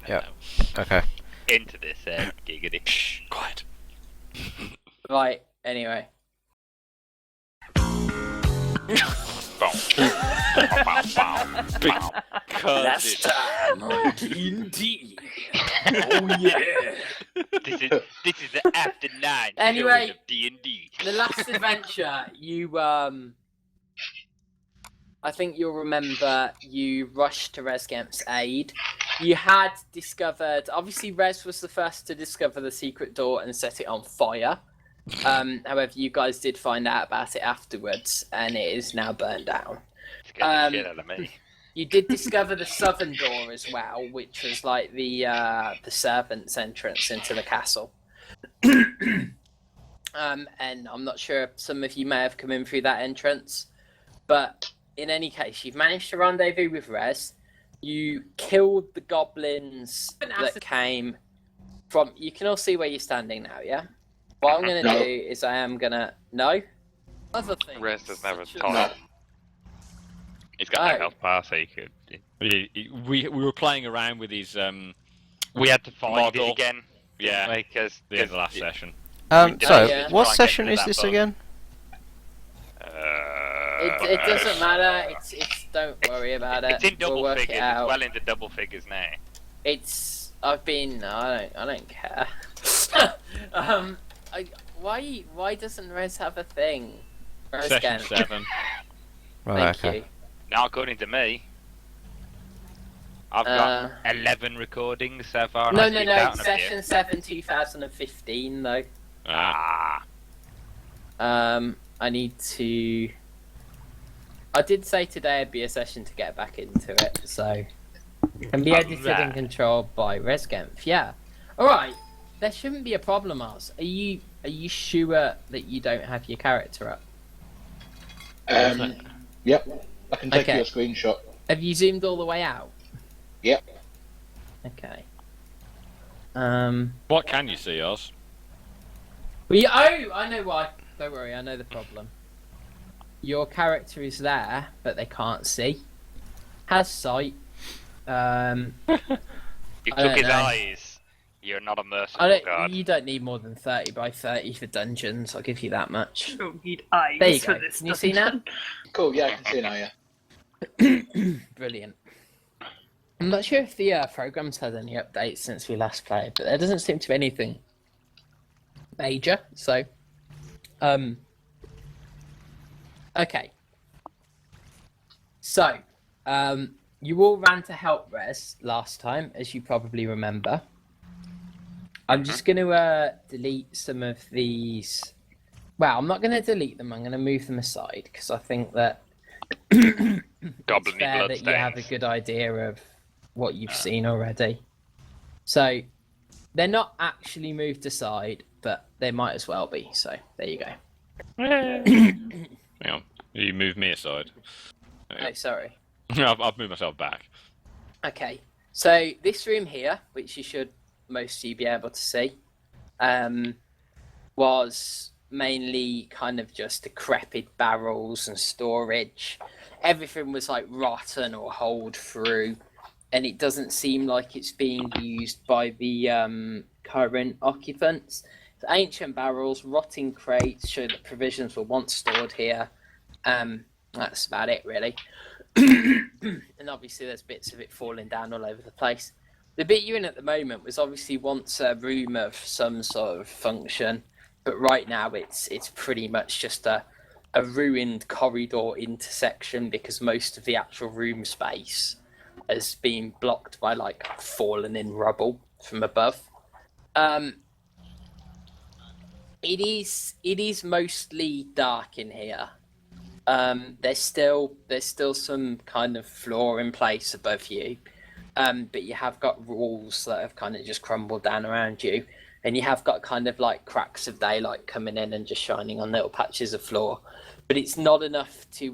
Yep. Okay. Into this giggity. Shh, quiet. Right, anyway. Because time on D&D. Oh yeah. This is the After 9 Anyway, showing of D&D. The last adventure, you I think you'll remember you rushed to Resgamp's aid. You had discovered, obviously Res was the first to discover the secret door and set it on fire. However, you guys did find out about it afterwards, and it is now burned down. Scared the shit out of me. You did discover the southern door as well, which was like the servants' entrance into the castle. And I'm not sure if some of you may have come in through that entrance, but in any case, you've managed to rendezvous with Res. You killed the goblins that came from. You can all see where you're standing now, yeah? What I'm going to do is I am going to. No? Other things. Res has never such as- told. He's got Oh. no health bar, so he could. we were playing around with these We had to find Model. it again. Yeah. Because the last session. Yeah. So Yeah. what Try and session get to is that this bug. again? It doesn't matter. It's don't worry about it. It's in double we'll work figures. It out. It's well into double figures now. It's. I've been. I don't care. Why doesn't Res have a thing? Res Session can. 7. Thank okay. you. Not according to me. I've got 11 recordings so far. and No, I no, keep no. counting them Session 7, 2015, though. Ah. I need to. I did say today it'd be a session to get back into it, so can be edited and Alright. controlled by Resgamp. Yeah. All right. There shouldn't be a problem, Oz. Are you sure that you don't have your character up? Yep. I can take Okay. you a screenshot. Have you zoomed all the way out? Yep. Okay. What can you see, Oz? I know why. Don't worry, I know the problem. Your character is there, but they can't see. Has sight. You I took don't his know. eyes. You're not a merciful god. You don't need more than 30 by 30 for dungeons. I'll give you that much. Don't need eyes There you for go. this. Can you see now? dungeon. Cool, yeah, I can see now, yeah. Brilliant. I'm not sure if the program's had any updates since we last played, but there doesn't seem to be anything major. So, okay. So, you all ran to help Res last time, as you probably remember. I'm just going to delete some of these. Well, I'm not going to delete them. I'm going to move them aside because I think that it's Goblin fair that you have a good idea of what you've seen already. So they're not actually moved aside, but they might as well be. So there you go. Hang on. You move me aside. Oh, sorry. I've moved myself back. Okay. So this room here, which you should most of you be able to see, was mainly kind of just decrepit barrels and storage. Everything was like rotten or holed through, and it doesn't seem like it's being used by the current occupants. The ancient barrels, rotting crates show that provisions were once stored here. That's about it, really. And obviously there's bits of it falling down all over the place. The bit you're in at the moment was obviously once a room of some sort of function, but right now it's pretty much just a ruined corridor intersection because most of the actual room space has been blocked by like fallen in rubble from above. It is mostly dark in here. There's still some kind of floor in place above you, but you have got walls that have kind of just crumbled down around you, and you have got kind of like cracks of daylight coming in and just shining on little patches of floor, but it's not enough to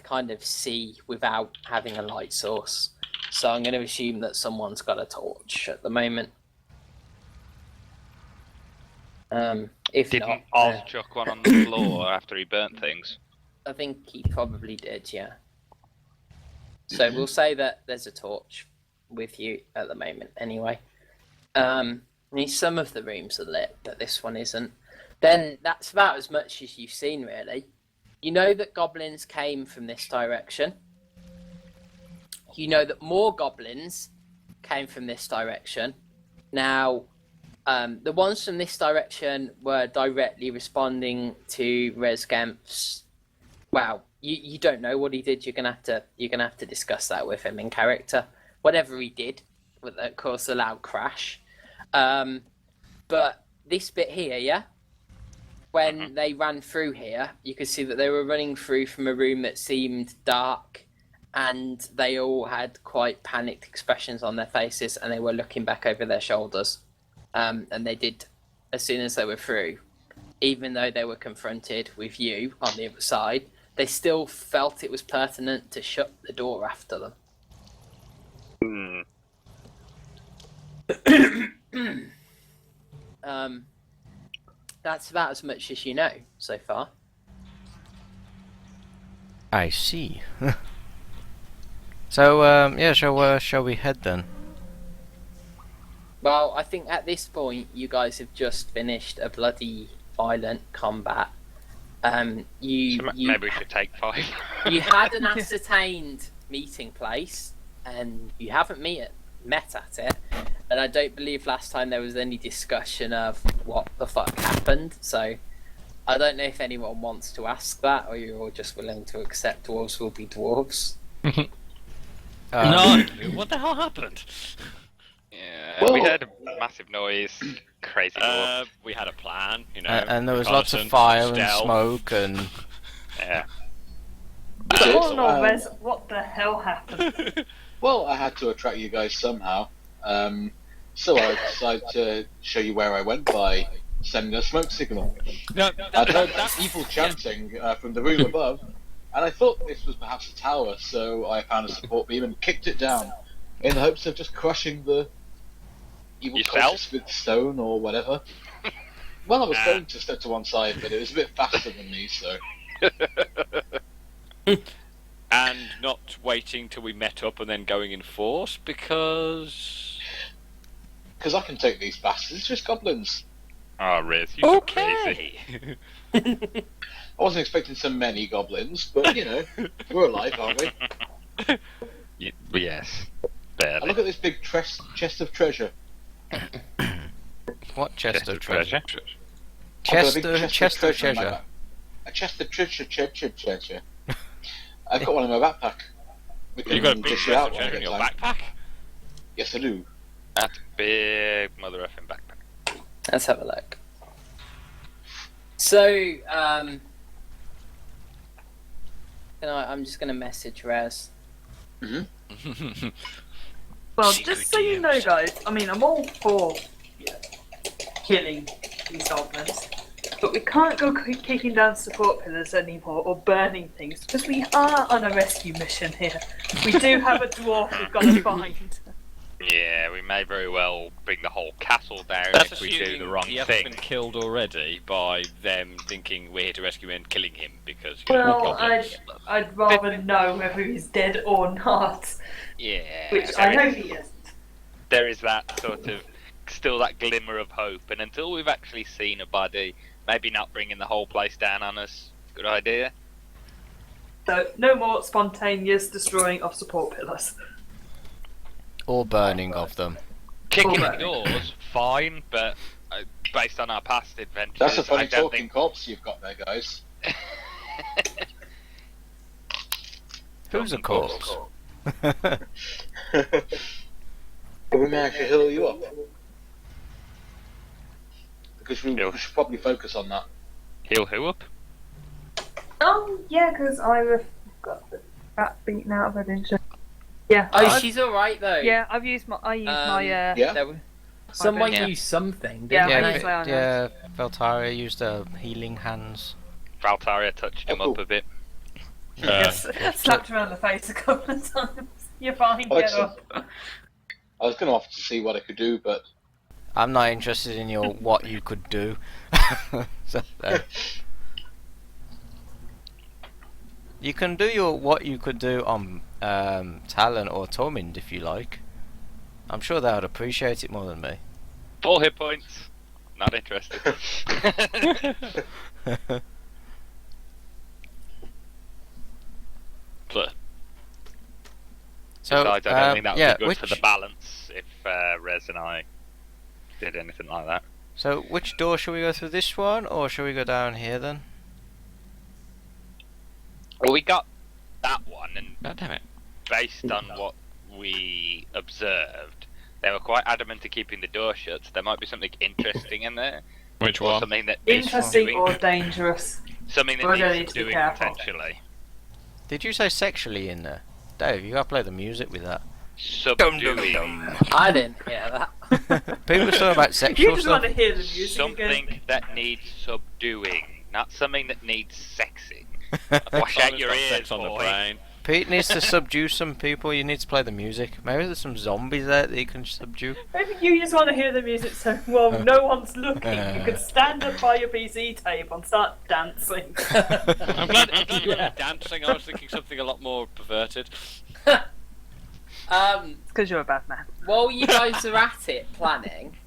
kind of see without having a light source. So I'm going to assume that someone's got a torch at the moment. If Didn't not, Oz chuck one on the floor after he burnt things? I think he probably did, yeah. So we'll say that there's a torch. with you at the moment, anyway. Some of the rooms are lit, but this one isn't. Then that's about as much as you've seen, really. You know that goblins came from this direction. You know that more goblins came from this direction. Now, the ones from this direction were directly responding to Resgamp's. Well, you don't know what he did. You're gonna have to discuss that with him in character. Whatever he did, would of course a loud crash. But this bit here, yeah. When they ran through here, you could see that they were running through from a room that seemed dark, and they all had quite panicked expressions on their faces, and they were looking back over their shoulders. And they did as soon as they were through. Even though they were confronted with you on the other side, they still felt it was pertinent to shut the door after them. That's about as much as you know so far. I see. So, yeah, shall we head then? Well, I think at this point you guys have just finished a bloody violent combat. Maybe we should take 5. You had an ascertained meeting place, and you haven't met at it. And I don't believe last time there was any discussion of what the fuck happened. So I don't know if anyone wants to ask that, or you're all just willing to accept dwarves will be dwarves. No, what the hell happened? Yeah, Well- we heard a massive noise. Crazy dwarf. We had a plan, you know. And there was lots of reconnaissance, fire and stealth. smoke and... Yeah. Oh no, Um, Rez, what the hell happened? Well, I had to attract you guys somehow. So I decided to show you where I went by sending a smoke signal. No, I'd heard evil chanting from the room above, and I thought this was perhaps a tower, so I found a support beam and kicked it down, in the hopes of just crushing the evil Yourself? cultists with stone or whatever. Well, I was going to step to one side, but it was a bit faster than me, so... And not waiting till we met up and then going in force because. Because I can take these bastards, it's just goblins. Oh, Riz, you're crazy. Okay. I wasn't expecting so many goblins, but, you know, we're alive, aren't we? Yes. And Barely. look at this big chest of treasure. What chest of treasure? I've got a big Chest of in my treasure. back- A chest of treasure. I've got one in my backpack. We can You got a big dish it chest out of when treasure we in get your time. backpack? Yes, I do. That's a big mother effing backpack. Let's have a look. So, I'm just going to message Raz. Well, Secret just so you know, DMs. guys, I mean, I'm all for killing these goblins, but we can't go kicking down support pillars anymore or burning things because we are on a rescue mission here. We do have a dwarf we've got to find. Yeah, we may very well bring the whole castle down That's if we do assuming the wrong he hasn't thing. been killed already by them thinking we're here to rescue him and killing him because you know, Well, goblins. I'd rather know whether he's dead or not, Yeah. which there I know is- he isn't. There is that sort of, still that glimmer of hope, and until we've actually seen a body, maybe not bringing the whole place down on us. Good idea. So, no more spontaneous destroying of support pillars. Or burning of them. Kicking Alright. the doors, fine, but based on our past adventures, That's a funny I don't talking think. corpse you've got there, guys. Who's a corpse? But we may actually heal you up. Because we Yeah. should probably focus on that. Heal who up? Yeah, because I got the rat beaten out of her, didn't you? Yeah. Oh, she's alright though. Yeah, I've used my. Yeah? There were- Someone Yeah. used something, Yeah, didn't I they? used my own. yeah, Veltaria used healing hands. Valtaria touched him Oh, up cool. a bit. Yes, slapped her on the face a couple of times. You're fine, Oh, get excellent. up. I was going to offer to see what I could do, but I'm not interested in your what you could do. So, you can do your what you could do on Talon or Tormund if you like. I'm sure they would appreciate it more than me. 4 hit points. Not interested. But So, Besides, I don't think that would yeah, be good which, for the balance if Rez and I did anything like that. So, which door should we go through? This one, or should we go down here then? Well, we got that one, and God damn it. based on what we observed, they were quite adamant to keeping the door shut. So there might be something interesting in there. Which Or one? something that needs Interesting doing. or dangerous? Something We're that gonna needs need to be doing careful. potentially. Did you say sexually in there? Dave, you gotta play the music with that. Subduing. I didn't hear that. People are talking about You sexual just want stuff. to hear the music Something that needs subduing, not something that needs sexing. Wash Wash out your ears, sex on the boy. brain. Pete needs to subdue some people. You need to play the music. Maybe there's some zombies there that you can subdue. Maybe you just want to hear the music so, well, no one's looking. You could stand up by your PC table and start dancing. I'm glad you were dancing. I was thinking something a lot more perverted. Because you're a bad man. While you guys are at it planning,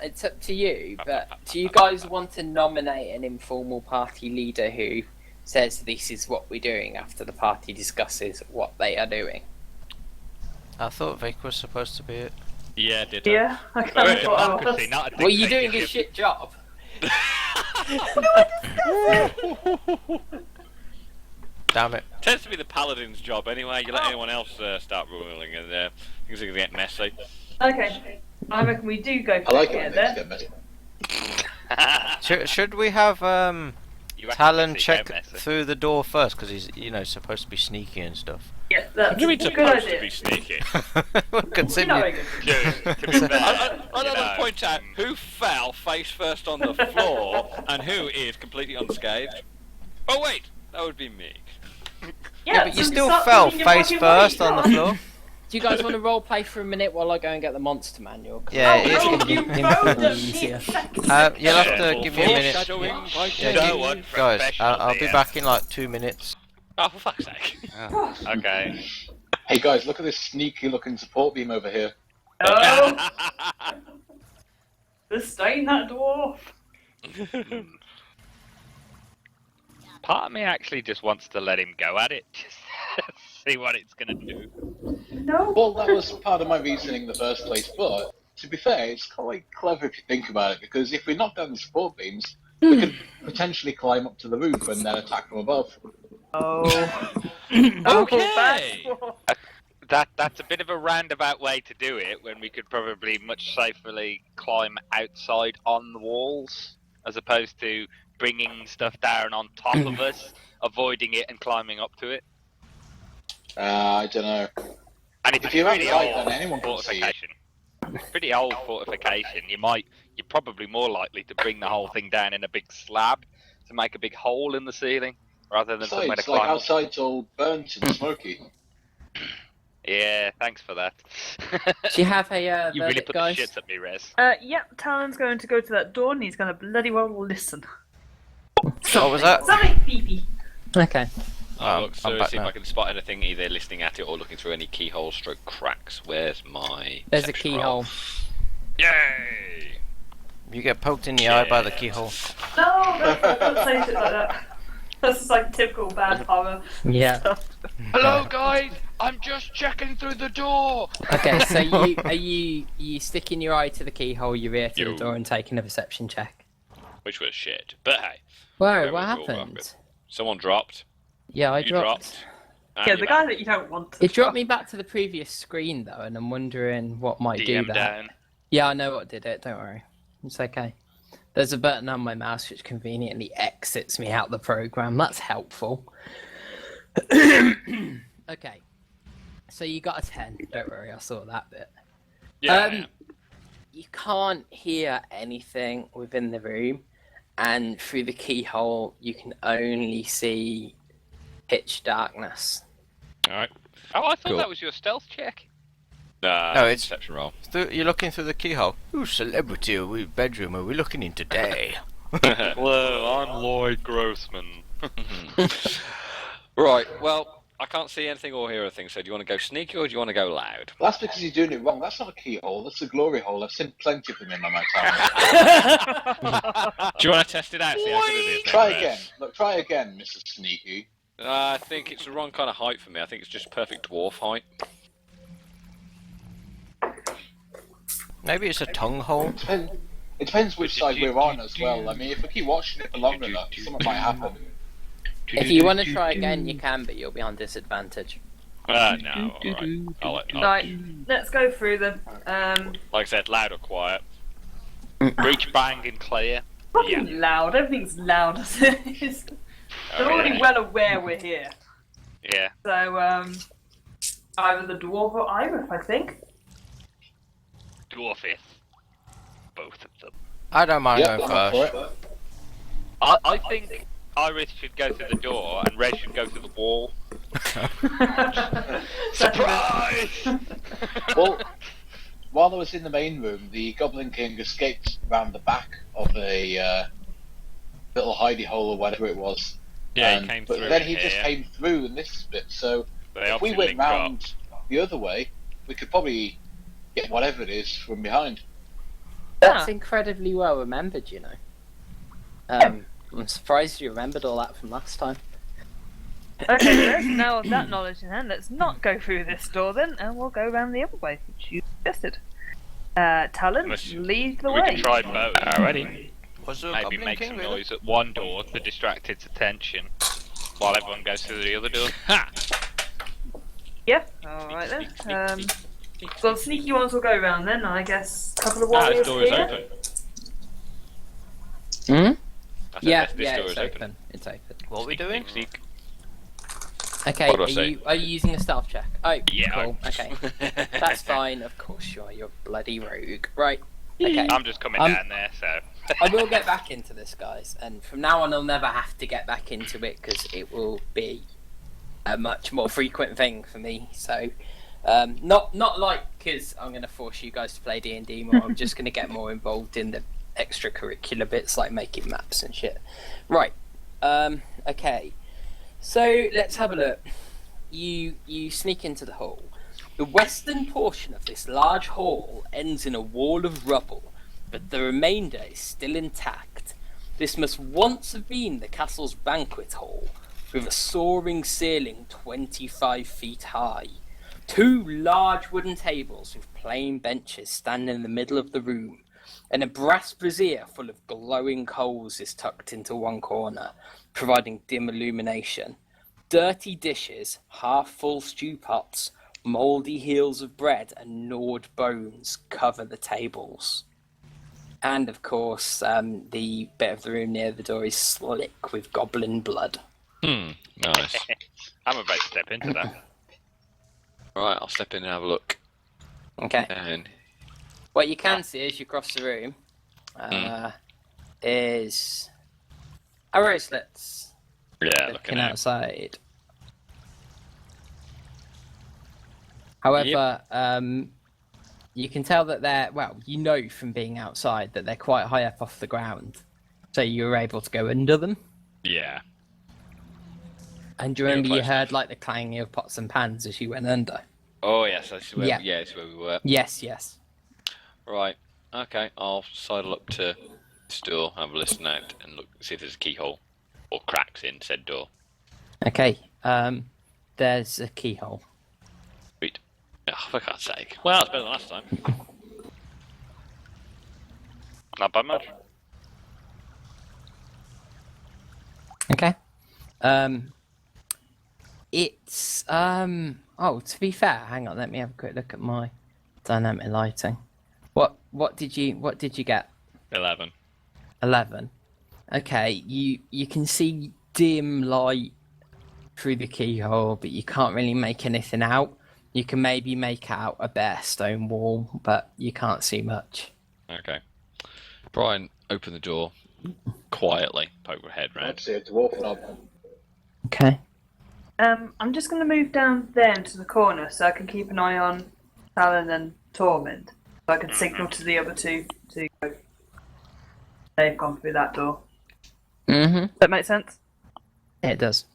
it's up to you, but do you guys want to nominate an informal party leader who says this is what we're doing after the party discusses what they are doing? I thought Vic was supposed to be it. Yeah, did Yeah, I Wait, kind of thought I democracy, was. not a Well, you're doing a dictatorship. shit job. Damn it. Tends to be the paladin's job anyway. You let anyone else start ruling, and things are gonna get messy. Okay, I reckon we do go I for like it it when then. things get messy. Should we have You actually Talon see check how messy. through the door first? Because he's, supposed to be sneaky and stuff. Yeah, that's Do you mean a good supposed to idea. be sneaky? Well, You continue. know I can. Dude, to be fair, I you don't know, point out who fell face first on the floor and who is completely unscathed. Oh wait, that would be me. Yeah, but you so still start fell moving your face fucking first weight, on the come floor. Do you guys want to role play for a minute while I go and get the monster manual? 'Cause Yeah, it's it is gonna Oh, be you infinitely phoned easier. us. You'll have Yeah, to give me a minute. Foreshadowing by Yeah, No Jenny. one Guys, professional I'll be here. back in like 2 minutes. Oh, for fuck's sake. Okay. Hey guys, look at this sneaky looking support beam over here. Oh, sustain that dwarf. Part of me actually just wants to let him go at it, just see what it's gonna do. No. Well, that was part of my reasoning in the first place, but to be fair, it's quite clever if you think about it, because if we knock down the support beams, we could potentially climb up to the roof and then attack from above. Oh. Okay. That's a bit of a roundabout way to do it, when we could probably much safely climb outside on the walls, as opposed to bringing stuff down on top of us, avoiding it and climbing up to it. I don't know. And it's If you a have pretty light, old then anyone can see it. fortification. Pretty old fortification. You're probably more likely to bring the whole thing down in a big slab to make a big hole in the ceiling, rather than somewhere to Besides, like climb up. outside's all burnt and smoky. Yeah, thanks for that. Do you have a You really verdict, put guys? the shits at me, Rez. Yep, Talon's going to go to that door and he's going to bloody well listen. What was that? Something beepy. Okay. I'll look I'm to back see if now. I can spot anything either listening at it or looking through any keyhole stroke cracks. Where's my There's a perception roll? keyhole. Yay! You get poked in the eye by the keyhole. No, don't say shit like that. That's just like typical bad horror Yeah. stuff. Hello, guys. I'm just checking through the door. Okay, so you sticking your eye to the keyhole, your ear to Yo. the door, and taking a perception check. Which was shit. But hey, Whoa, Very what cool, happened? Rocket. someone dropped. Yeah, I You dropped. and Yeah, you're the guy back. that you don't want to It dropped me back to the previous screen though, and I'm wondering what might do DM that. down. Yeah, I know what did it. Don't worry, it's okay. There's a button on my mouse which conveniently exits me out the program. That's helpful. Okay, so you got a 10. Don't worry, I saw that bit. Yeah. You can't hear anything within the room, and through the keyhole, you can only see pitch darkness. Alright. Oh, I thought Cool. that was your stealth check. No, it's- perception roll. You're looking through the keyhole. Whose celebrity bedroom are we looking in today? Hello, I'm Lloyd Grossman. Right, well, I can't see anything or hear anything. So do you want to go sneaky or do you want to go loud? That's because you're doing it wrong. That's not a keyhole. That's a glory hole. I've seen plenty of them in my time. Do you want to test it out? See how good it is? Try then, again. Rex? Look, try again, Mr. Sneaky. I think it's the wrong kind of height for me. I think it's just perfect dwarf height. Maybe it's a tongue hole. It depends which side we're on as well. I mean, if we keep watching it for long enough, something might happen. If you want to try again, you can, but you'll be on disadvantage. No, alright. I'll let Right, let's go through them. Like I said, loud or quiet. Reach, bang, and clear. Fucking loud. Everything's loud as it is. They're already well aware we're here. Yeah. So, either the dwarf or Iris, I think. Dwarfith. Both of them. I don't mind Yep, going I'm first. for it. I think Iris should go to the door and Red should go to the wall. Surprise! Well, while I was in the main room, the Goblin King escaped round the back of a little hidey hole or whatever it was. Yeah, he came but through then in he just here. came through in this bit, so They if we obviously went linked up. round the other way, we could probably get whatever it is from behind. That's incredibly well remembered, you know. I'm surprised you remembered all that from last time. Okay, so now with that knowledge in hand, let's not go through this door then, and we'll go around the other way, which you suggested. Talon, Unless you- lead the We way. can try both. Alrighty. Was there a Maybe Goblin make King, some really? noise at one door to distract its attention, while everyone goes to the other door. Ha! Yeah, alright then. So the sneaky ones will go around then, I guess. A couple of Ah, warriors this door is here. open. Hmm? I said Yeah, this yeah, door it's is open. It's open. What are we doing? Sneak. Okay, What do I are say? you using a stealth check? Oh, Yeah. cool. Okay, that's fine. Of course you are. You're a bloody rogue. Right. Okay. I'm just coming Um, down there, so. I will get back into this, guys, and from now on, I'll never have to get back into it because it will be a much more frequent thing for me. So, not like because I'm going to force you guys to play D&D more. I'm just going to get more involved in the extracurricular bits like making maps and shit. Right. Okay. So let's have a look. You sneak into the hall. The western portion of this large hall ends in a wall of rubble, but the remainder is still intact. This must once have been the castle's banquet hall, with a soaring ceiling 25 feet high. Two large wooden tables with plain benches stand in the middle of the room, and a brass brazier full of glowing coals is tucked into one corner, providing dim illumination. Dirty dishes, half-full stew pots, mouldy heels of bread, and gnawed bones cover the tables. And of course, the bit of the room near the door is slick with goblin blood. Nice. I'm about to step into that. Right, I'll step in and have a look. Okay. And What you can see as you cross the room is arrowslets yeah, looking looking out. outside. However, you can tell that they're, well, you know from being outside that they're quite high up off the ground. So you were able to go under them. Yeah. And do you remember you close heard enough. like the clanging of pots and pans as you went under? Oh yes, that's where. Yeah. Yeah, that's where we were. Yes, yes. Right. Okay, I'll sidle up to this door, have a listen out, and look, see if there's a keyhole or cracks in said door. Okay, there's a keyhole. Sweet. Oh, for God's sake. Well, it's better than last time. Not by much. Okay. It's oh, to be fair, hang on, let me have a quick look at my dynamic lighting. What did you get? 11. 11. Okay, you can see dim light through the keyhole, but you can't really make anything out. You can maybe make out a bare stone wall, but you can't see much. Okay. Brian, open the door quietly. Poke your head I'd round. say a dwarf knob. Okay. I'm just going to move down there into the corner so I can keep an eye on Talon and Tormund. So I can signal to the other two to go. They've gone through that door. Mm-hmm. Does that make sense? It does.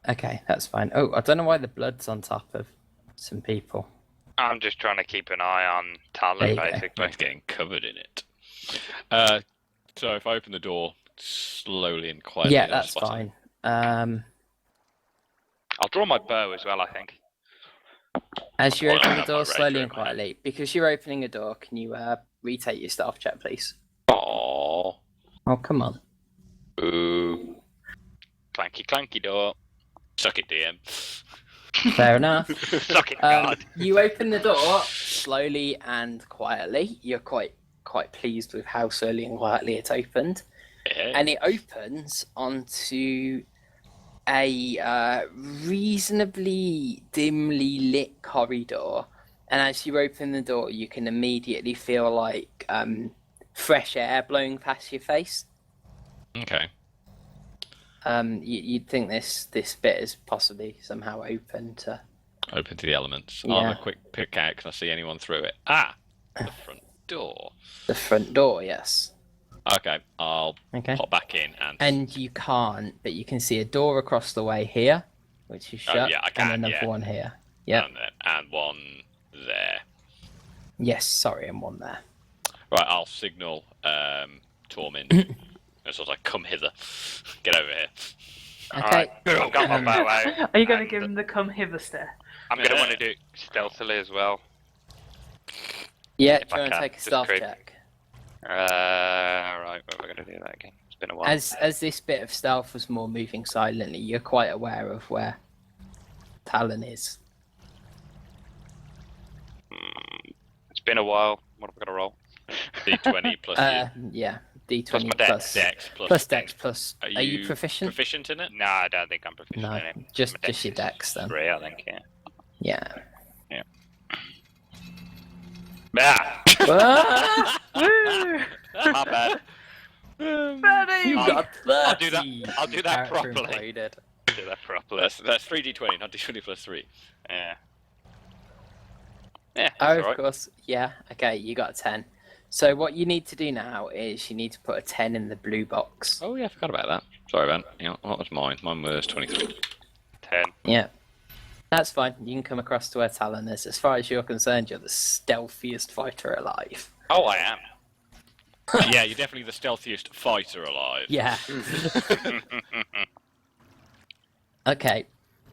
Okay, that's fine. Oh, I don't know why the blood's on top of some people. I'm just trying to keep an eye on There Talon, you go. basically. It's getting covered in it. So if I open the door slowly and quietly, Yeah, I'll that's spot fine. I'll draw my bow as well, I think. As you Well, I open the have my door ray slowly through and it, mate. quietly, because you're opening a door, can you retake your stealth check, please? it. Aww. Oh, come on. Ooh. Clanky, clanky door. Suck it, DM. Fair enough. Suck it, God. You open the door slowly and quietly. You're quite pleased with how slowly and quietly it's opened, Yeah. and it opens onto a reasonably dimly lit corridor. And as you open the door, you can immediately feel like fresh air blowing past your face. Okay. You'd think this bit is possibly somehow open to. Open to the elements. Yeah. I'll have a quick pick out. Can I see anyone through it? Ah! The front door. The front door, yes. Okay, I'll Okay. pop back in and... And you can't, but you can see a door across the way here, which is Oh, shut, yeah, I can, and another yeah. one here. Yep. And one there. Yes, sorry, and one there. Right, I'll signal Tormund. And sort of like, come hither. Get over here. Okay. Alright, I've got my bow out. Are you going to and give him the come hither stare? I'm going to want to do it stealthily as well. Yeah, If I try and can, take a just stealth creep. check. Right, where am I going to do that again? It's been a while. As this bit of stealth was more moving silently, you're quite aware of where Talon is. It's been a while. What have I got to roll? D20 plus Yeah, D20 Plus my dex. plus Dex plus... plus dex plus. Are Are you you proficient? proficient in it? No, I don't think I'm proficient No, in it. just My your is dex then. 3, I think, yeah. Yeah. Ah! Ah, Woo! My bad. Buddy! you I'll- got 30. I'll do that Character properly. imploded. Do that properly. That's 3d20, not d20 plus 3. Yeah. Yeah, Oh, that's of alright. course. Yeah. Okay, you got a 10. So what you need to do now is you need to put a 10 in the blue box. Oh yeah, I forgot about that. Sorry, man. Yeah, what was mine? Mine was 23. 10. Yeah. That's fine. You can come across to where Talon is. As far as you're concerned, you're the stealthiest fighter alive. Oh, I am. Yeah, you're definitely the stealthiest fighter alive. Yeah. Okay.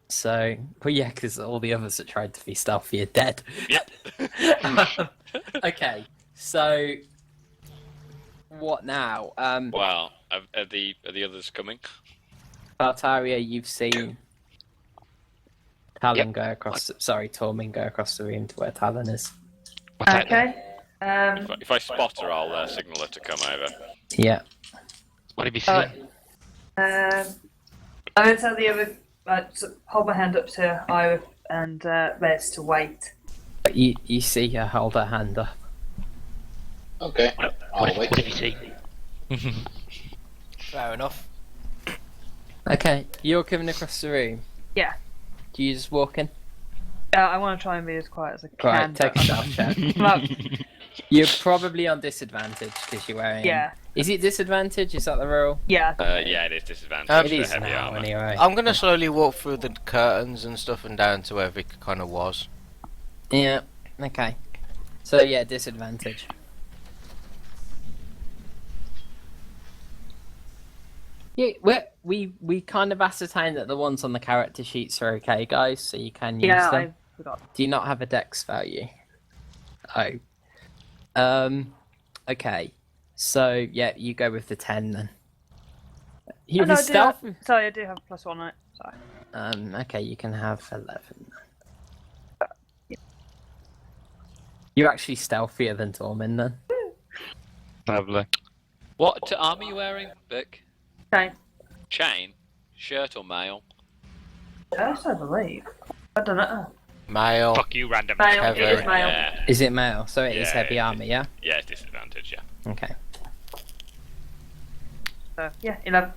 So, well, yeah, because all the others that tried to be stealthy are dead. Yep. Okay. So, what now? Wow. Are the others coming? Bartaria, you've seen Talon Yep. go across. Sorry, Tormund go across the room to where Talon is. Okay. If I spot her, I'll signal her to come over. Yeah. What have you seen? I'm going to tell the other. Hold my hand up to Ira and Rez to wait. But you see her hold her hand up. Okay, I'll wait. What have you seen? Fair enough. Okay, you're coming across the room. Yeah. Do you just walk in? I want to try and be as quiet as I can. Right, take a but- stealth check. Well, You're probably on disadvantage because you're wearing. yeah. Is it disadvantage? Is that the rule? Yeah. Yeah, it is disadvantage It for It is heavy now, armor. anyway. I'm gonna slowly walk through the curtains and stuff and down to where Vic kind of was. Yeah. Okay. So yeah, disadvantage. Yeah, we kind of ascertained that the ones on the character sheets are okay, guys. So you can use Yeah, them. I forgot. Do you not have a dex value? Oh. Okay. So yeah, you go with the 10 then. You Oh, no, have I do stealth. have- sorry, I do have +1 on it. Sorry. Okay, you can have 11. You're actually stealthier than Tormund then. Lovely. What armor are you wearing, Vic? Okay. Chain? Shirt or mail? Yes, I believe. I don't know. Male. Fuck you, random. Mail. Heavy. It is mail. Yeah. Is it mail? So it is Yeah, heavy it armor, yeah? Yeah, it's disadvantage, yeah. Okay. So yeah, 11.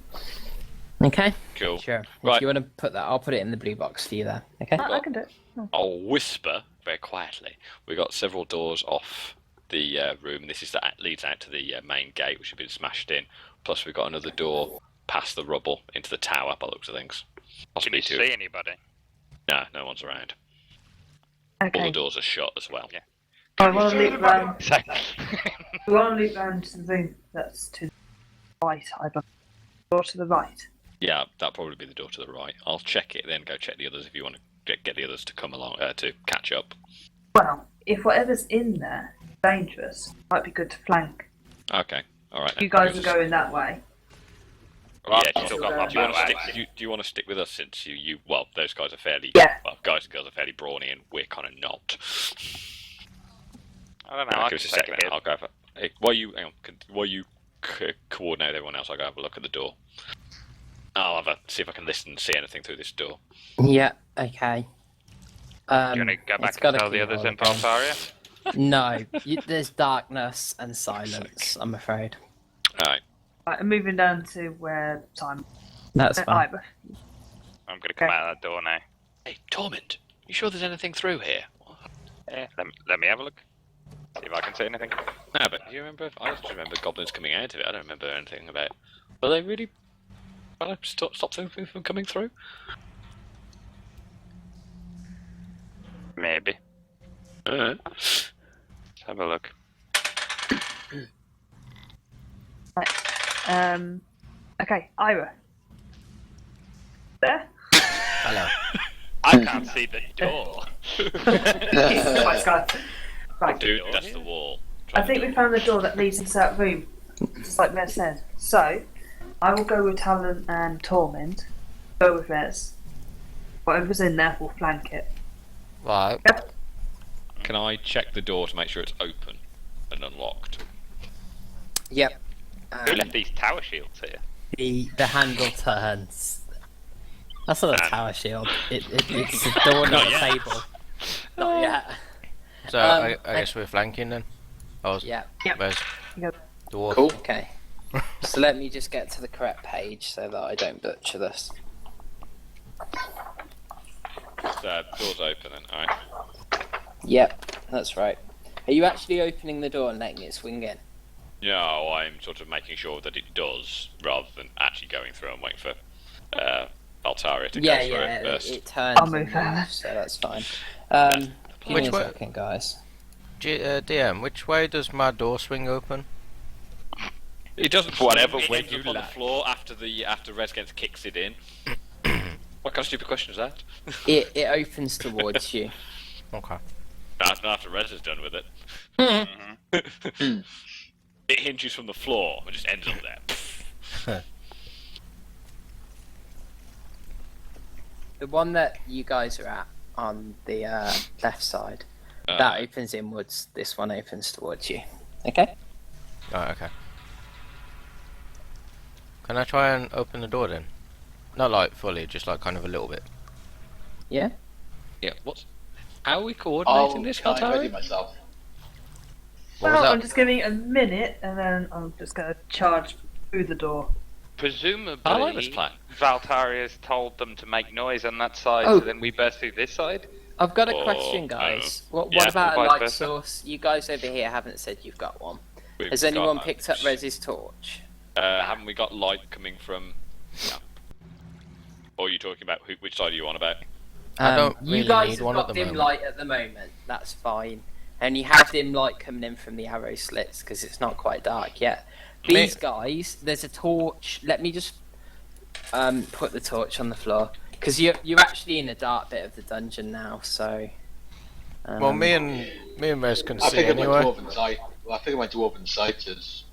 Okay, Cool. sure. Right. If you want to put that, I'll put it in the blue box for you there. Okay? I can do it. I'll whisper very quietly. We got several doors off the room. This is that leads out to the main gate, which has been smashed in. Plus, we've got another door past the rubble into the tower, by the looks of things. Can Possibly you two. see anybody? Nah, no one's around. All the Okay. doors are shut as well. Yeah. I want to loop round. So, We want to loop round to the room that's to the right. I believe. Or to the right. Yeah, that'll probably be the door to the right. I'll check it, then go check the others if you want to get the others to come along to catch up. Well, if whatever's in there is dangerous, it might be good to flank. Okay, all right. You guys are going that way. well, Yeah, I've still got my Do you want bow to stick? out. Do you want to stick with us since you? Well, those guys are fairly. Yeah. Well, guys and girls are fairly brawny, and we're kind of not. I don't know. I Give can us a take second. a hit. I'll go for. Hey, while you hang on, while you coordinate everyone else, I'll go have a look at the door. I'll see if I can listen and see anything through this door. Yeah. Okay. Do you want to go it's back got and a tell the others keyhole in again. Valtaria? No, there's darkness and silence. I'm afraid. All right. Right, I'm moving down to where Simon. That's fine. Ira. I'm going to come Okay. out of that door now. Hey, Torment, you sure there's anything through here? Yeah, let me have a look. See if I can see anything. No, but do you remember? I just remember goblins coming out of it. I don't remember anything about. Were they really? Well, stop something from coming through? Maybe. Alright. Let's have a look. Okay, Ira. There? Hello. I can't see the door. Right, guys. Right. Dude, that's the wall. I think we found the door that leads into that room, just like Rez said. So, I will go with Talon and Torment. Go with Rez. Whatever's in there, we'll flank it. Right. Can I check the door to make sure it's open and unlocked? Yep. Who left these tower shields here? The handle turns. That's not a And- tower shield. It's a door, not a yet. table. Not yet. So Um, I guess we're flanking then. Oh, Yeah. where's Yep. dwarf? Cool. Okay. So let me just get to the correct page so that I don't butcher this. So, door's open then, alright. Yep, that's right. Are you actually opening the door and letting it swing in? No, I'm sort of making sure that it does, rather than actually going through and waiting for Altaria to Yeah, go through yeah. it first. It turns. I'll move and that. moves, so that's fine. Give me Which a way- second, guys. DM, which way does my door swing open? It doesn't. Whatever It way ends you up on the like. floor after Res gets kicks it in. What kind of stupid question is that? It opens towards you. Okay. Not after Res is done with it. Mm-hmm. It hinges from the floor and just ends up there. The one that you guys are at on the left side, that opens inwards. This one opens towards you. Okay. Right, okay. Can I try and open the door then? Not like fully, just like kind of a little bit. Yeah. Yeah. What's? How are we I'll coordinating this, try and ready Altari? myself. What Well, was I'm that? just giving it a minute, and then I'm just going to charge through the door. Presumably, I like this plan. Valtaria's told them to make noise on that side, Oh. so then we burst through this side. I've got a Or, question, guys. What yeah, about a vice light versa. source? You guys over here haven't said you've got one. We've Has anyone got- picked up Rez's torch? Haven't we got light coming from? No. Or are you talking about which side are you on about? I don't You really guys need have one got at the dim moment. light at the moment. That's fine. And you have dim light coming in from the arrow slits because it's not quite dark yet. These guys, there's a torch. Let me just put the torch on the floor because you're actually in a dark bit of the dungeon now. So. Well, me and Rez can I see figured my anyway. dwarven sight. Well, I figured my dwarven sighters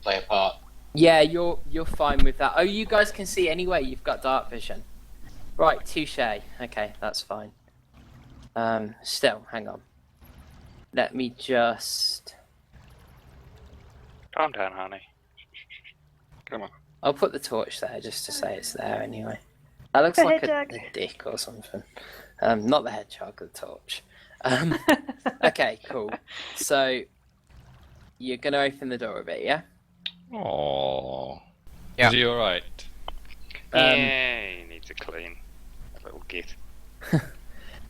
play a part. Yeah, you're fine with that. Oh, you guys can see anyway. You've got dark vision. Right, touche. Okay, that's fine. Still, hang on. Let me just. Calm down, honey. Come on. I'll put the torch there just to say it's there anyway. That looks The like hedgehog. a dick or something. Not the hedgehog, the torch. Okay, cool. So you're gonna open the door a bit, yeah? Oh. Yeah. Is he all right? Yeah, he needs a clean. A little git.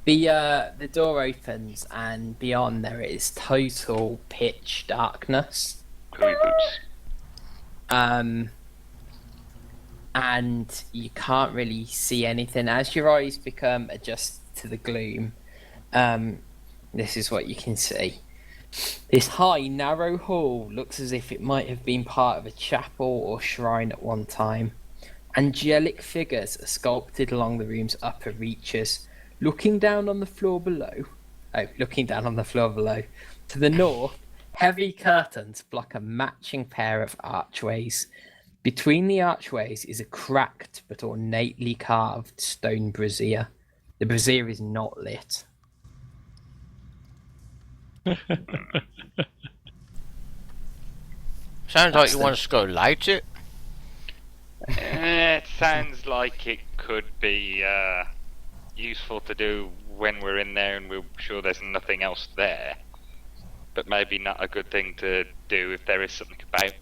The door opens and beyond there is total pitch darkness. Hooey boots. and you can't really see anything. As your eyes become adjusted to the gloom, this is what you can see. This high, narrow hall looks as if it might have been part of a chapel or shrine at one time. Angelic figures are sculpted along the room's upper reaches, looking down on the floor below. To the north, heavy curtains block a matching pair of archways. Between the archways is a cracked but ornately carved stone brazier. The brazier is not lit. Sounds like you want us to go light it. It sounds like it could be useful to do when we're in there and we're sure there's nothing else there. But maybe not a good thing to do if there is something about.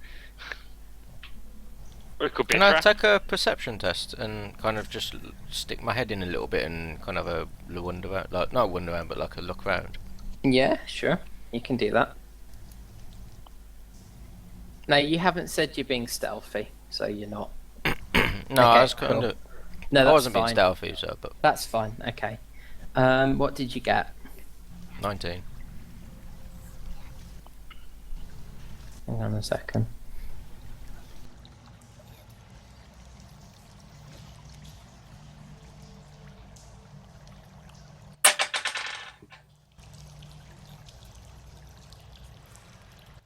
Or it could be Can a I trap. take a perception test and kind of just stick my head in a little bit and kind of a wander around, like not wander around, but like a look around? Yeah, sure. You can do that. No, you haven't said you're being stealthy, so you're not. No, Okay, I was kind cool. of. No, I that's wasn't fine. being stealthy, so but That's fine. Okay. What did you get? 19. Hang on a second.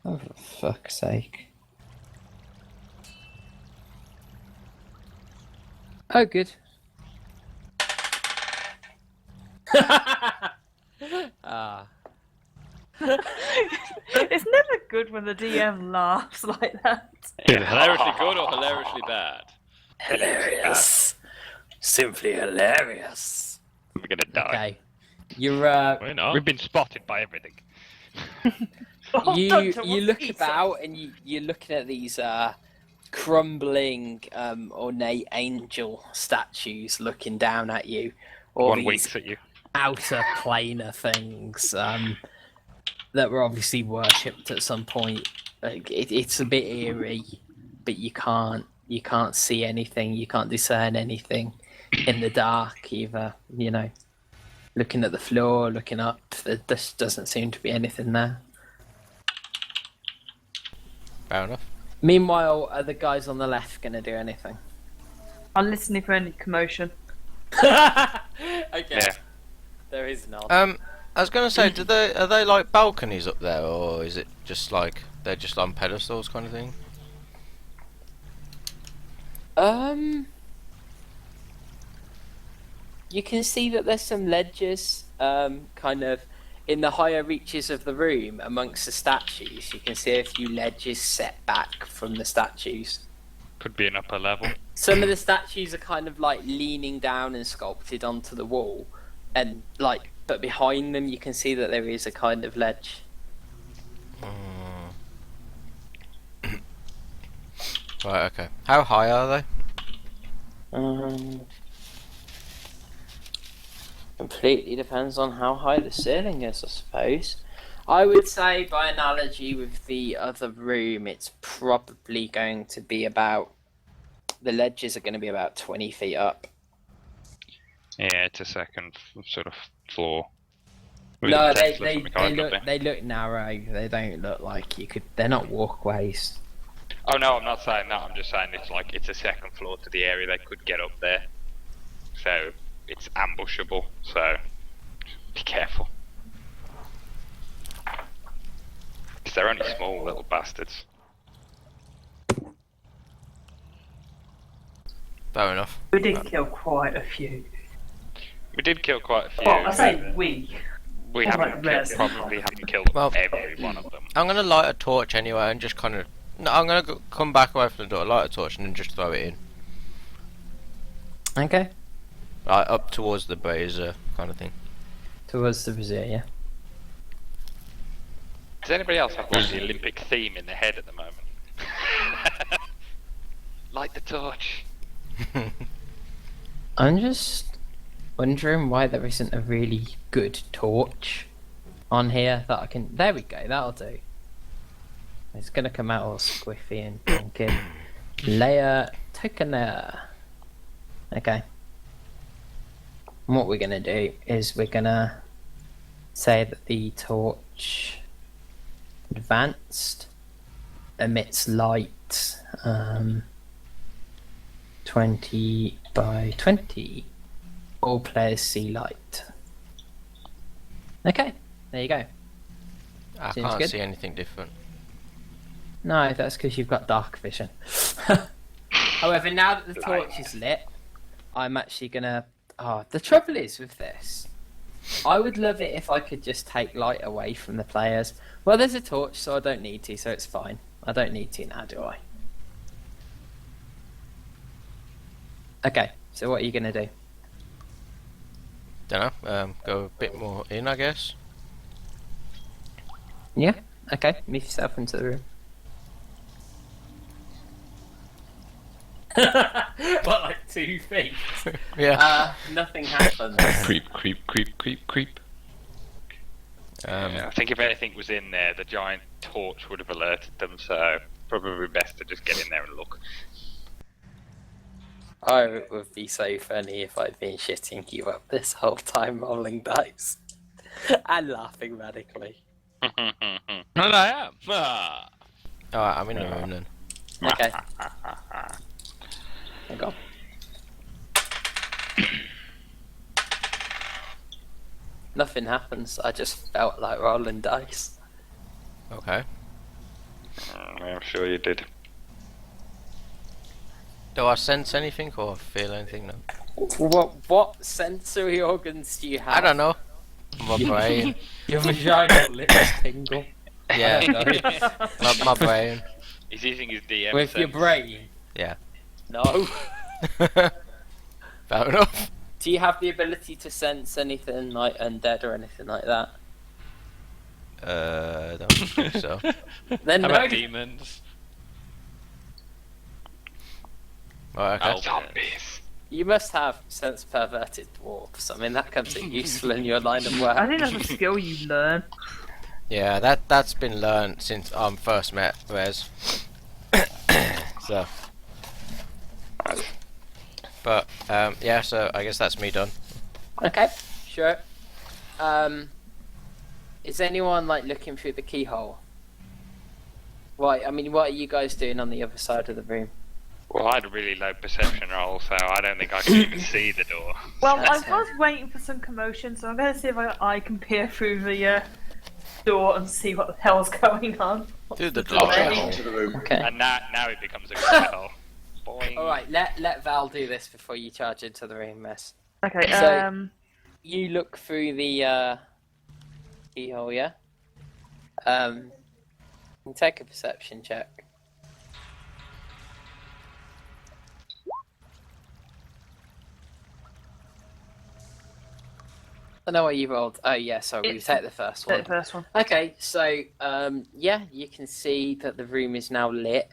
Oh, for fuck's sake. Oh, good. Ah. It's never good when the DM laughs like that. Is it hilariously good or hilariously bad? Hilarious. Simply hilarious. We're gonna die. Okay. You're We're not. We've been spotted by everything. Oh, you Doctor, you what look he said. about and you're looking at these crumbling ornate angel statues looking down at you. All One these winks at you. outer planar things that were obviously worshipped at some point. Like, it's a bit eerie, but you can't see anything. You can't discern anything in the dark either. You know, looking at the floor, looking up, there just doesn't seem to be anything there. Fair enough. Meanwhile, are the guys on the left going to do anything? I'm listening for any commotion. Okay. Yeah. There is none. I was gonna say, are they like balconies up there, or is it just like they're just on pedestals kind of thing? You can see that there's some ledges, kind of in the higher reaches of the room amongst the statues. You can see a few ledges set back from the statues. Could be an upper level. Some of the statues are kind of like leaning down and sculpted onto the wall, and like, but behind them you can see that there is a kind of ledge. Right. Okay. How high are they? Completely depends on how high the ceiling is, I suppose. I would say, by analogy with the other room, it's probably going to be about. The ledges are going to be about 20 feet up. Yeah, it's a second sort of floor. No, With the Teslas and the car they look narrow. They don't look like you could. They're not walkways. Oh no, I'm not saying that. I'm just saying it's a second floor to the area they could get up there. So it's ambushable. So be careful. Because they're only small little bastards. Fair enough. We did kill quite a few. We did kill quite a few. Well, I say but we. we like haven't res- probably haven't killed Well- every one of them. I'm gonna light a torch anyway and just kind of. No, I'm gonna come back away from the door, light a torch, and then just throw it in, Okay. like up towards the brazier kind of thing. Towards the brazier, yeah. Does anybody else have like the Olympic theme in their head at the moment? Light the torch. I'm just wondering why there isn't a really good torch on here that I can. There we go. That'll do. It's gonna come out all squiffy and funky. Leia Tokener. Okay. And what we're gonna do is we're gonna say that the torch advanced emits light 20 by 20. All players see light. Okay, there you go. I Seems can't good. see anything different. No, that's because you've got dark vision. However, now that the torch is lit, I'm actually gonna. Oh, the trouble is with this, I would love it if I could just take light away from the players. Well, there's a torch, so I don't need to, so it's fine. I don't need to now, do I? Okay, so what are you gonna do? Dunno, go a bit more in, I guess. Yeah. Okay, move yourself into the room. What, like 2 feet? Yeah. Nothing happens. Creep, creep, creep, creep, creep. I think if anything was in there, the giant torch would have alerted them, so probably best to just get in there and look. Oh, it would be so funny if I'd been shitting you up this whole time rolling dice. And laughing radically. And I am. Ah. Alright, I'm in the room then. Okay. Hang on. Nothing happens, I just felt like rolling dice. Okay. I'm sure you did. Do I sense anything or feel anything? No. What sensory organs do you have? I don't know. My brain. Your vagina lips tingle. Yeah. my brain. He's using his DM With your sense. brain? Yeah. No. Fair enough. Do you have the ability to sense anything like undead or anything like that? I don't think so. Then How no. about demons? Right, okay. Zombies. You must have sense perverted dwarfs. I mean, that comes in useful in your line of work. I think that's a skill you learn. Yeah, that's been learned since I first met Rez. So. But yeah, so I guess that's me done. Okay, sure. Is anyone like looking through the keyhole? What are you guys doing on the other side of the room? Well, I had a really low perception roll, so I don't think I can even see the door. Well, That's I was waiting for some commotion, so I'm going to see if I can peer through the door and see what the hell's going on. Through the I'll door. check into the room. Okay. And now it becomes a battle. Boing. All right. Let Val do this before you charge into the room, Miss. Okay, So- You look through the keyhole, yeah. You take a perception check. I know what you rolled. Oh yeah, sorry. We It's- take the first take one. the first one. Okay, so yeah, you can see that the room is now lit,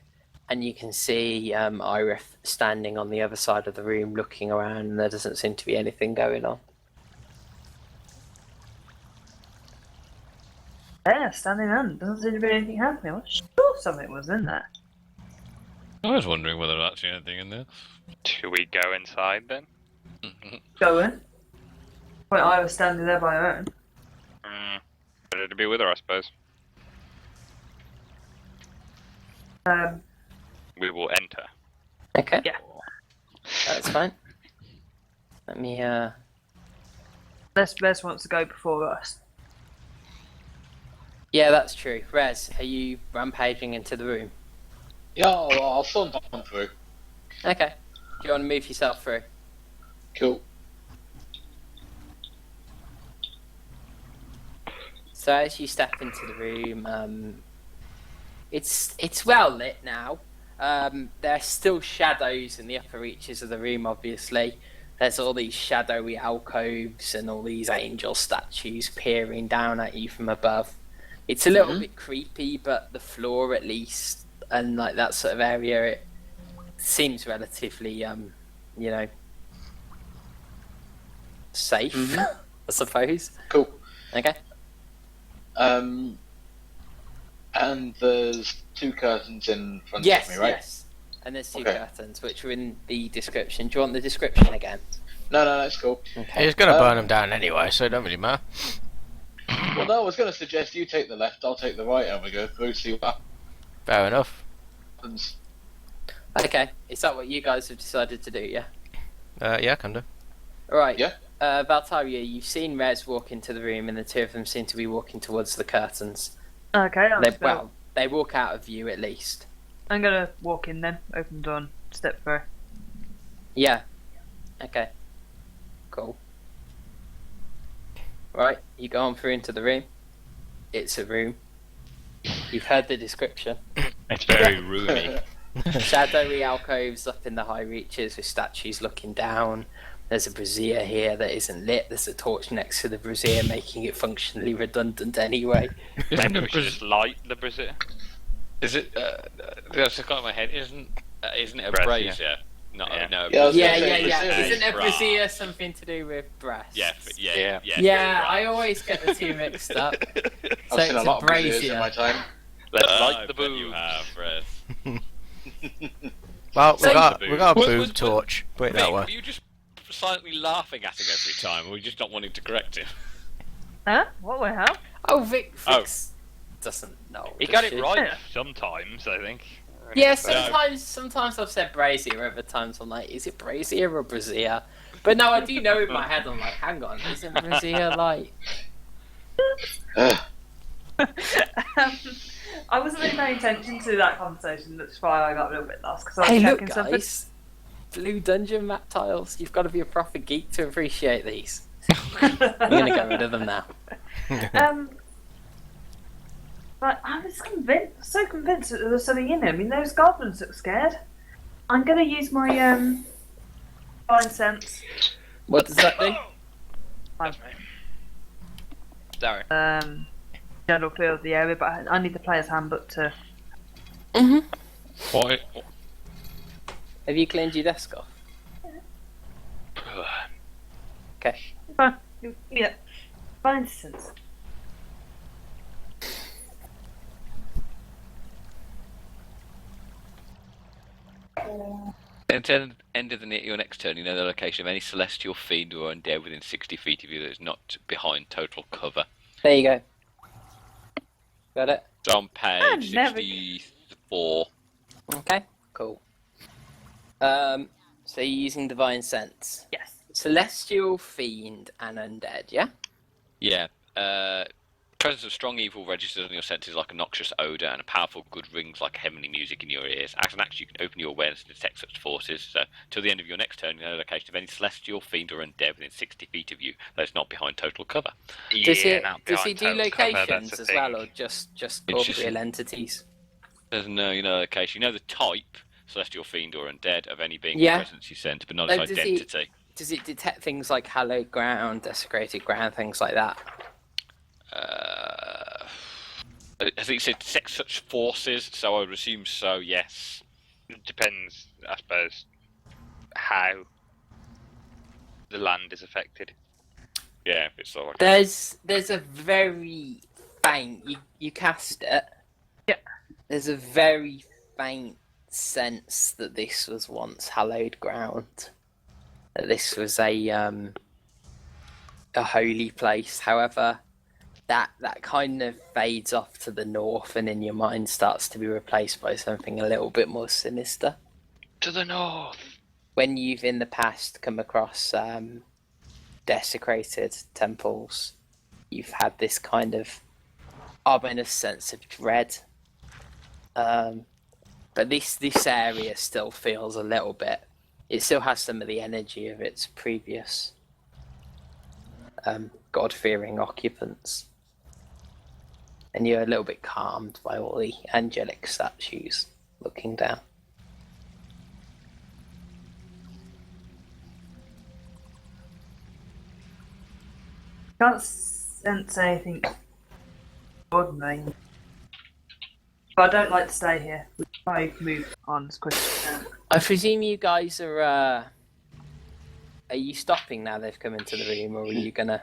and you can see Irith standing on the other side of the room, looking around, and there doesn't seem to be anything going on. Yeah, standing on. Doesn't seem to be anything happening. I'm sure something was in there. I was wondering whether there's actually anything in there. Should we go inside then? Go in. Well, I was standing there by her own. Better to be with her, I suppose. We will enter. Okay. Yeah. That's fine. Let me Les wants to go before us. Yeah, that's true. Rez, are you rampaging into the room? Yeah, I'll thumb through. Okay. Do you want to move yourself through? Cool. So as you step into the room, it's well lit now. There are still shadows in the upper reaches of the room, obviously. There's all these shadowy alcoves and all these angel statues peering down at you from above. It's a little bit creepy, but the floor at least, and like that sort of area, it seems relatively, safe, I suppose. Cool. Okay. And there's 2 curtains in front Yes, of me, right? yes. and there's two Okay. curtains, which are in the description. Do you want the description again? No, it's cool. Okay. He's gonna burn them down anyway, so it don't really matter. Well, no, I was going to suggest you take the left, I'll take the right, and we go through, see what Fair enough. happens. Okay, is that what you guys have decided to do? Yeah. Yeah, can do. All right. Yeah. Valtaria, you've seen Rez walk into the room, and the two of them seem to be walking towards the curtains. Okay, They walk out of view at least. I'm gonna walk in then, open the door and step through. Yeah. Okay. Cool. Right, you go on through into the room. It's a room. You've heard the description. It's very roomy. Shadowy alcoves up in the high reaches with statues looking down. There's a brazier here that isn't lit. There's a torch next to the brazier, making it functionally redundant anyway. Maybe we should just light the brazier. Is it? That's just got in my head. Isn't it a Brazier. brazier? No, Yeah. no. Yeah, I was Yeah, gonna yeah, say yeah. brazier. Isn't a Bra. brazier something to do with breasts? Yeah. Yeah, I always get the two mixed up. So I've seen it's a lot a of braziers in brazier. my time. Let's I light the bet you boobs. have, Fred. Well, So- we got a Was- boob was- torch. Put it Vic, that were way. you just silently laughing at him every time, or were you just not wanting to correct him? Huh? What the hell? Oh, Vic Oh. doesn't know. He does got it she? right Yeah. sometimes, I think. Yeah, sometimes I've said brazier, other times I'm like, is it brazier or brazier? But no, I do know in my head, I'm like, hang on, isn't brazier like... Ugh. I wasn't really paying attention to that conversation. That's why I got a little bit lost because I was Hey, look, checking something. guys. Blue dungeon map tiles. You've got to be a proper geek to appreciate these. I'm going to get rid of them now. But I was so convinced that there was something in it. I mean, those goblins look scared. I'm going to use my fine sense. What does that do? That's me. Sorry. General feel of the area, but I need the player's handbook to. Mm-hmm. What? Have you cleaned your desk off? Okay. Yeah, fine sense. Until the end of your next turn, you know the location of any celestial fiend or undead within 60 feet of you that is not behind total cover. There you go. Got it? So on page never- 64. Okay. Cool. So you're using Divine Sense. Yes. Celestial, Fiend, and Undead, yeah? Yeah. Presence of strong evil registers on your senses like a noxious odour, and a powerful good rings like heavenly music in your ears. As an action, you can open your awareness to detect such forces. So, till the end of your next turn, you know the location of any celestial, fiend, or undead within 60 feet of you that is not behind total cover. Does not does he behind do total cover, locations that's as the well, thing. or just It's just- corporeal entities? There's no, location. You know the type, celestial, fiend, or undead, of any being Yeah. presence you sent, but not Like, its does he- identity. Does it detect things like hallowed ground, desecrated ground, things like that? I think it said detect such forces, so I would assume so, yes. It depends, I suppose, how the land is affected. Yeah, if it's sort of like There's a very faint. You cast it. Yeah. There's a very faint sense that this was once hallowed ground. That this was a holy place. However, that kind of fades off to the north, and in your mind starts to be replaced by something a little bit more sinister. To the north! When you've in the past come across desecrated temples, you've had this kind of ominous sense of dread. But this area still feels a little bit. It still has some of the energy of its previous God-fearing occupants. And you're a little bit calmed by all the angelic statues looking down. Can't sense anything ordinary. But I don't like to stay here. We try to move on as quick as we can. I presume you guys are you stopping now they've come into the room, or are you gonna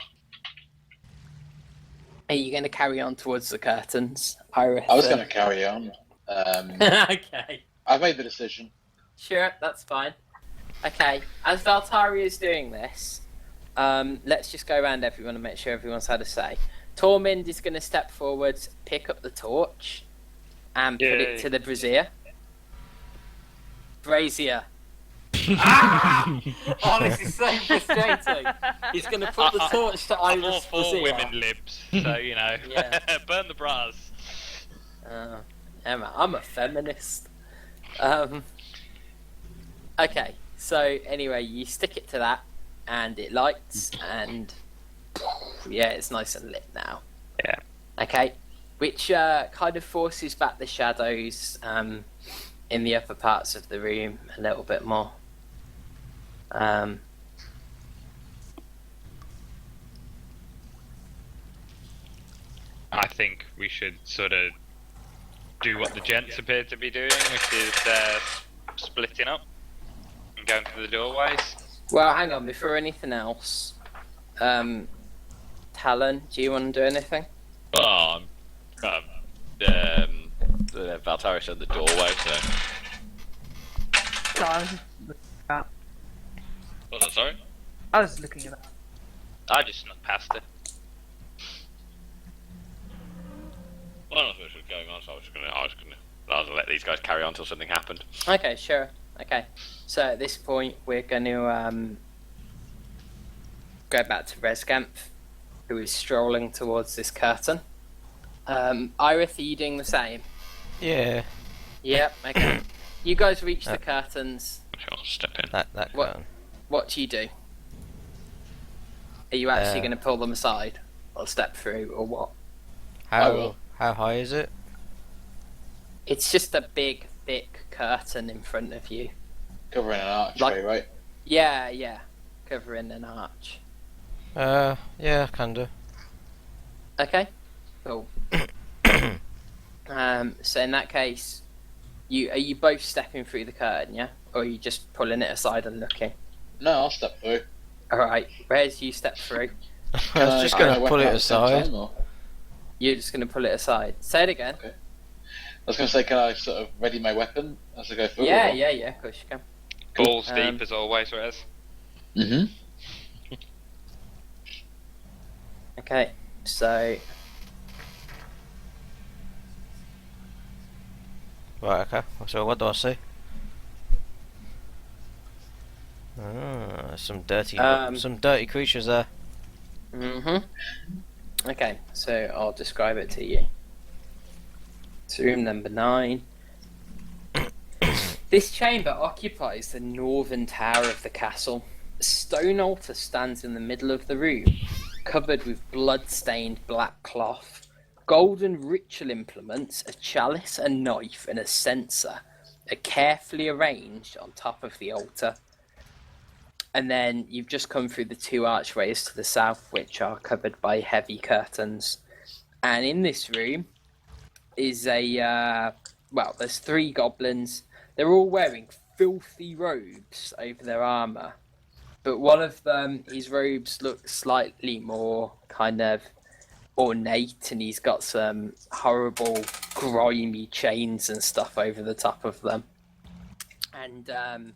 carry on towards the curtains? I was going to carry on. Okay. I've made the decision. Sure, that's fine. Okay, as Valtaria is doing this, let's just go around everyone and make sure everyone's had a say. Tormund is going to step forwards, pick up the torch, and put it Yay. to the brazier. Brazier. Ah! Oh, this is so frustrating. He's going to put the torch to I'm all Iris' for brazier. women libs, so you know, Yeah. burn the bras. Emma, I'm a feminist. Okay, so anyway, you stick it to that, and it lights, and yeah, it's nice and lit now. Yeah. Okay, which kind of forces back the shadows in the upper parts of the room a little bit more. I think we should sort of do what the gents appear to be doing, which is splitting up and going through the doorways. Well, hang on, before anything else, Talon, do you want to do anything? Oh, Valtaris at the doorway, so. So What's that, sorry? I was looking at that. I just snuck past it. Well, I'm not sure what was going on, so I was gonna let these guys carry on until something happened. Okay, sure. Okay, so at this point, we're going to go back to Resgamp, who is strolling towards this curtain. Iris, are you doing the same? Yeah, Yep, okay. You guys reach the curtains. I'll step in. that What? curtain. What do you do? Are you actually Uh, going to pull them aside? Or step through, or what? I will. How high is it? It's just a big, thick curtain in front of you. Covering an archway, right? Yeah. Covering an arch. Yeah, I can do. Okay, cool. So in that case, are you both stepping through the curtain, yeah? Or are you just pulling it aside and looking? No, I'll step through. Alright, where's you step through? I was just Can I gonna get pull my it weapon at the same aside. time, or? You're just going to pull it aside. Say it again. I was going to say, can I sort of ready my weapon as I go through? Yeah, of course you can. Balls Um, deep as always, Rez. Mm-hmm. Okay, so Right, okay. So what do I see? Some dirty creatures there. Okay, so I'll describe it to you. It's room number 9. This chamber occupies the northern tower of the castle. A stone altar stands in the middle of the room, covered with blood-stained black cloth. Golden ritual implements, a chalice, a knife, and a censer are carefully arranged on top of the altar. And then you've just come through the 2 archways to the south, which are covered by heavy curtains. And in this room is there's 3 goblins. They're all wearing filthy robes over their armour. But one of them, his robes look slightly more kind of ornate, and he's got some horrible, grimy chains and stuff over the top of them. And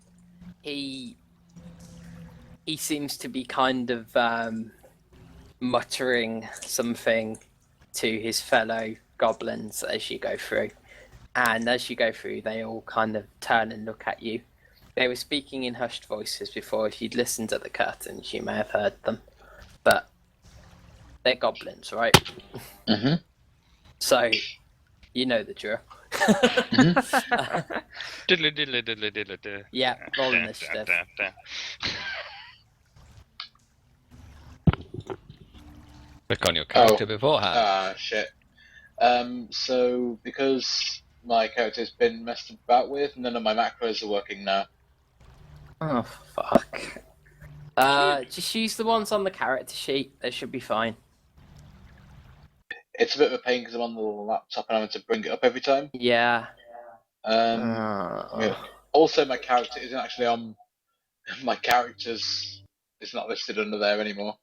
he seems to be kind of muttering something to his fellow goblins as you go through. And as you go through, they all kind of turn and look at you. They were speaking in hushed voices before. If you'd listened at the curtains, you may have heard them. But they're goblins, right? Mm-hmm. So, you know the drill. Diddly diddly diddly diddly diddly. Yeah, roll initiative. Click on your character Oh. beforehand. Shit. So, because my character's been messed about with, none of my macros are working now. Oh, fuck. Just use the ones on the character sheet. They should be fine. It's a bit of a pain because I'm on the laptop and I'm having to bring it up every time. Yeah. Yeah. Also, my character isn't actually on. My character's is not listed under there anymore.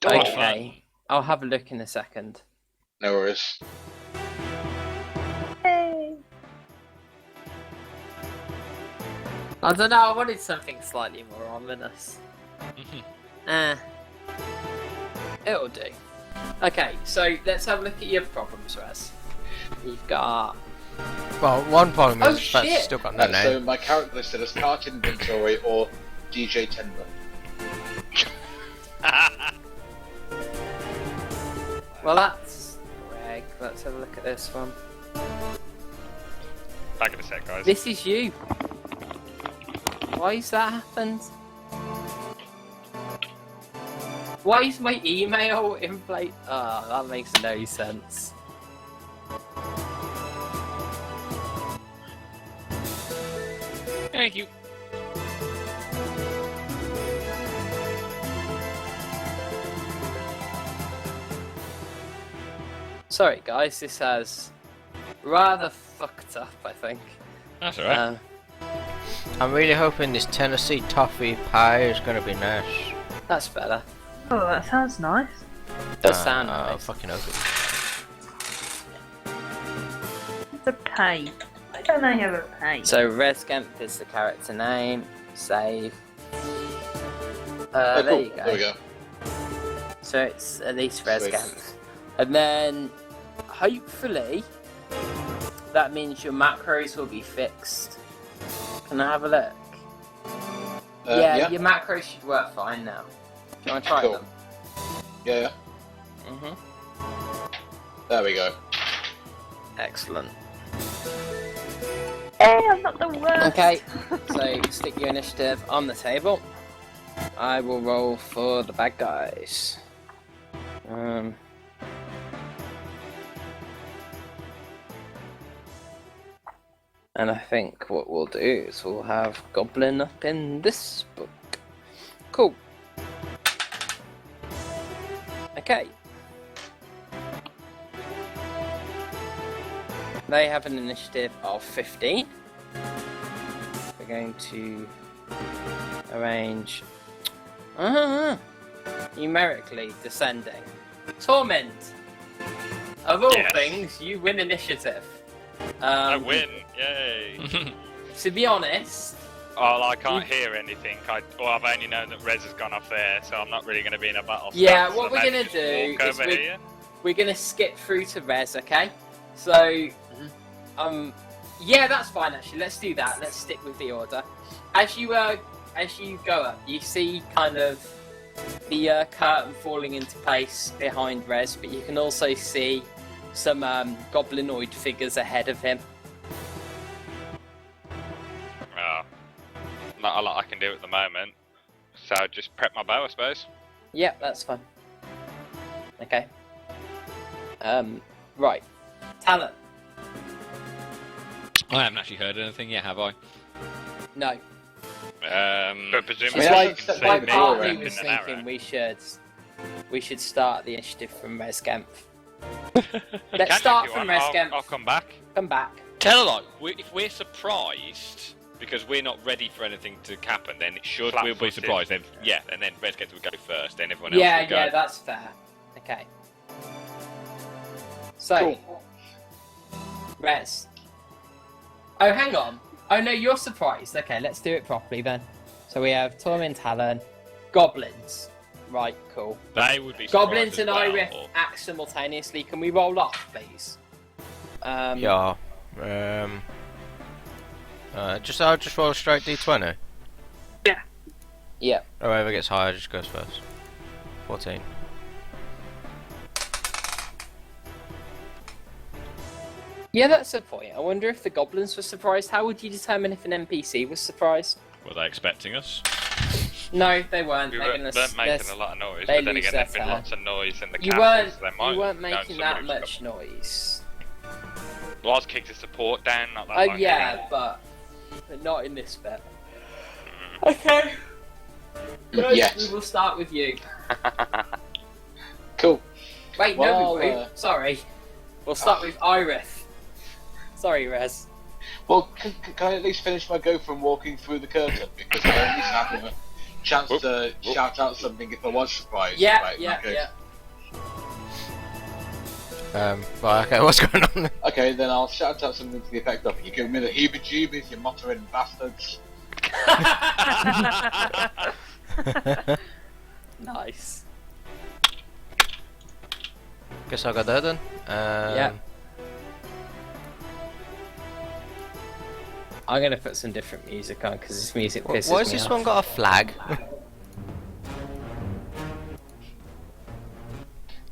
Okay. I'll have a look in a second. No worries. I don't know, I wanted something slightly more ominous. It'll do. Okay, so let's have a look at your problems, Raz. You've got... Well, one problem Oh, is that's shit. still got no So name. my character listed as Cart Inventory or DJ Tender. Well, that's... Greg, let's have a look at this one. Back in a sec, guys. This is you. Why has that happened? Why is my email in place? Oh, that makes no sense. Thank you. Sorry, guys, this has rather fucked up, I think. That's alright. I'm really hoping this Tennessee toffee pie is gonna be nice. That's better. Oh, that sounds nice. Does sound I nice. fucking hope it. It's a pay. I don't know how to pay. So, Resgemp is the character name. Save. Oh, There cool. you go. There we go. So it's at least Sweet. Resgemp. And then, hopefully, that means your macros will be fixed. Can I have a look? Yeah, your macros should work fine now. Do you want to try Cool. them? Yeah. Mm-hmm. There we go. Excellent. Hey, I'm not the worst. Okay, so stick your initiative on the table. I will roll for the bad guys. And I think what we'll do is we'll have Goblin up in this book. Cool. Okay. They have an initiative of 15. We're going to arrange numerically descending. Torment! Of all Yes. things, you win initiative. I win! Yay! To be honest, Oh, I can't hear anything. I've only known that Rez has gone off there, so I'm not really going to be in a battle. Yeah, stance, what so we're maybe gonna just do walk is over we- here. we're gonna skip through to Res, okay? So, yeah, that's fine actually. Let's do that. Let's stick with the order. As you go up, you see kind of the curtain falling into place behind Res, but you can also see some goblinoid figures ahead of him. Oh, not a lot I can do at the moment, so just prep my bow, I suppose. Yep, that's fine. Okay. Right. Talon. I haven't actually heard anything yet, have I? No. But presumably, It's I like, mean, you can like see me partly already. prepping was an arrow. thinking we should start the initiative from Resgemp. Can Let's you start if from you want? Resgemp. I'll come back. Come back. Tell a lot. If we're surprised because we're not ready for anything to happen, then it should we'll be Flat-footed. surprised. Then yeah, and then Red Gates will go first. Then everyone else Yeah, will go. yeah, that's fair. Okay. So, Cool. Res. Oh, hang on. Oh no, you're surprised. Okay, let's do it properly then. So we have Torment Talon, Goblins. Right, cool. They would be Goblins surprised and as well, Irith or- act simultaneously. Can we roll off, please? Yeah. I'll just roll a straight d20. Yeah. Whoever gets higher just goes first. 14. Yeah, that's a point. I wonder if the goblins were surprised. How would you determine if an NPC was surprised? Were they expecting us? No, they weren't. We They're weren't gonna- making they're- a lot of noise, they but then lose again, their there's been turn. lots of noise in the You castle, weren't. so they might You weren't know making that somebody's much noise. Well, I was kicked the support down, not that Oh long yeah, ago. but not in this bit. Okay. Yes. We will start with you. Cool. Wait, Well, no, we won't. Sorry. We'll start with Irith. Sorry, Rez. Well, can I at least finish my go from walking through the curtain? Because I at least have a chance to shout out something if I was surprised. Yeah, Right, yeah, okay. yeah. Right, okay, what's going on? Okay, then I'll shout out something to the effect of, you give me the heebie-jeebies, you muttering bastards. Nice. Guess I got that then. Yeah. I'm gonna put some different music on because this music pisses Why me has this off. one got a flag?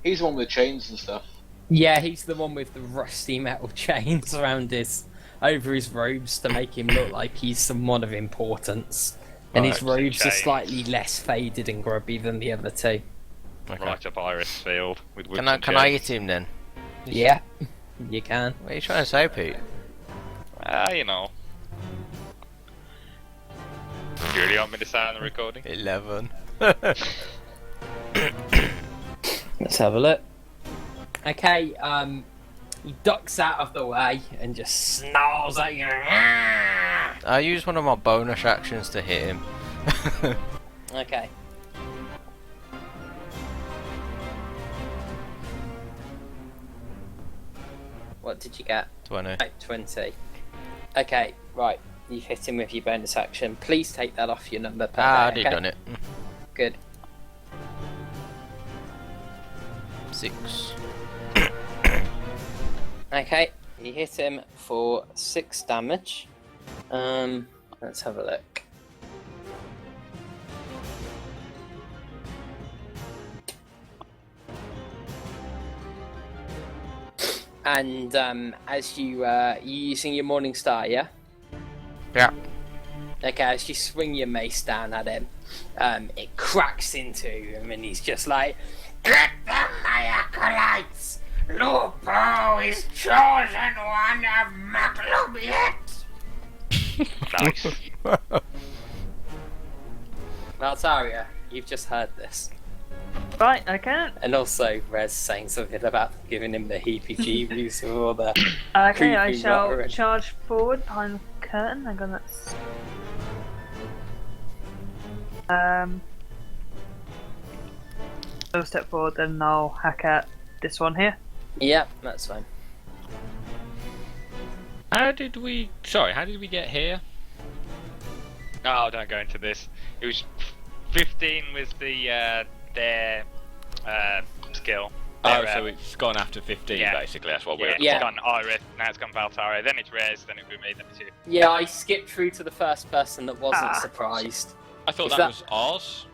He's the one with the chains and stuff. Yeah, he's the one with the rusty metal chains around over his robes to make him look like he's someone of importance. And his Right, robes are chains. slightly less faded and grubby than the other two. Okay. Right up Iris Field with Can I hit him then? Yeah, you can. What are you trying to say, Pete? You know. Do you really want me to say on the recording? 11. Let's have a look. Okay, he ducks out of the way and just snarls at you. I use one of my bonus actions to hit him. Okay. What did you get? 20. Right, 20. Okay, right. You've hit him with your bonus action. Please take that off your number pad. I already done it. Good. 6. Okay, you hit him for 6 damage. Let's have a look. And as you're using your Morning Star, yeah? Yeah. Okay, as you swing your mace down at him, it cracks into him, and he's just like, "Get them, my acolytes! Lupo is chosen one of Maglobiet!" Nice. Maltaria, you've just heard this. Right, okay. And also, Rez saying something about giving him the heebie-jeebies with all the... Okay, I Creepy shall muttering. charge forward behind the curtain. Hang on, that's... I'll step forward, then I'll hack at this one here. Yep, that's fine. How did we get here? Oh, don't go into this. It was 15 was the their skill. Oh, Their, so it's gone after 15, yeah. basically. That's what yeah, we're. Yeah. it's gone Iris, now it's gone Valtaro, then it's Rez, then it'll be me, then it's you. Yeah, I skipped through to the first person that wasn't surprised. I thought Is that, that- was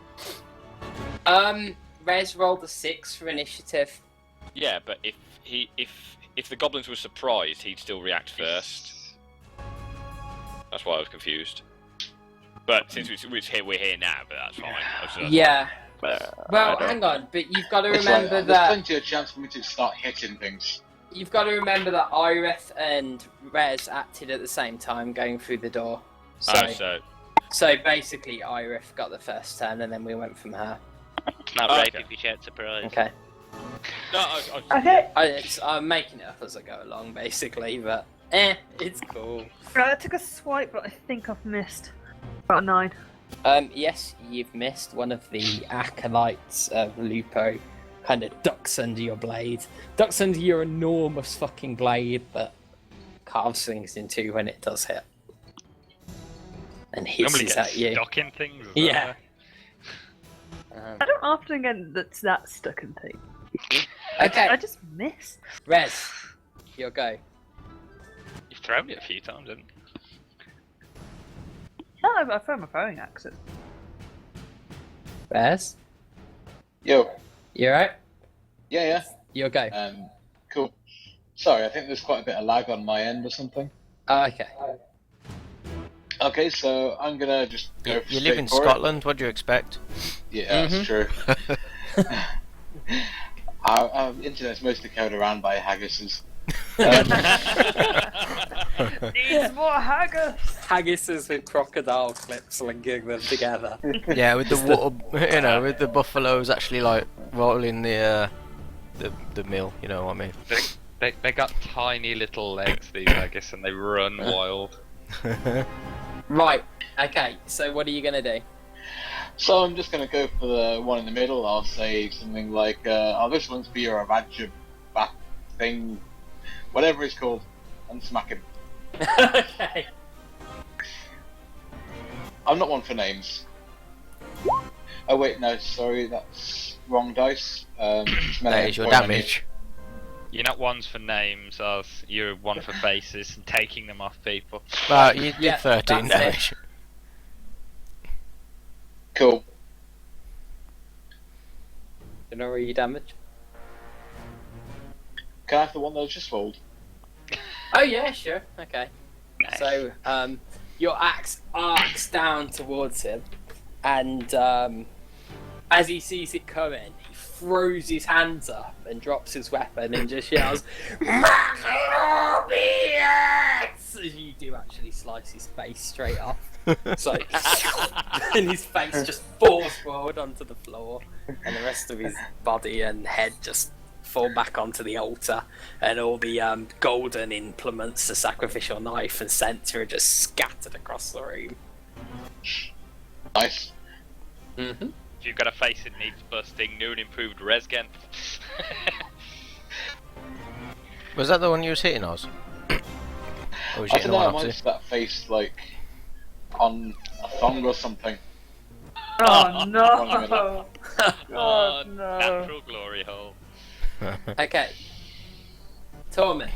Oz. Rez rolled a 6 for initiative. Yeah, but if the goblins were surprised, he'd still react first. That's why I was confused. But since we're here now, but that's fine. Yeah. I Well, don't- hang on, but you've got to It's like, remember there's that plenty of chance for me to start hitting things. you've got to remember that Irith and Rez acted at the same time going through the door. So basically, Irith got the first turn, and then we went from her. It's not Oh, right okay. if you shout surprise. Okay. No, Okay, I'm making it up as I go along, basically, but it's cool. right, I took a swipe, but I think I've missed. About 9. Yes, you've missed. One of the acolytes of Lupo kind of ducks under your blade. Ducks under your enormous fucking blade, but carves things in two when it does hit. And Normally hisses get at you. stuck in things. as Yeah. well. I don't often get that stuck in things. Okay, I just miss. Rez, your go. You've thrown it a few times, haven't you? No, I found my throwing axe. Rez, Yo, you alright? yeah. Your go. Cool. Sorry, I think there's quite a bit of lag on my end or something. Oh, okay. Okay, so I'm gonna just go You live in straight for it. Scotland, what do you expect? Yeah, Mhm. that's true. Our internet's mostly carried around by haggises. Needs more haggis! Haggises with crocodile clips linking them together. Yeah, with the water, with the buffaloes actually like rolling the mill, you know what I mean? They got tiny little legs, these, I guess, and they run wild. Right, okay, so what are you gonna do? So I'm just gonna go for the one in the middle. I'll say something like, "Oh, this one's for your Avadja bat thing, whatever it's called," and smack him. Okay. I'm not one for names. Oh wait, no, sorry, that's wrong dice. It's melee That is your point, I damage. You're not ones for names, Oz. You're one for faces and taking them off people. Well, you did Yeah, 13 that's it. damage. need. Cool. You know where you damage? Can I have the one that I just rolled? Oh yeah, sure. Okay. Nice. So your axe arcs down towards him, and as he sees it coming, he throws his hands up and drops his weapon and just yells, "Macrobius!" As you do actually slice his face straight off. So, and his face just falls forward onto the floor, and the rest of his body and head just fall back onto the altar, and all the golden implements, the sacrificial knife and censer, are just scattered across the room. Nice. Mm-hmm. If you've got a face that needs busting, new and improved Resgen. Was that the one you was hitting, Oz? Or was you I hitting don't the know, one mine's that face like on a thong or something. Oh no! Oh, no. natural glory hole. Okay. Torment.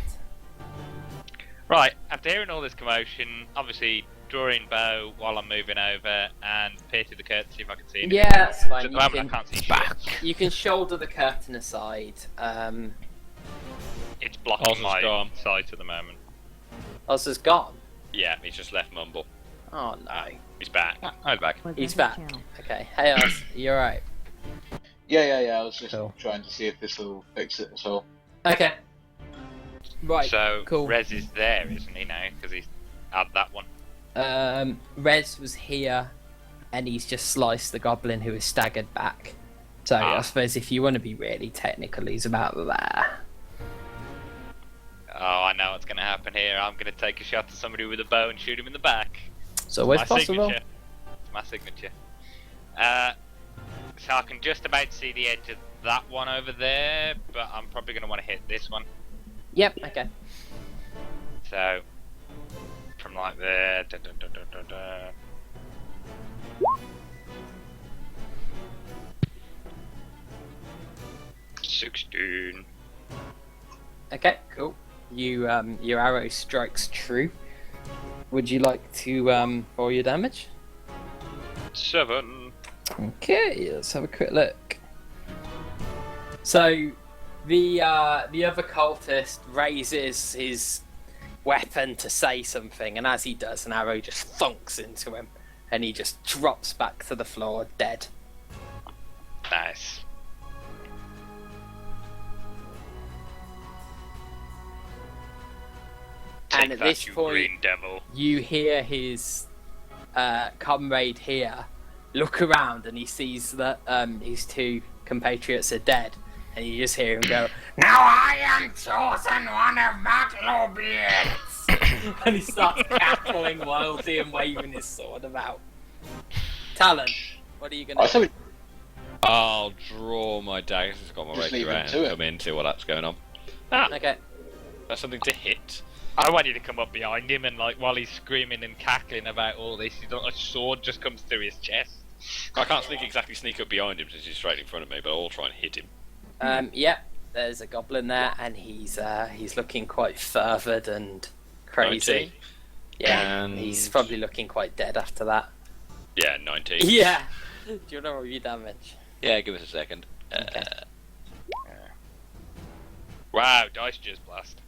Right, after hearing all this commotion, obviously drawing bow while I'm moving over and peer through the curtain to see if I can see anything. Yeah, that's fine. At the moment I can't see shit. You can shoulder the curtain aside. It's blocking Oz is my gone. sight at the moment. Oz has gone. Yeah, he's just left Mumble. Oh no. He's back. I'm back. He's back. Okay. Hey Oz, you're right. Yeah, I was just Cool. trying to see if this will fix it as well. Okay. Right. So cool. Rez is there, isn't he now? Because he's had that one. Rez was here, and he's just sliced the goblin who is staggered back. So I suppose if you want to be really technical, he's about there. Oh, I know what's going to happen here. I'm going to take a shot at somebody with a bow and shoot him in the back. It's always My possible. signature. It's my signature. So I can just about see the edge of that one over there, but I'm probably going to want to hit this one. Yep. Okay. So, from like there. Dun, dun, dun, dun, dun, dun. $16. Okay. Cool. You your arrow strikes true. Would you like to roll your damage? 7. Okay, let's have a quick look. So, the other cultist raises his weapon to say something, and as he does, an arrow just thunks into him, and he just drops back to the floor dead. Nice. And Take at that, this you point, green devil. you hear his comrade here look around, and he sees that his two compatriots are dead, and you just hear him go, "Now I am chosen one of Macrobius!" And he starts cackling wildly and waving his sword about. Talon, what are you I gonna do? said I'll draw my daggers. It's got my Just regular leave out him to and it. come in, see what that's going on. Okay. That's something to hit. I want you to come up behind him and, like, while he's screaming and cackling about all this, a sword just comes through his chest. I can't sneak up behind him since he's straight in front of me, but I'll try and hit him. Yeah, there's a goblin there, and he's looking quite fervid and crazy. 19. Yeah, And- he's probably looking quite dead after that. Yeah, 19. Yeah. Do you want to roll your damage? Yeah, give us a second. Okay. Wow, dice just blast.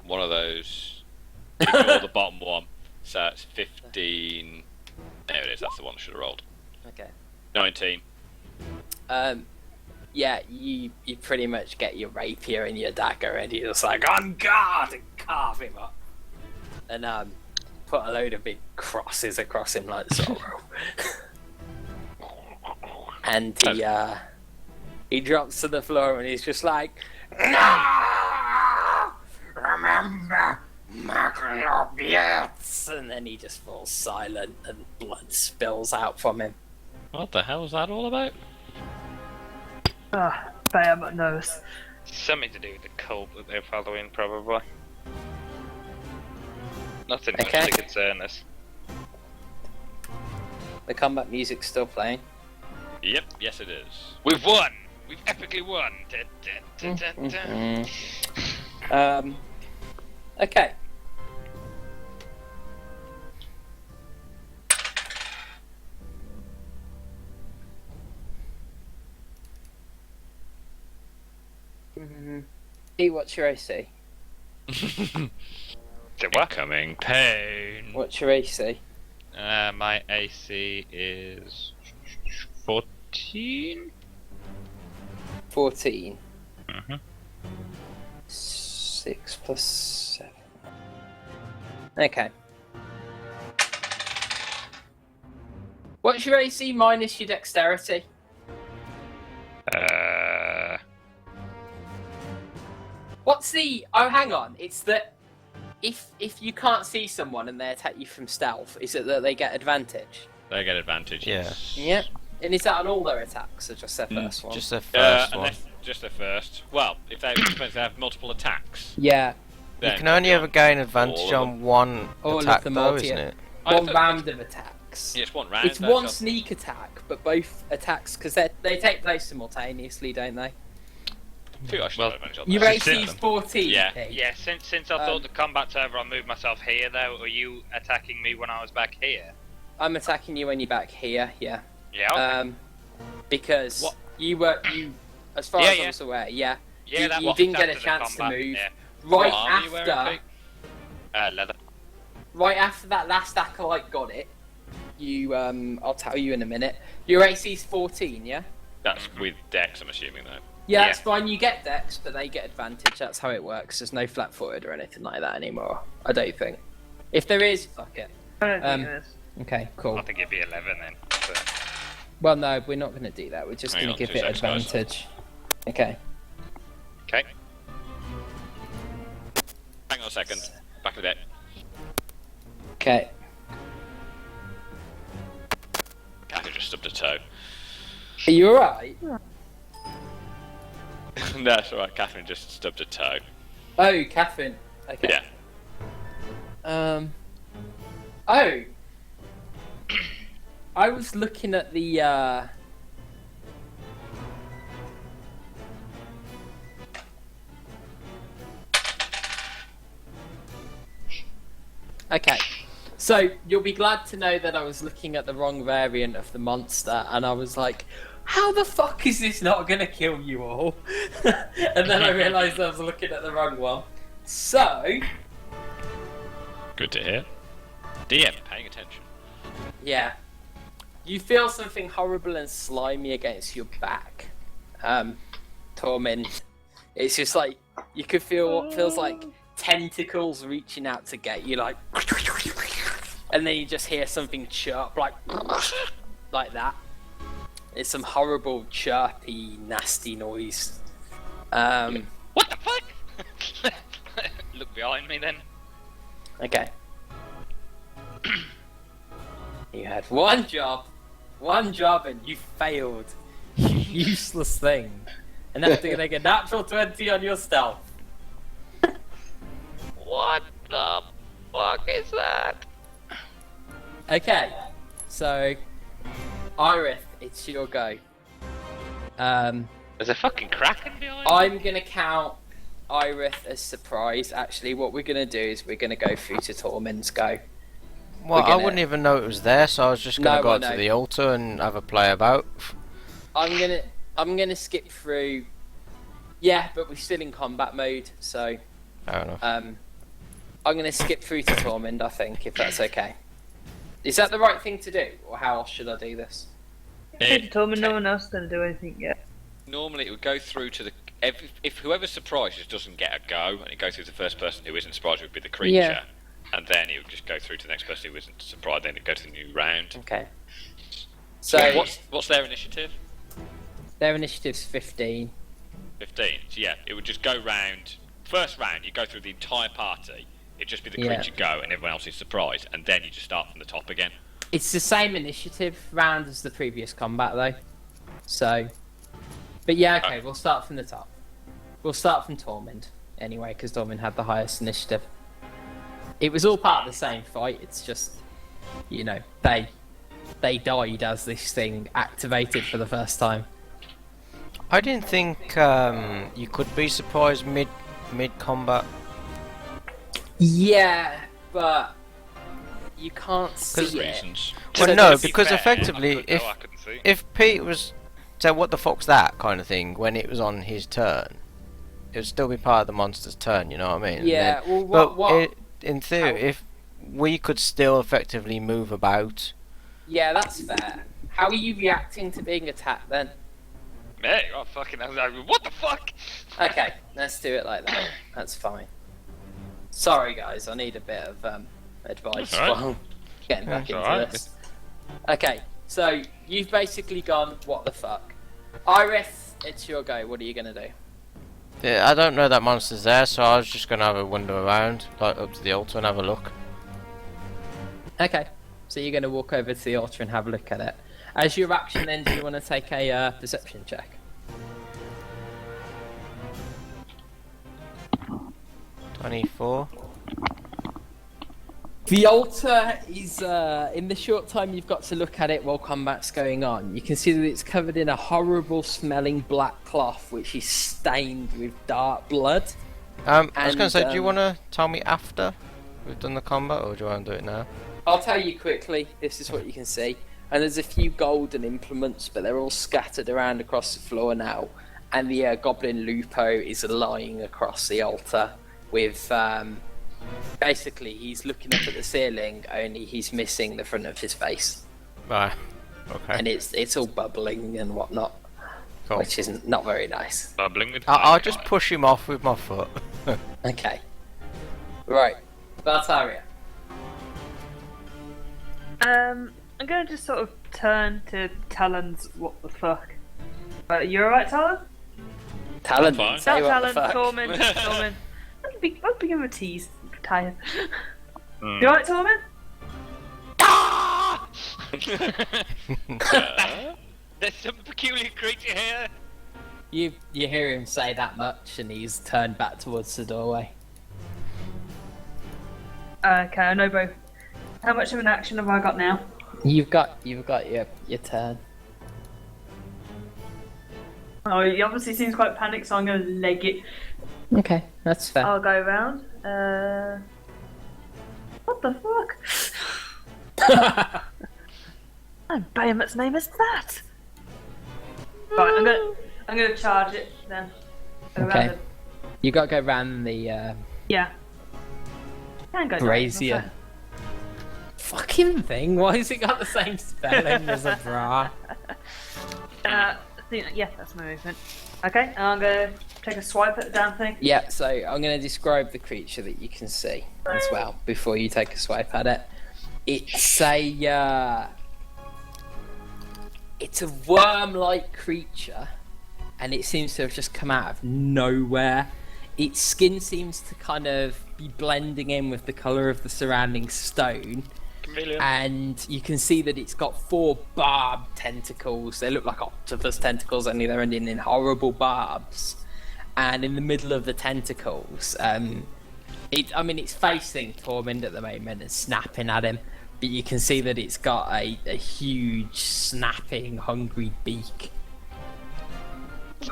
One of those. Ignore the bottom one. So it's 15. There it is. That's the one I should have rolled. Okay. 19. Yeah, you pretty much get your rapier and your dagger ready. You're just like, on guard, and carve him up. And put a load of big crosses across him like Zorro. And he drops to the floor and he's just like, "No! Remember Macrobius!" And then he just falls silent and blood spills out from him. What the hell was that all about? Ah, Behemoth knows. Something to do with the cult that they're following, probably. Nothing much Okay. to concern us. The combat music's still playing. Yep, yes it is. We've won. We've epically won. Da, da, da, da, da. Okay. Hey, what's your AC? The what? Incoming pain. What's your AC? My AC is 14. 14. Mm-hmm. 6 plus 7. Okay. What's your AC minus your dexterity? What's the... Oh, hang on. It's that if you can't see someone and they attack you from stealth, is it that they get advantage? They get advantage. Yeah. Yeah. And is that on all their attacks or just their first one? Just the first one. Unless just the first. Well, if they depends, they have multiple attacks. Yeah. You then can only you're ever gain advantage all of on one All of attack, them though, all, isn't yeah. it? One round of attacks. Yeah, it's one round. It's that's one all. sneak attack, but both attacks, because they take place simultaneously, don't they? I feel I should Well, have advantage on Your that. AC's 14. Yeah. Pete. Yeah, since I thought the combat's over, I'll move myself here, though. Are you attacking me when I was back here? I'm attacking you when you're back here, yeah. Yeah. Okay. Because What? you, as far Yeah, as I yeah. was aware, yeah. yeah, you- that you was didn't get a after the chance to combat, move. Yeah. Right What armor are you wearing, after, Pete? Leather. right after that last acolyte got it, you, I'll tell you in a minute. Your AC's 14, yeah? That's with Dex, I'm assuming though. Yeah, Yeah. that's fine. You get dex, but they get advantage. That's how it works. There's no flat-footed or anything like that anymore. I don't think. If there is, fuck it. I don't think Um, it is. Okay, cool. I think it'd be 11 then. But... Well, no, we're not going to do that. We're just Hang going on, to give 2 it seconds, guys. advantage. Okay. Okay. Hang on a second. Back to the deck. Okay. Catherine just stubbed a toe. Are you alright? No, that's alright. Catherine just stubbed a toe. Oh, Catherine. Okay. Yeah. Oh. I was looking at the, Okay. So, you'll be glad to know that I was looking at the wrong variant of the monster, and I was like, how the fuck is this not gonna kill you all? And then I realised I was looking at the wrong one. So, Good to hear. DM, paying attention. yeah. You feel something horrible and slimy against your back. Torment. It's just like, you could feel what feels like tentacles reaching out to get you, like, and then you just hear something chirp, like that. It's some horrible, chirpy, nasty noise. What the fuck? Look behind me then. Okay. You had one job, and you failed. You useless thing. And after getting a natural 20 on your stealth. What the fuck is that? Okay, so Irith, it's your go. There's a fucking kraken behind me. I'm gonna count Irith as surprise. Actually, what we're gonna do is we're gonna go through to Tormund's go. Well, gonna- I wouldn't even know it was there, so I was just gonna No, go I up to know. the altar and have a play about. I'm gonna skip through. Yeah, but we're still in combat mode, so Fair enough. I'm gonna skip through to Tormund. I think, if that's okay. Is that the right thing to do, or how else should I do this? He told me no one else is going to do anything yet. Normally it would go through to the... If whoever's surprised just doesn't get a go, and it goes through to the first person who isn't surprised would be the creature, Yeah. and then it would just go through to the next person who isn't surprised, then it goes to the new round. Okay. So What's their initiative? their initiative's 15. 15. So yeah, it would just go round. First round, you go through the entire party. It'd just be the Yeah. creature go, and everyone else is surprised, and then you just start from the top again. It's the same initiative round as the previous combat, though. So, but yeah, okay, we'll start from the top. We'll start from Tormund anyway, because Tormund had the highest initiative. It was all part of the same fight. It's just, you know, they they died as this thing activated for the first time. I didn't think you could be surprised mid combat. Yeah, but you can't see There's it. reasons. Well, So no, to be because fair, effectively, I if couldn't see. if Pete was say what the fuck's that kind of thing when it was on his turn, it would still be part of the monster's turn. You know what I mean? And Yeah, then- well, but in theory, if we could still effectively move about. Yeah, that's fair. How are you reacting to being attacked then? Hey, oh, fucking hell, what the fuck? Okay, let's do it like that. That's fine. Sorry, guys, I need a bit of advice That's all right. while getting back That's into all right. this. Okay, so you've basically gone, what the fuck? Iris, it's your go. What are you gonna do? Yeah, I don't know that monster's there, so I was just gonna have a wander around, like up to the altar and have a look. Okay, so you're gonna walk over to the altar and have a look at it. As your action, then, do you want to take a perception check? 24. The altar is, in the short time you've got to look at it while combat's going on, you can see that it's covered in a horrible smelling black cloth which is stained with dark blood. I was gonna And, say, do you want to tell me after we've done the combat, or do you want to do it now? I'll tell you quickly, this is what you can see. And there's a few golden implements, but they're all scattered around across the floor now. And the Goblin Lupo is lying across the altar with, basically, he's looking up at the ceiling, only he's missing the front of his face. Right. Okay. And it's all bubbling and whatnot, Cool. which isn't not very nice. Bubbling with I'll just push him off with my foot. Okay. Right. Valtaria. I'm going to just sort of turn to Talon's what the fuck. You alright, Talon? Talon, fine. say Not what Talon, the fuck. Torment, Torment. I'll be giving him a tease. I'm tired. Hmm. You alright, Torment? There's some peculiar creature here. You hear him say that much, and he's turned back towards the doorway. Okay, I know both. How much of an action have I got now? You've got your turn. Oh, he obviously seems quite panicked, so I'm going to leg it. Okay, that's fair. I'll go round. What the fuck? And Behemoth's name is that. Right, I'm gonna charge it then. Go Okay. around it. You got to go round the Yeah. Can go brazier. down, Fucking thing. Why has it got the same spelling as a bra? yeah, that's my movement. Okay, and I'm gonna take a swipe at the damn thing. Yeah. So I'm going to describe the creature that you can see as well before you take a swipe at it. It's a worm-like creature, and it seems to have just come out of nowhere. Its skin seems to kind of be blending in with the colour of the surrounding stone, Chameleon. and you can see that it's got 4 barbed tentacles. They look like octopus tentacles, only they're ending in horrible barbs. And in the middle of the tentacles, it's facing Tormund at the moment and snapping at him. But you can see that it's got a huge, snapping, hungry beak.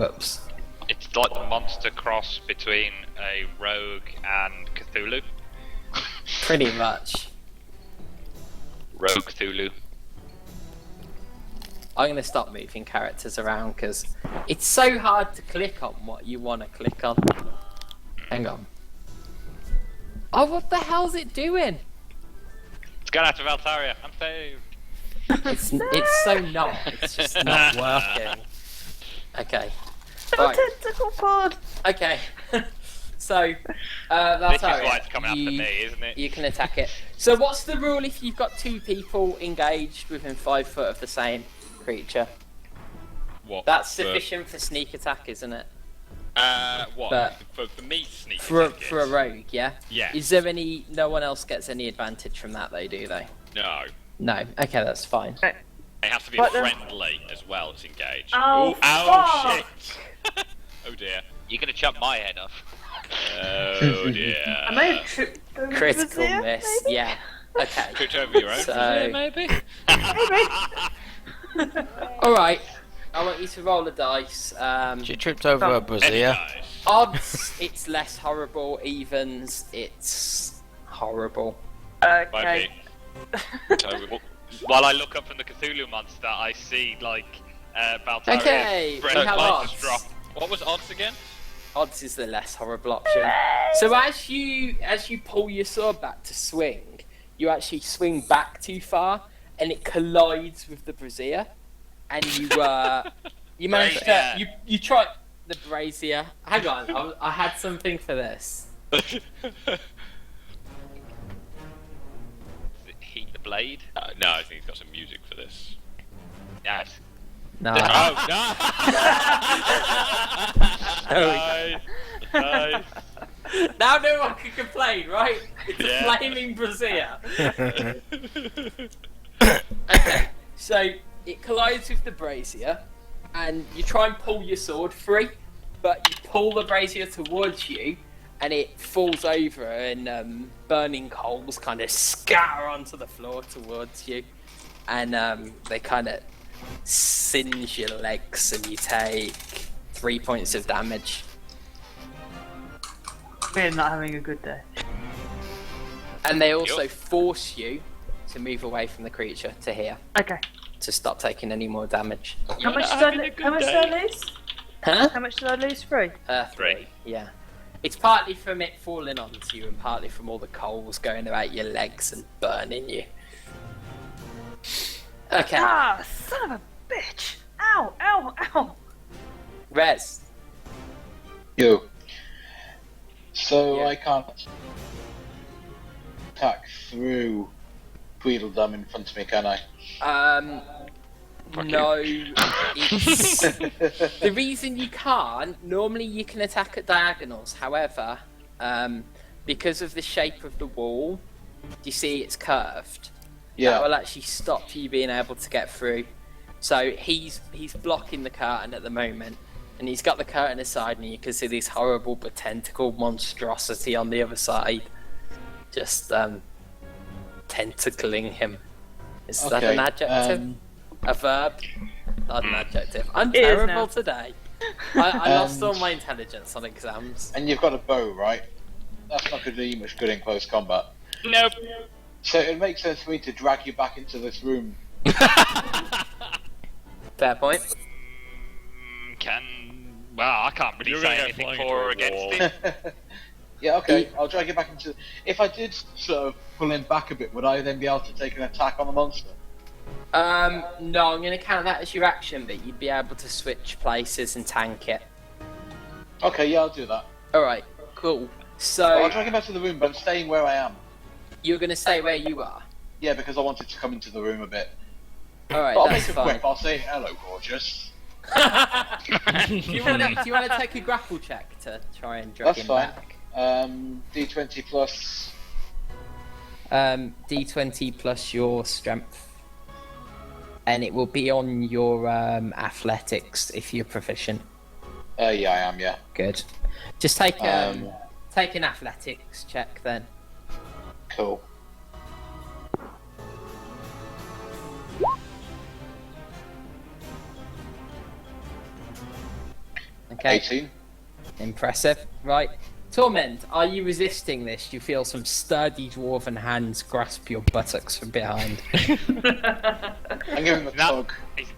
Oops. It's like the monster cross between a rogue and Cthulhu. Pretty much. Rogue Cthulhu. I'm going to stop moving characters around because it's so hard to click on what you want to click on. Hang on. Oh, what the hell's it doing? It's gone after Valtaria. I'm saved. It's so not. It's just not working. Okay. No Right. tentacle pod! Okay. So, This is Valtaria, why it's coming after you- me, isn't it? You can attack it. So what's the rule if you've got 2 people engaged within 5 foot of the same creature? What? That's sufficient for sneak attack, isn't it? What? But- for me, to sneak For attack a is- rogue, yeah? Yeah. Is there any... No one else gets any advantage from that though, do they? No. No. Okay, that's fine. It has to be What the- friendly as well as engaged. Oh, Ooh, ow, fuck. shit! Oh dear. You're gonna chop my head off. Oh dear. I may have tripped over Critical Brazier, miss, maybe? yeah. Okay. Tripped over your own So- brazier, maybe? All right. I want you to roll a dice. She tripped over a Any brazier. dice. Odds, it's less horrible. Evens, it's horrible. Okay. So, While I look up from the Cthulhu monster, I see Baltarius. Okay, we have breastplate just odds. drop. what was odds again? Odds is the less horrible option. So as you pull your sword back to swing, you actually swing back too far, and it collides with the brazier, and you manage to you try the brazier. Hang on, I had something for this. Heat the blade. No, I think he's got some music for this. Yes. No. Oh, no! There we Nice. Now no one can complain, right? It's Yeah. a flaming brazier. Okay, so it collides with the brazier, and you try and pull your sword free, but you pull the brazier towards you, and it falls over, and burning coals kind of scatter onto the floor towards you, and they kind of singe your legs, and you take 3 points of damage. We're not having a good day. And they also Yup. force you to move away from the creature to here Okay. to stop taking any more damage. How much not did I having a good how much did day. I lose? Huh? How much did I lose? 3. 3. Yeah. It's partly from it falling onto you and partly from all the coals going about your legs and burning you. Okay. Ah, son of a bitch! Ow! Ow! Ow! Rez. Yo. So Yeah. I can't attack through Tweedledum in front of me, can I? No. It's... The reason you can't, normally you can attack at diagonals. However, because of the shape of the wall, do you see it's curved? That Yeah. will actually stop you being able to get through. So he's blocking the curtain at the moment, and he's got the curtain aside, and you can see this horrible but tentacle monstrosity on the other side, just tentacling him. Is that an adjective? A verb? Not an adjective. I'm It is terrible now. today. I lost all my intelligence on exams. And you've got a bow, right? That's not going to do you much good in close combat. Nope. So it makes sense for me to drag you back into this room. Fair point. Well, I can't really You're gonna say get anything flung for or into a against wall. it. Yeah, okay, I'll drag you back into... If I did sort of pull him back a bit, would I then be able to take an attack on the monster? No, I'm going to count that as your action, but you'd be able to switch places and tank it. Okay, yeah, I'll do that. Alright, cool. Well, So, I'll drag him back to the room, but I'm staying where I am. you're going to stay where you are? Yeah, because I wanted to come into the room a bit. Alright, But I'll that's make a fine. whip, I'll say, hello, gorgeous. do you want to take a grapple check to try and drag That's him fine. back? D20 plus... D20 plus your strength. And it will be on your athletics if you're proficient. yeah, I am, yeah. Good. Just take Um, take an athletics check then. Cool. Okay. 18. Impressive. Right. Torment, are you resisting this? You feel some sturdy dwarven hands grasp your buttocks from behind. I'm giving him a Now- tug.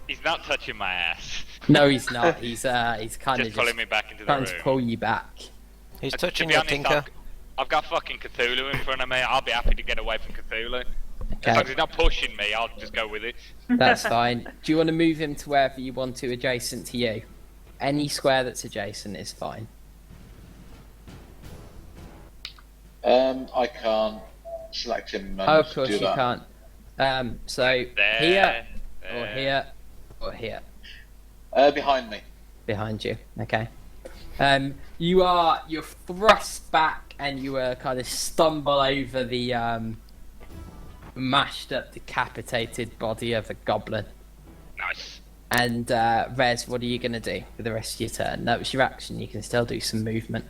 He's not touching my ass. No, he's not. He's kind of Just just pulling me back into the trying to room. pull you back. He's To touching be your honest, tinker. I've got fucking Cthulhu in front of me. I'll be happy to get away from Cthulhu. As long as Okay, he's not pushing me, I'll just go with it. that's fine. Do you want to move him to wherever you want to, adjacent to you? Any square that's adjacent is fine. I can't select him and Oh, of course do you that. can't. So There. here, or there. here, or here. Behind me. Behind you. Okay. You're thrust back and you kind of stumble over the mashed up, decapitated body of a goblin. Nice. And Rez, what are you gonna do for the rest of your turn? That was your action. You can still do some movement.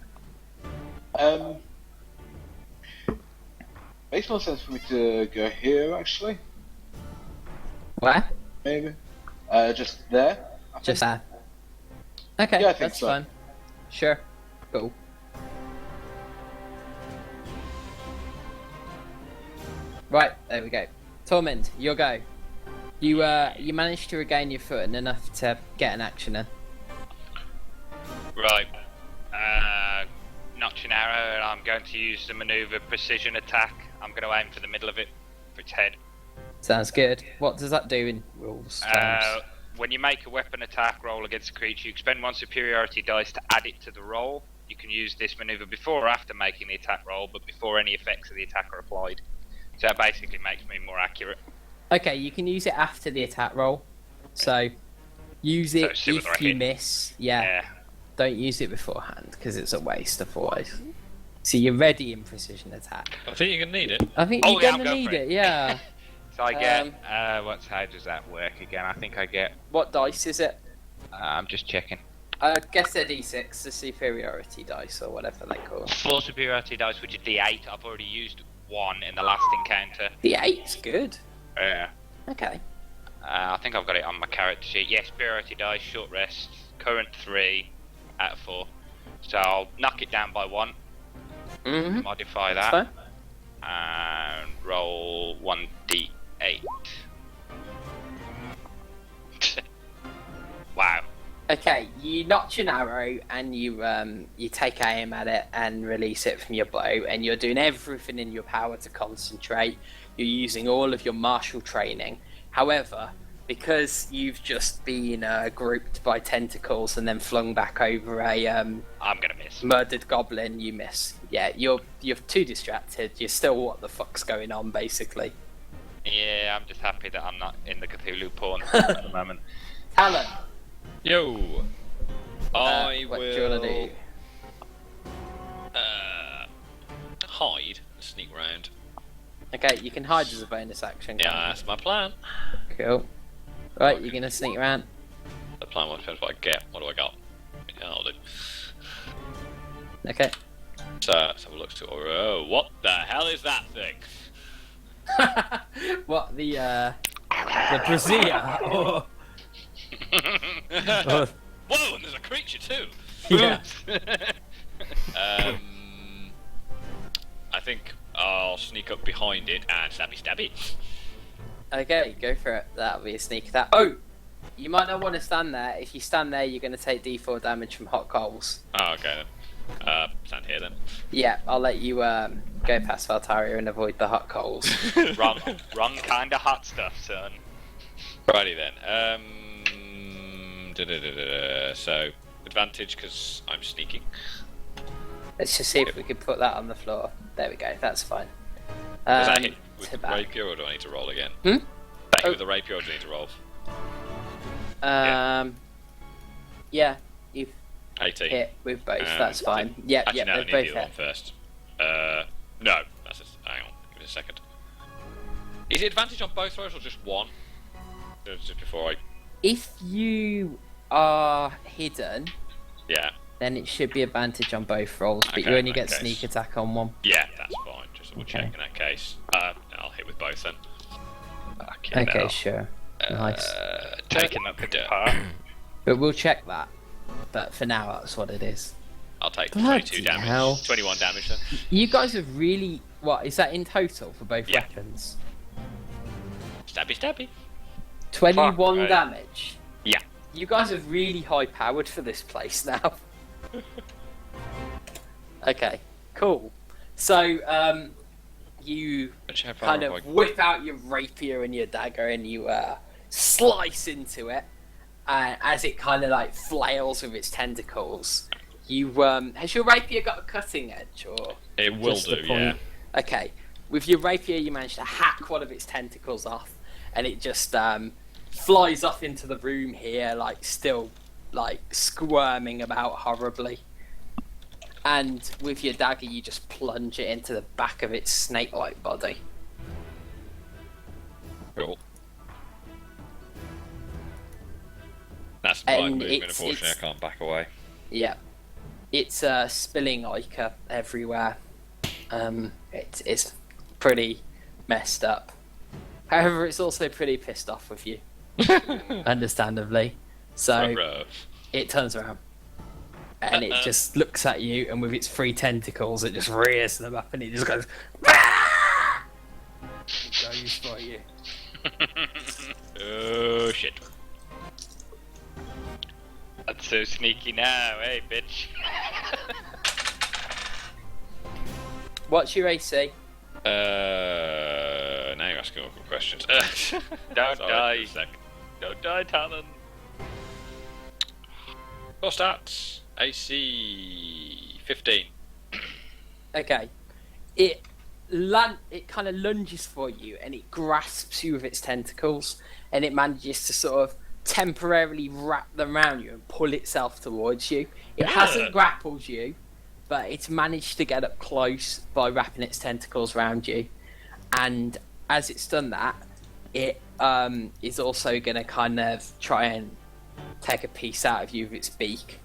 Makes more sense for me to go here, actually. Where? Maybe. Just there. I Just think. there. Okay, Yeah, I think that's so. fine. Sure. Cool. Right, there we go. Tormund, your go. You managed to regain your footing enough to get an action in. Right. Notch an arrow, and I'm going to use the maneuver precision attack. I'm going to aim for the middle of it, for its head. Sounds good. What does that do in rules terms? When you make a weapon attack roll against a creature, you expend 1 superiority dice to add it to the roll. You can use this maneuver before or after making the attack roll, but before any effects of the attack are applied. So that basically makes me more accurate. Okay, you can use it after the attack roll. So use it So similar if you hit. miss. Yeah. Yeah. Don't use it beforehand because it's a waste otherwise. So you're ready in precision attack. I think you're gonna need it. I think Oh, you're yeah, I'm gonna going need for it. it. Yeah. So I get, how does that work again? I think I get, What dice is it? I'm just checking. I guess they're d6, the superiority dice or whatever they call it. 4 superiority dice, which is d8. I've already used 1 in the last encounter. The 8's good. Yeah. Okay. I think I've got it on my character sheet. Yes, superiority dice, short rest, current 3 out of 4. So I'll knock it down by 1, Mm-hmm. modify That's that, fine. and roll 1d8. Wow. Okay, you notch an arrow and you take aim at it and release it from your bow, and you're doing everything in your power to concentrate. You're using all of your martial training. However, because you've just been grouped by tentacles and then flung back over a I'm gonna miss. murdered goblin, you miss. Yeah, you're too distracted. You're still what the fuck's going on, basically. Yeah, I'm just happy that I'm not in the Cthulhu porn at the moment. Talon, Yo, I what will do you want to do? hide and sneak round. Okay, you can hide as a bonus action. Yeah, can't that's my plan. you? Cool. Right, you're gonna sneak around. The plan will depends what I get. What do I got? Yeah, I'll do. Okay. So let's have a look to. Oh, what the hell is that thing? What the brazier? Oh, Whoa, and there's a creature too. yeah. I think I'll sneak up behind it and stabby stabby. Okay, go for it. That'll be a sneak attack. Oh, you might not want to stand there. If you stand there, you're going to take D4 damage from hot coals. Oh, okay then. Stand here then. Yeah, I'll let you go past Valtaria and avoid the hot coals. wrong kind of hot stuff, son. Righty then. So advantage because I'm sneaking. Let's just see if we can put that on the floor. There we go. That's fine. Does that hit with the Tobacco. rapier or do I need to roll again? Hmm? That hit Oh. with the rapier or do I need to roll? Yeah, you've 18. hit with both. Um, That's fine. Yep, Actually, yep, no, I they've need both the other hit. one first. No, that's hang on, give me a second. Is it advantage on both rolls or just one? Just before I. If you are hidden, Yeah, then it should be advantage on both rolls, but Okay, you only in get that case. sneak attack on one. yeah, that's fine. Just double check Okay. in that case. I'll hit with both then. Fucking Okay, hell. sure. Nice. Taking That the picked dirt. apart. But we'll check that. But for now, that's what it is. I'll take the Bloody 22 damage. hell. 21 damage then. You guys have really... What, is that in total for both Yeah. weapons? Stabby stabby. 21 right. damage? Yeah. You guys are really high powered for this place now. Okay, cool. So, you kind of whip out your rapier and your dagger and you slice into it as it kind of like flails with its tentacles. You has your rapier got a cutting edge or It will just do, the yeah. point? Okay, with your rapier you manage to hack one of its tentacles off and it just flies off into the room here, like still like squirming about horribly. And with your dagger, you just plunge it into the back of its snake-like body. Cool. That's my And movement, it's- unfortunately. I can't back away. Yeah, it's spilling ichor everywhere. It's pretty messed up. However, it's also pretty pissed off with you, understandably. So Ruh-roh. it turns around and it just looks at you, and with its 3 tentacles, it just rears them up, and it just goes. It goes for you. Oh shit. That's so sneaky now, hey bitch. What's your AC? Now you're asking awkward questions. Don't Sorry, die. just a sec. Don't die, Talon. Your stats. AC 15. Okay. It kind of lunges for you, and it grasps you with its tentacles, and it manages to sort of temporarily wrap them around you and pull itself towards you. It hasn't grappled you, but it's managed to get up close by wrapping its tentacles around you. And as it's done that, it is also going to kind of try and take a piece out of you with its beak.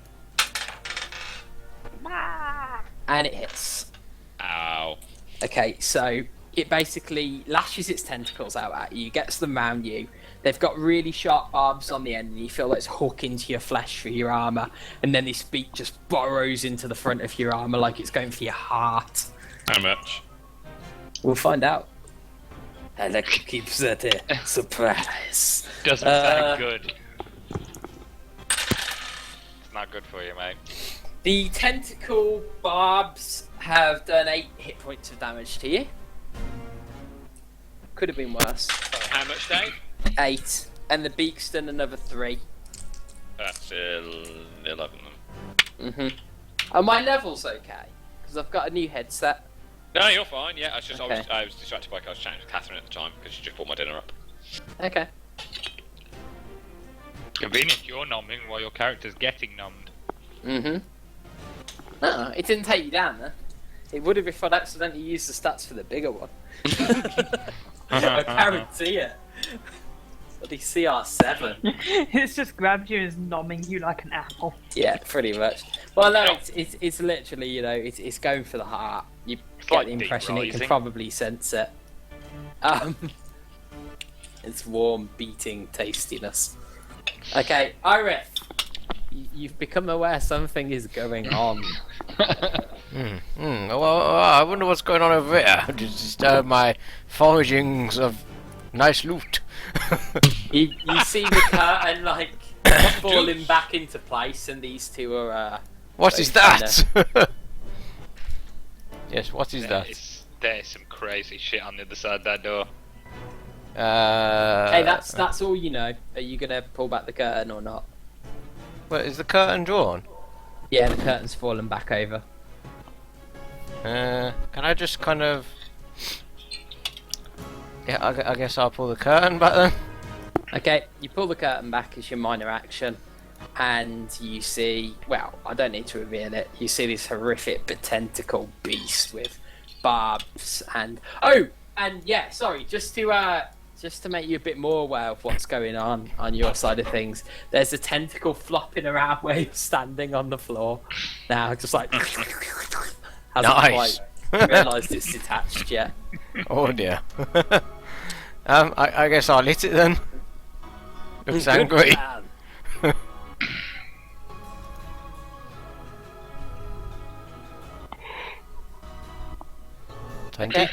And it hits. Ow. Okay, so it basically lashes its tentacles out at you, gets them round you. They've got really sharp barbs on the end, and you feel like it's hooking into your flesh through your armour. And then this beak just burrows into the front of your armour like it's going for your heart. How much? We'll find out. I like to keep that surprise. Doesn't sound good. It's not good for you, mate. The tentacle barbs have done 8 hit points of damage to you. Could have been worse. How much, Dave? 8. And the beak's done another 3. That's 11. Are my levels okay? Because I've got a new headset. No, you're fine. Yeah, Okay. I was distracted by I was chatting with Catherine at the time because she just brought my dinner up. Okay. Convenient you're numbing while your character's getting numbed. No, it didn't take you down then. It would have if I'd accidentally used the stats for the bigger one. I guarantee it. Bloody CR7. It's just grabbed you and is nomming you like an apple. Yeah, pretty much. Well, no, it's literally, you know, it's going for the heart. You get like the impression it can deep-rising. probably sense it. It's warm, beating tastiness. Okay, Iris, you've become aware something is going on. Well, I wonder what's going on over here. Just disturb my foragings of nice loot. You see the curtain like falling back into place, and these two are. What is that? Yes, what is that? There's some crazy shit on the other side of that door. Hey, that's all you know. Are you gonna pull back the curtain or not? What, is the curtain drawn? Yeah, the curtain's fallen back over. Can I just kind of... Yeah, I guess I'll pull the curtain back then. Okay, you pull the curtain back as your minor action, and you see, well, I don't need to reveal it, you see this horrific but tentacle beast with barbs and... Oh! And yeah, sorry, just to make you a bit more aware of what's going on your side of things, there's a tentacle flopping around where you're standing on the floor now, just like... hasn't Nice. quite realised it's detached yet. Oh dear. I guess I'll hit it then. Looks Good angry. plan. Okay.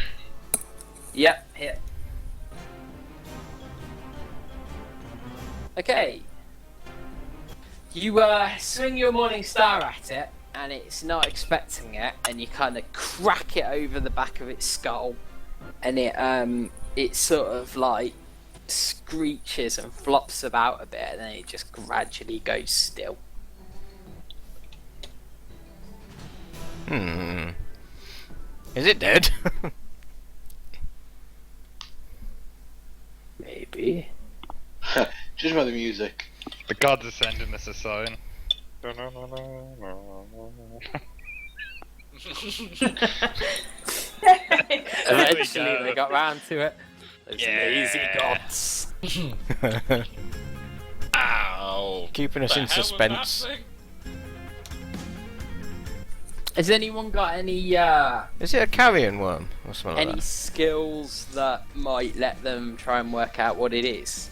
Yep, hit. Okay. You swing your Morning Star at it, and it's not expecting it, and you kind of crack it over the back of its skull, and it sort of like screeches and flops about a bit, and then it just gradually goes still. Is it dead? Maybe. Judge by the music. The gods are sending us a sign. Eventually they got round to it. Those lazy Yeah. gods. Ow! Keeping us The in hell was suspense. that thing? Has anyone got any Is it a carrion worm or something like any that? skills that might let them try and work out what it is?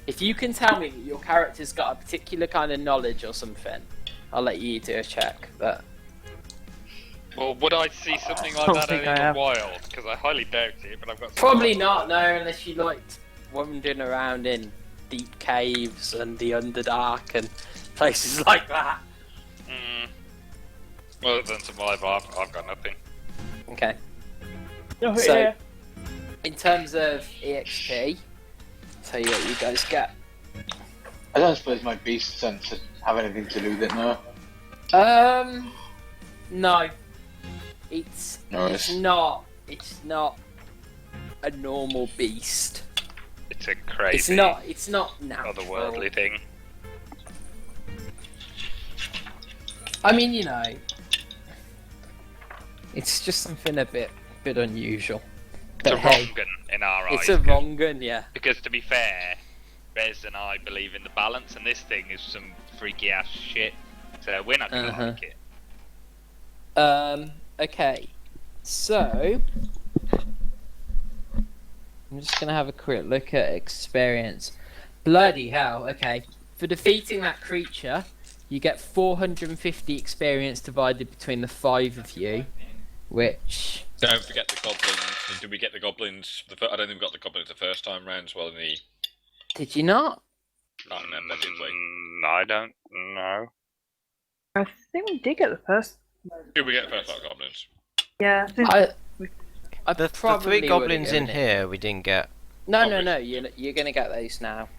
If you can tell me that your character's got a particular kind of knowledge or something, I'll let you do a check. But Well, would I see something like don't that think in I the have. wild? Because I highly doubt it, but I've got... probably not, no, unless you liked wandering around in deep caves and the Underdark and places like that. Other than survival, I've got nothing. Okay. Oh, So- yeah. In terms of EXP, tell you what you guys get. I don't suppose my beast sense have anything to do with it now. No. It's Nice. it's not a normal beast. It's a crazy, It's not natural. otherworldly thing. I mean, you know, it's just something a bit unusual. It's a But hey, Rongan in our eyes. it's a Rongan, yeah. Because to be fair, Rez and I believe in the balance, and this thing is some freaky ass shit. So we're not gonna Uh-huh. like it. Okay. So I'm just gonna have a quick look at experience. Bloody hell, okay. For defeating that creature, you get 450 experience divided between the 5 of you, which Don't forget the goblins. Did we get the goblins? I don't think we got the goblins the first time round as well in the... did you not? Can't remember, did we? I don't know. I think we did get the first. Did we get the first lot of goblins? Yeah, I think I The probably 3 goblins would've in given it. here we didn't get. No, Obviously. you're gonna get those now.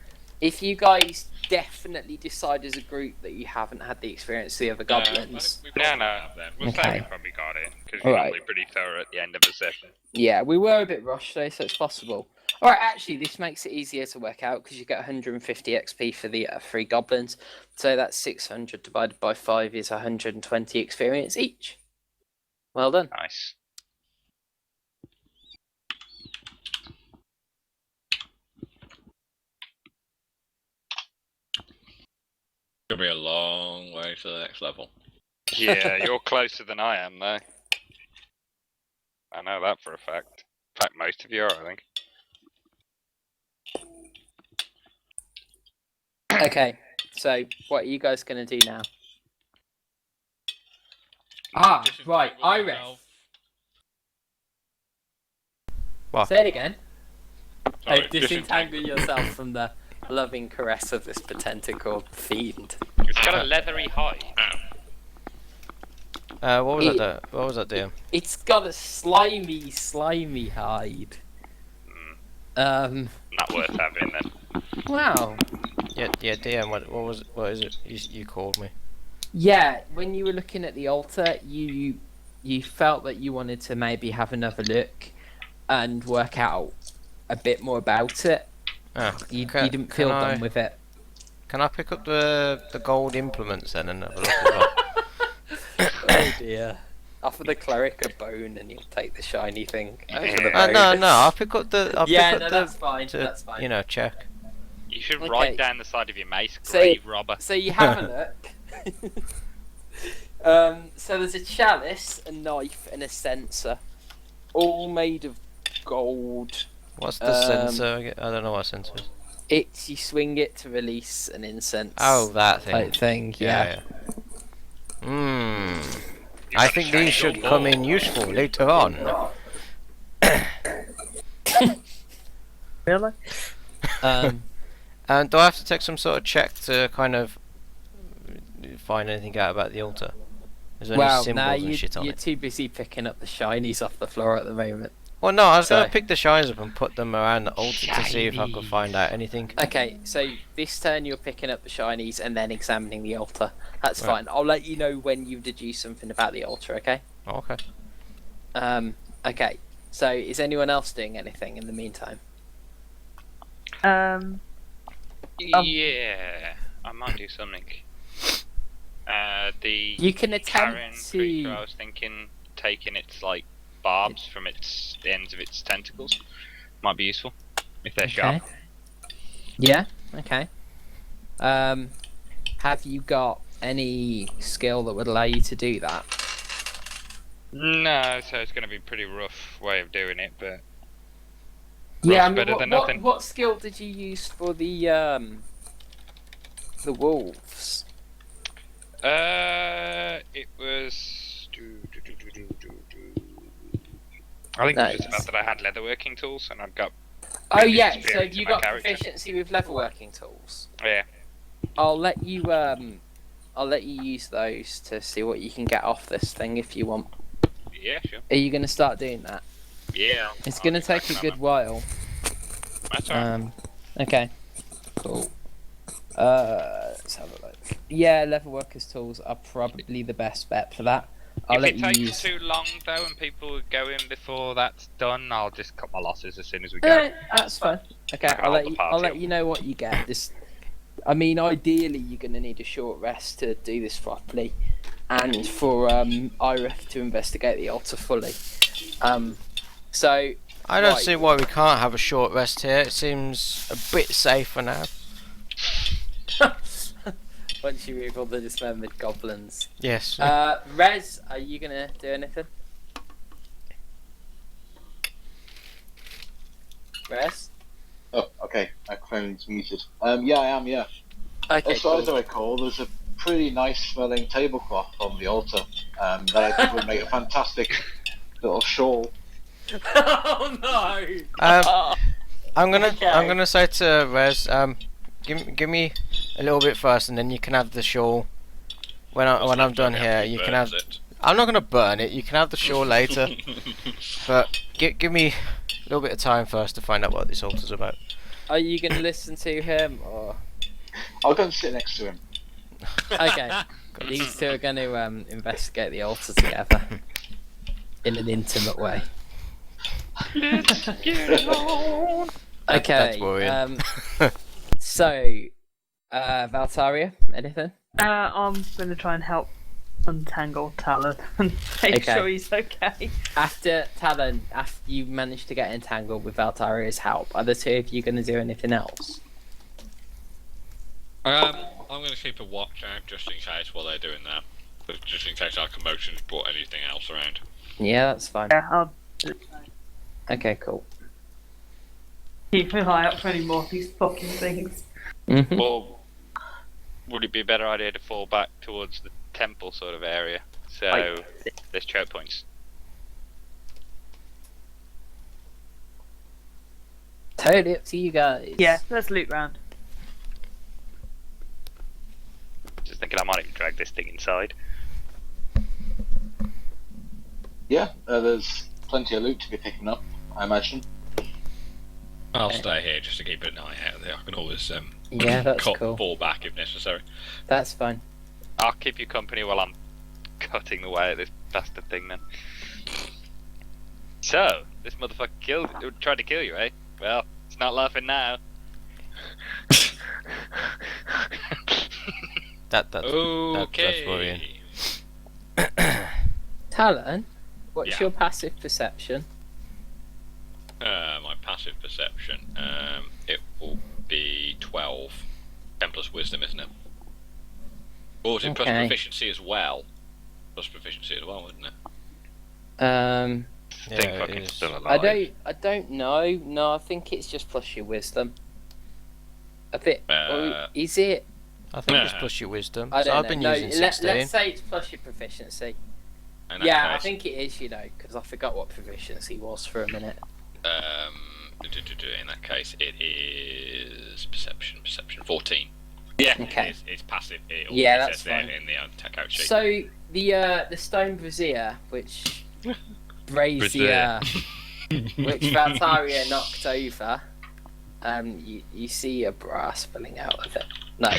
If you guys definitely decide as a group that you haven't had the experience of the other goblins, No. We'll say Okay. we probably got it, because All we're right. normally pretty thorough at the end of a session. yeah, we were a bit rushed though, so it's possible. Alright, actually, this makes it easier to work out because you get 150 XP for the 3 goblins. So that's 600 divided by 5 is 120 experience each. Well done. Nice. It'll be a long way to the next level. Yeah, you're closer than I am, though. I know that for a fact. In fact, most of you are, I think. Okay, so what are you guys going to do now? Ah, right, Iris. What? Say it again. Sorry, Disentangle yourself from the loving caress of this potential fiend. It's got a leathery hide. What was It- that? What was that, DM? It's got a slimy hide. Not worth having then. Wow. Yeah, DM. What is it? You called me. Yeah, when you were looking at the altar, you felt that you wanted to maybe have another look and work out a bit more about it. Ah, You Can- didn't feel can I- done with it. Can I pick up the gold implements then and have a look at that? Oh dear. Offer the cleric a bone and you'll take the shiny thing over the Uh, bone. No. I'll pick up the. I'll Yeah, pick no, up that's the. fine. To, That's fine. You know, check. You should Okay. write down the side of your mace, So- grave robber. So you have a look. So there's a chalice, a knife, and a censer, all made of gold. What's the sensor? again? I don't know what sensor is. It's you swing it to release an incense. Oh, that thing. type thing. Yeah. Hmm. You I got think a shiny these should gold come ball. in useful later on. really. And do I have to take some sort of check to kind of find anything out about the altar? Is there any Well, symbols nah, and shit on you're it? too busy picking up the shinies off the floor at the moment. Well, no, I was So- gonna pick the shines up and put them around the altar to see if I could Shiny. find out anything. Okay, so this turn you're picking up the shinies and then examining the altar. That's Right. fine. I'll let you know when you deduce something about the altar. Okay. Okay. Okay. So is anyone else doing anything in the meantime? Yeah, I might do something. The You can Karen attempt creature, I to. was thinking taking its like barbs from the ends of its tentacles might be useful if they're Okay. sharp. Yeah. Okay. Have you got any skill that would allow you to do that? No, so it's going to be a pretty rough way of doing it, but Yeah, I Rough mean, better than nothing. what skill did you use for the wolves? it was. I think it was just Nice. about that I had leatherworking tools and I'd got. Oh previous yeah, so experience you in my got character. proficiency with leatherworking tools. Yeah. I'll let you use those to see what you can get off this thing if you want. Yeah, sure. Are you going to start doing that? Yeah. It's I'll going to get back take a that, good man. while. That's alright. Okay. Cool. Let's have a look. Yeah, leatherworkers tools are probably the best bet for that. I'll If let it you takes use. too long though, and people go in before that's done, I'll just cut my losses as soon as we go. Alright, that's fine. Okay, Like, I'll let hold the you. party I'll let up. you know what you get. This, I mean, ideally, you're going to need a short rest to do this properly, and for Irith to investigate the altar fully. So I don't Right. see why we can't have a short rest here. It seems a bit safer now. once you move all the dismembered goblins, Yes. Rez, are you going to do anything? Rez? Oh, okay. My phone's muted. Yeah, I am. Yeah. Okay, As far as I cool. recall, there's a pretty nice smelling tablecloth on the altar that I think would make a fantastic little shawl. Oh no! I'm gonna okay. say to Rez, give me a little bit first, and then you can have the shawl. When I'm done here, you can have. I'm not gonna burn it. You can have the shawl later, but give me a little bit of time first to find out what this altar's about. Are you going to listen to him or? I'll go and sit next to him. Okay. These two are going to investigate the altar together in an intimate way. That's Okay. worrying. So, Valtaria, anything? I'm gonna try and help untangle Talon and make Okay. sure he's okay. After Talon, after you manage to get entangled with Valtaria's help, are the two of you going to do anything else? I'm going to keep a watch out just in case while they're doing that. Just in case our commotion's brought anything else around. Yeah, that's fine. Yeah, I'll Okay, cool. keep an eye out for any more of these fucking things. Mm-hmm. Or would it be a better idea to fall back towards the temple sort of area? So Right. there's choke points. Totally up to you guys. Yeah, let's loot round. Just thinking I might even drag this thing inside. Yeah, there's plenty of loot to be picking up, I imagine. I'll stay here just to keep an eye out there. I can always Yeah, that's cool. fall back if necessary. That's fine. I'll keep you company while I'm cutting away at this bastard thing then. So, this motherfucker tried to kill you, eh? Well, it's not laughing now. That's Okay. worrying. Talon, what's Yeah. your passive perception? My passive perception, it will be 12. 10 plus wisdom, isn't it? Or is it plus Okay. proficiency as well? Plus proficiency as well, isn't it? Yeah, Thing it fucking is. still alive. I don't know. No, I think it's just plus your wisdom. I think. Or is it? I think it's plus your wisdom. I So don't I've know. been No, using 16. let's say it's plus your proficiency. In that Yeah, I case, think it is. You know, because I forgot what proficiency was for a minute. in that case, it is perception 14. Yeah, Okay. it's passive. It all Yeah, says that's there fine. in the tech out sheet. So the stone brazier, which brazier, which Valtaria knocked over, you see a brass spilling out of it. No,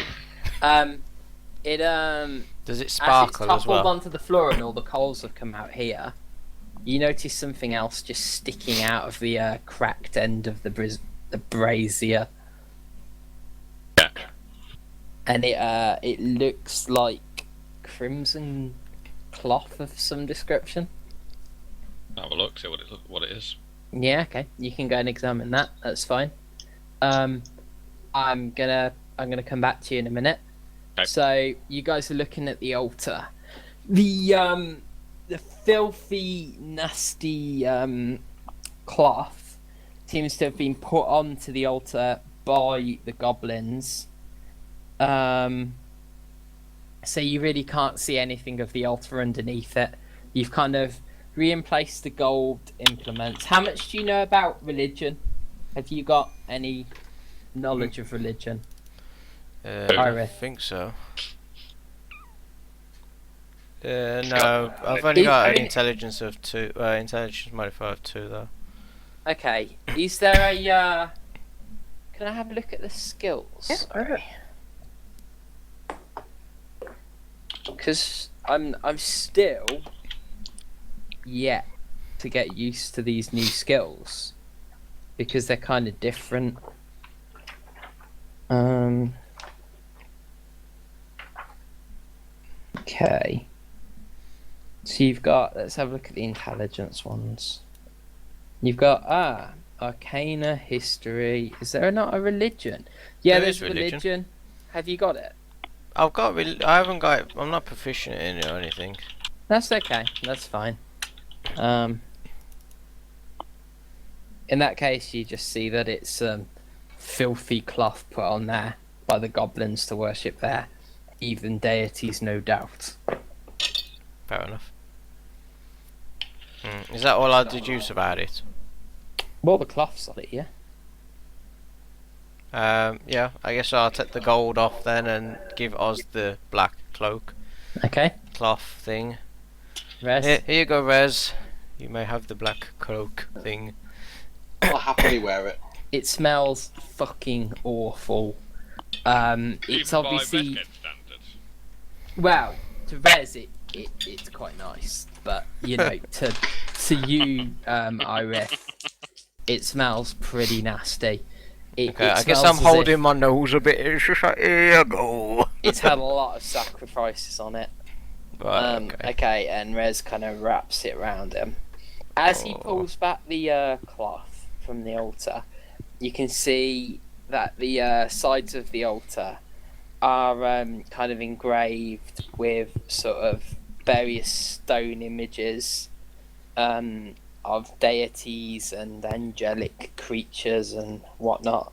it Does it as it's sparkle as toppled well? onto the floor and all the coals have come out here. You notice something else just sticking out of the cracked end of the brazier, Yeah. and it looks like crimson cloth of some description. Have a look, see what it is. Yeah, okay. You can go and examine that. That's fine. I'm gonna come back to you in a minute. Okay. So you guys are looking at the altar. The the filthy, nasty cloth seems to have been put onto the altar by the goblins. So you really can't see anything of the altar underneath it. You've kind of reemplaced the gold implements. How much do you know about religion? Have you got any knowledge of religion? I Iris? think so. No, I've only got an intelligence of 2. Intelligence modifier of 2 though. Okay. Is there a? Can I have a look at the skills? Yeah, Sorry. Because I'm still yet to get used to these new skills because they're kind of different. Okay. So you've got. Let's have a look at the intelligence ones. You've got Arcana, History. Is there not a religion? Yeah, There there's is religion. Have you got it? I've got. I haven't got it. I'm not proficient in it or anything. That's okay. That's fine. In that case, you just see that it's filthy cloth put on there by the goblins to worship their heathen deities, no doubt. Fair enough. Is that all I deduce about it? Well, the cloth's on it, yeah. Yeah, I guess I'll take the gold off then and give Oz the black cloak Okay. cloth thing. Rest. Here you go, Rez. You may have the black cloak thing. I'll happily wear it. It smells fucking awful. It's Even by obviously Red Dead standards. well to Rez it's quite nice, but you know to you Iris, it smells pretty nasty. Okay, I guess I'm holding my nose a bit. It's just like, here you go. It's had a lot of sacrifices on it. Right, okay. Okay, and Rez kind of wraps it around him. As he Oh. pulls back the cloth from the altar, you can see that the sides of the altar are kind of engraved with sort of various stone images of deities and angelic creatures and whatnot.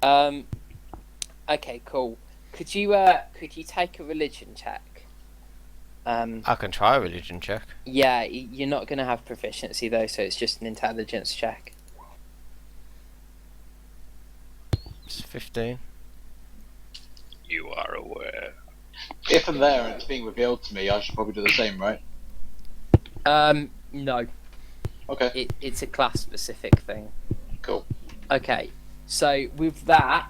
Okay, cool. Could you take a religion check? I can try a religion check. Yeah, you're not going to have proficiency though, so it's just an intelligence check. It's 15. You are aware. If I'm there and it's being revealed to me, I should probably do the same, right? No, Okay, it's a class specific thing. cool. Okay, so with that,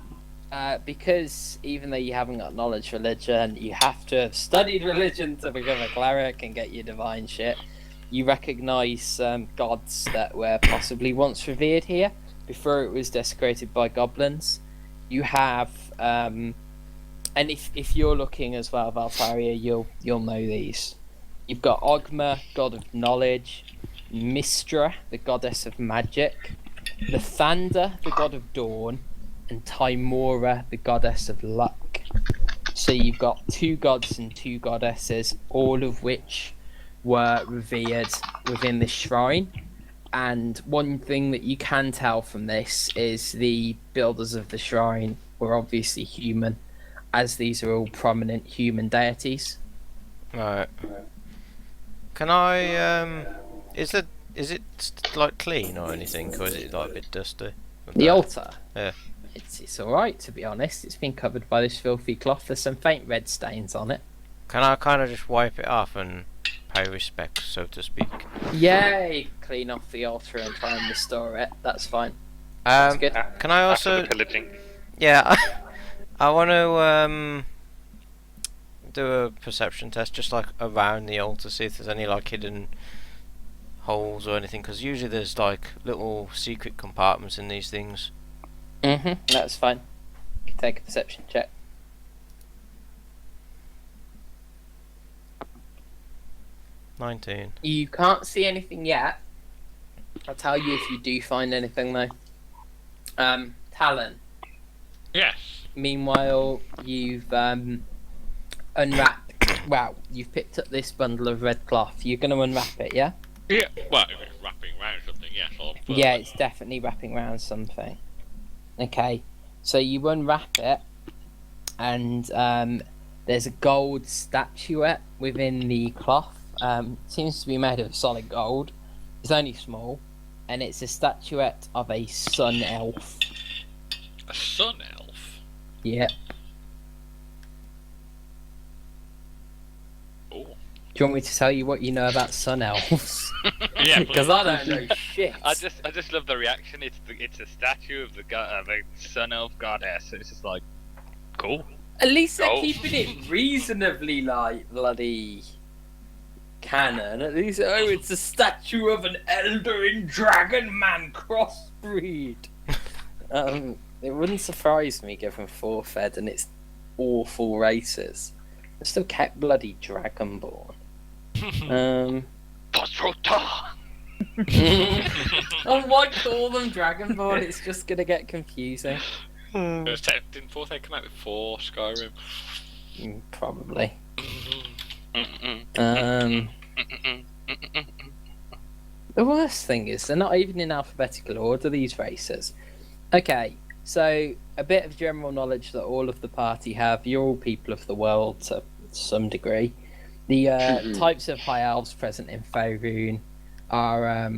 because even though you haven't got knowledge religion, you have to have studied religion to become a cleric and get your divine shit. You recognise gods that were possibly once revered here before it was desecrated by goblins. You have, and if you're looking as well, Valtaria, you'll know these. You've got Ogma, god of knowledge, Mistra, the goddess of magic, Lathander, the god of dawn, and Timora, the goddess of luck. So you've got 2 gods and 2 goddesses, all of which were revered within this shrine. And one thing that you can tell from this is the builders of the shrine were obviously human, as these are all prominent human deities. Right. Can I, is it like clean or anything, or is it like a bit dusty? The altar? Yeah. It's alright, to be honest. It's been covered by this filthy cloth. There's some faint red stains on it. Can I kind of just wipe it off and pay respect, so to speak? Yay! Clean off the altar and try and restore it. That's fine. That's good. Can I After also? the pillaging. Yeah, I want to do a perception test, just like around the altar, see if there's any like hidden holes or anything. Because usually there's like little secret compartments in these things. That's fine. You can take a perception check. $19. You can't see anything yet. I'll tell you if you do find anything though. Talon. Yes. Meanwhile, you've unwrapped Wow, you've picked up this bundle of red cloth. You're going to unwrap it, yeah? Yeah. Well, if it's wrapping around something, yes. Yeah, it's definitely wrapping around something. Okay, so you unwrap it, and there's a gold statuette within the cloth. Seems to be made of solid gold. It's only small, and it's a statuette of a sun elf. A sun elf. Yep. Oh. Do you want me to tell you what you know about sun elves? Yeah, Because I don't know shit. I just love the reaction. It's a statue of of a sun elf goddess. It's just like, cool. At least they're Oh. keeping it reasonably like bloody canon. At least, oh, it's a statue of an Eldarin dragon man crossbreed. It wouldn't surprise me given Forfed and its awful races. They still kept bloody Dragonborn. Postprota! Oh, why call them Dragonborn? It's just gonna get confusing. Didn't Fourth Ed come out before Skyrim? Probably. Mm-mm. The worst thing is they're not even in alphabetical order, these races. Okay, so a bit of general knowledge that all of the party have. You're all people of the world to some degree. The types of high elves present in Faerun are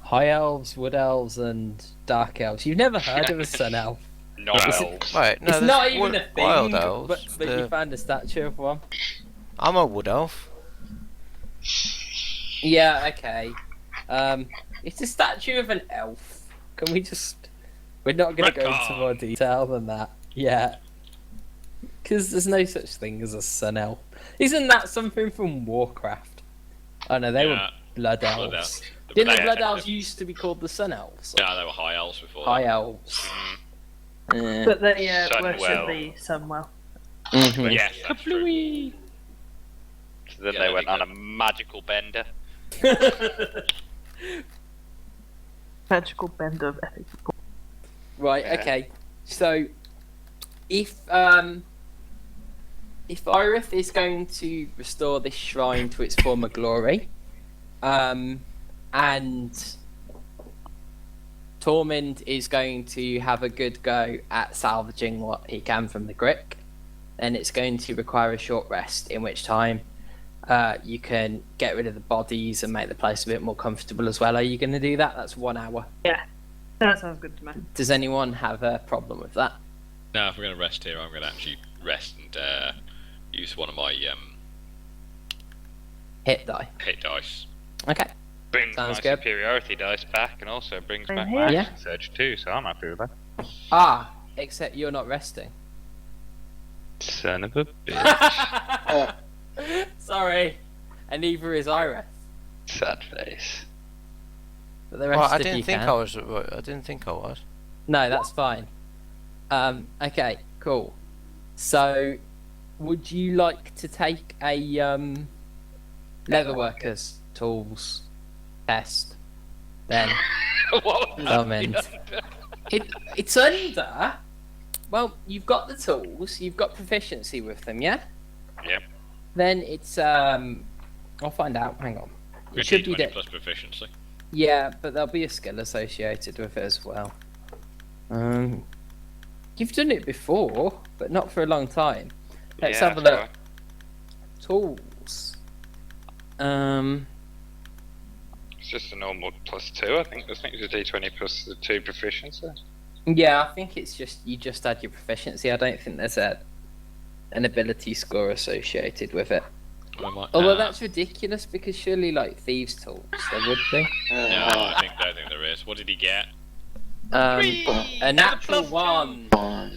high elves, wood elves, and dark elves. You've never heard of a sun elf. No Right. elves. Right, no, It's there's not even a thing, wild elves. but you found a statue of one. I'm a wood elf. Yeah, okay. It's a statue of an elf. Can we just... We're not going to go into Retcon. more detail than that. Yeah. Because there's no such thing as a sun elf. Isn't that something from Warcraft? Oh no, they were Yeah. blood Blood elves. elves. Didn't the Blood blood elves. elves used to be called the sun elves? No, they were high elves before. High that. elves. Eh. But they Sunwell. worship the Sunwell. Mhm. Yes, that's true. So then Yeah, they they went did on a magical bender. Magical bend of epic. Right, Yeah. okay. So, if Irith is going to restore this shrine to its former glory, and Tormund is going to have a good go at salvaging what he can from the Grick, then it's going to require a short rest, in which time you can get rid of the bodies and make the place a bit more comfortable as well. Are you going to do that? That's 1 hour. That sounds good to me. Does anyone have a problem with that? No, if we're going to rest here, I'm going to actually rest and use one of my Hit die. hit dice. Okay. Brings Sounds my good. superiority dice back and also brings Same back here. my Yeah. action surge too, so I'm happy with that. Ah, except you're not resting. Son of a bitch. Sorry. And neither is Iris. Sad face. But the rest Well, I of didn't you think can. I was. I didn't think I was. No, that's fine. Okay, cool. So, would you like to take a leatherworkers tools test? Then What was Tormund. It's under. Well, you've got the tools. You've got proficiency with them, yeah. Yep. Then it's I'll find out. Hang on. It should be 20 that. plus proficiency. Yeah, but there'll be a skill associated with it as well. You've done it before, but not for a long time. Let's Yeah, have a that's look. Tools. It's just a normal +2, I think. I think it's a d20 plus the 2 proficiency. Yeah, I think it's just you just add your proficiency. I don't think there's an ability score associated with it. I might, Although that's ridiculous because surely like thieves' tools there would be. no, I think there is. What did he get? A natural one. Oh,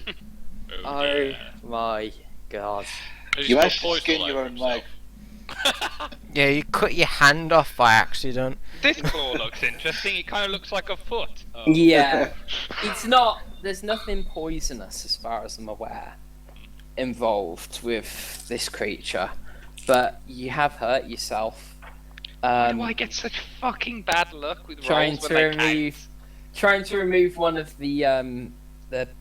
Oh dear. my god. Has he You put actually poison skin all your over own leg. himself? Yeah, you cut your hand off by accident. This claw looks interesting. It kind of looks like a foot. Oh. Yeah, it's not. There's nothing poisonous, as far as I'm aware, involved with this creature. But you have hurt yourself. Why do I get such fucking bad luck with Trying rolls to when they remove, count? trying to remove one of the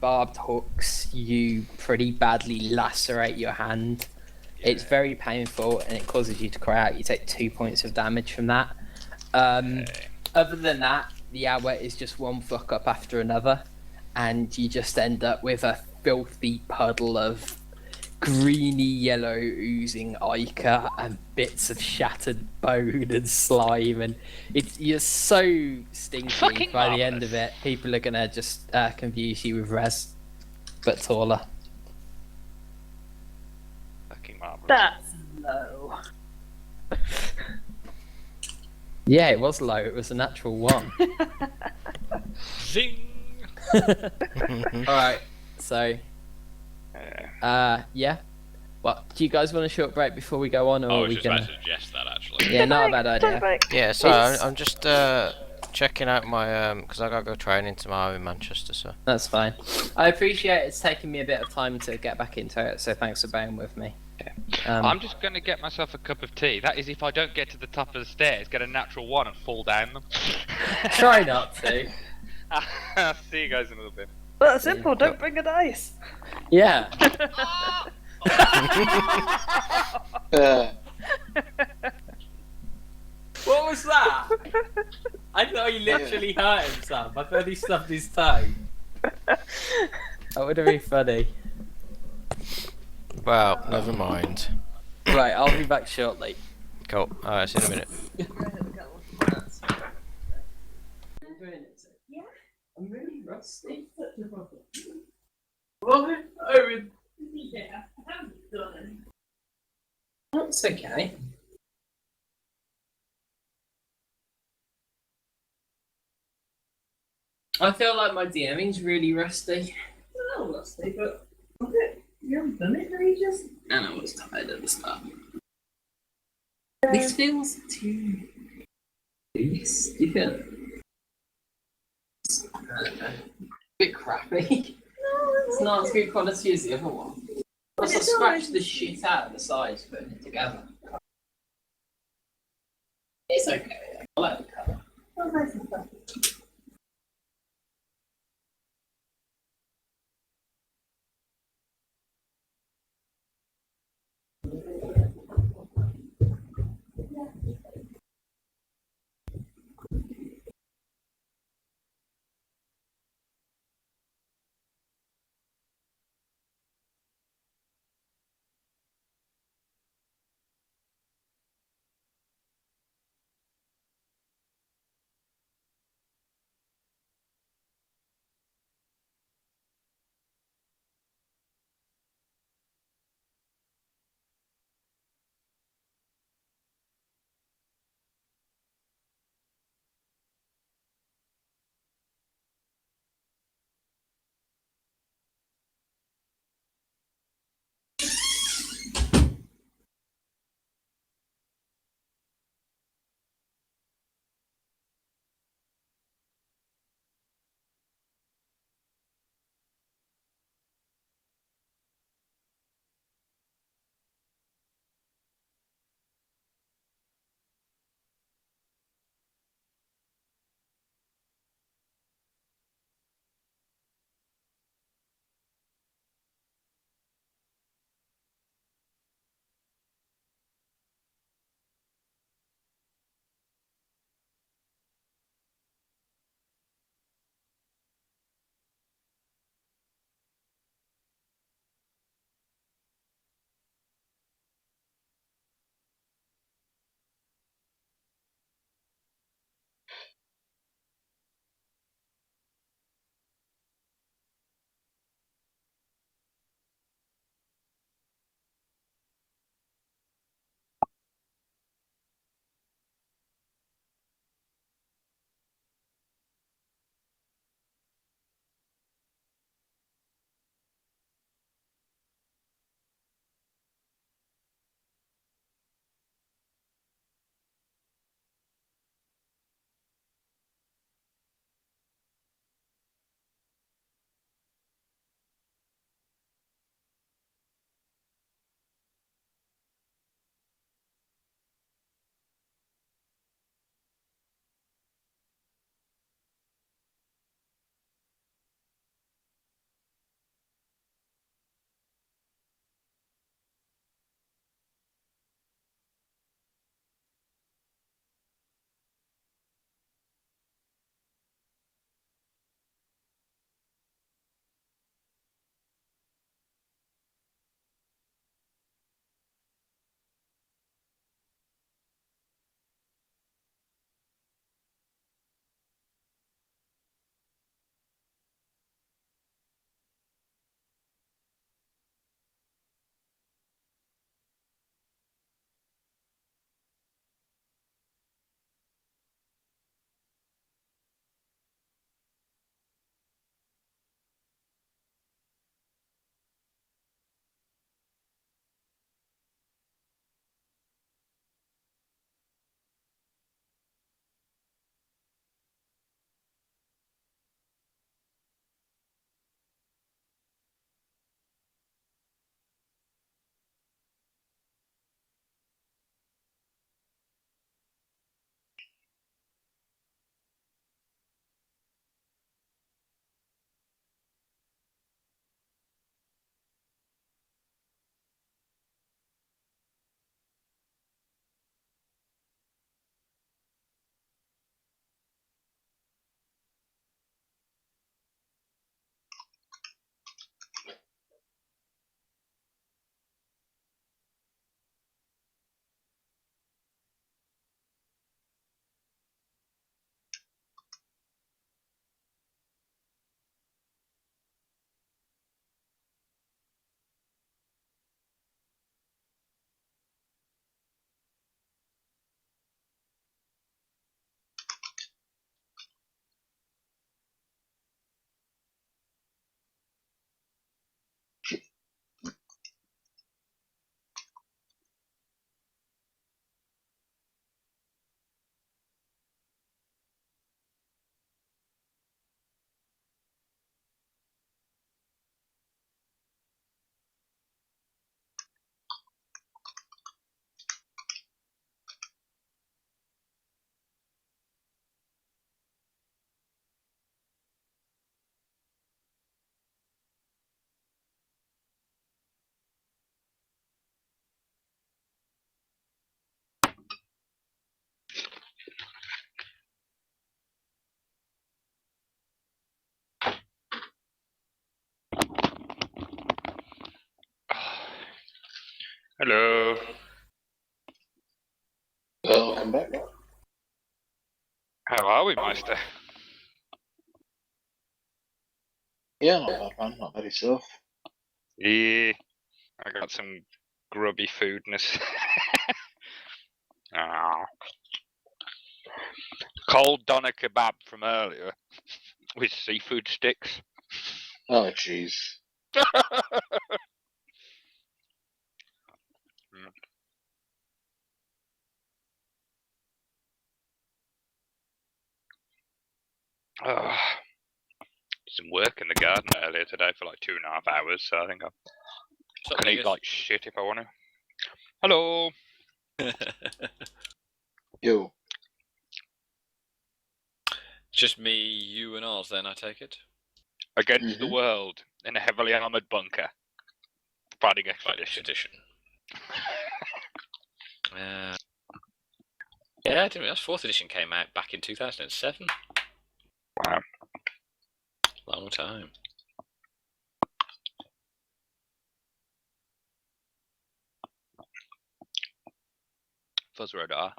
barbed hooks. You pretty badly lacerate your hand. It's very painful and it causes you to cry out. You take 2 points of damage from that. Other than that, the hour is just one fuck up after another, and you just end up with a filthy puddle of greeny yellow oozing ichor and bits of shattered bone and slime, and you're so stinky Fucking by the end marvellous. of it. People are gonna just confuse you with Res, but taller. Fucking marvelous. That's low. Yeah, it was low. It was a natural one. Zing! Alright, so yeah. Well, do you guys want a short break before we go on, or I are was we just gonna? about to suggest that actually. Yeah, not a bad idea. Yeah, so It's- I'm just checking out my because I gotta go training tomorrow in Manchester. So That's fine. I appreciate it's taken me a bit of time to get back into it, so thanks for bearing with me. I'm just going to get myself a cup of tea. That is if I don't get to the top of the stairs, get a natural one and fall down them. Try not to. I'll see you guys in a little bit. That's simple. Don't bring a dice. Yeah. Uh, What was that? I thought he literally hurt himself. I thought he stubbed his toe. That would have been funny. well, never mind. Right, I'll be back shortly. Cool. Alright, see you in a minute. Yeah. I'm really rusty. What? Oh, yeah. I haven't done it. That's okay. I feel like my DMing's really rusty. It's not rusty, but you haven't done it for ages. And I was tired at the start. This feels too loose. Do you feel it? I don't know. Bit crappy. No, it's not as good quality as the other one. Plus, I scratched the shit out of the sides putting it together. It's okay. I like the colour. Hello. Welcome back. How are we, Meister? Yeah, not bad, man. Not bad yourself. Yeah. I got some grubby foodness. Ah. Cold doner kebab from earlier with seafood sticks. Oh, jeez. Did some work in the garden earlier today for like 2.5 hours, so I think I can eat like shit if I want to. Hello. Yo. Just me, you, and Oz. Then I take it. Against the world in a heavily armored bunker. Fighting expedition. Yeah, I didn't realize 4th edition came out back in 2007. Wow. Long time. Fuzz radar.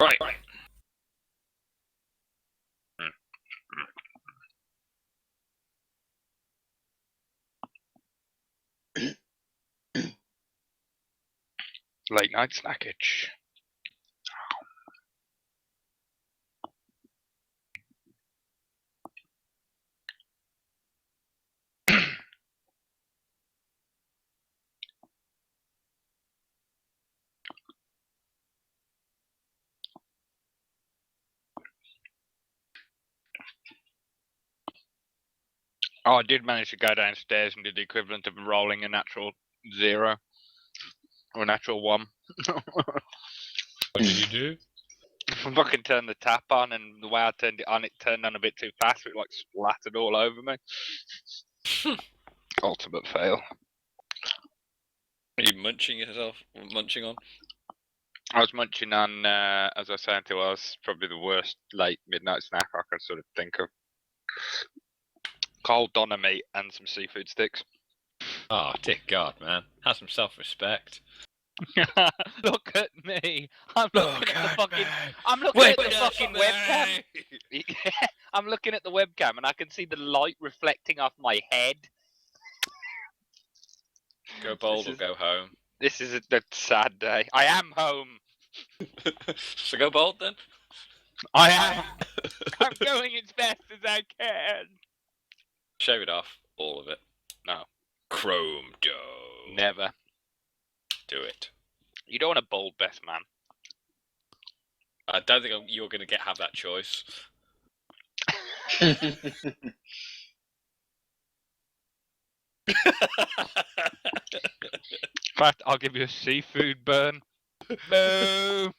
Right. Late night snackage. Oh, I did manage to go downstairs and do the equivalent of rolling a natural 0 or a natural 1. What did you do? I fucking turned the tap on, and the way I turned it on, it turned on a bit too fast. So it like splattered all over me. Ultimate fail. Are you munching on? I was munching on, as I was saying to us, probably the worst late midnight snack I can sort of think of. Cold doner meat and some seafood sticks. Oh, dear God, man. Have some self-respect. Look at me. I'm looking at the fucking webcam. I'm looking at the webcam and I can see the light reflecting off my head. Go bold or go home. This is a sad day. I am home. So go bold then. I am. I'm going as fast as I can. Shave it off. All of it. No. Chrome dough. Never. Do it. You don't want a bald best man. I don't think you're going to have that choice. In fact, I'll give you a seafood burn. Boom!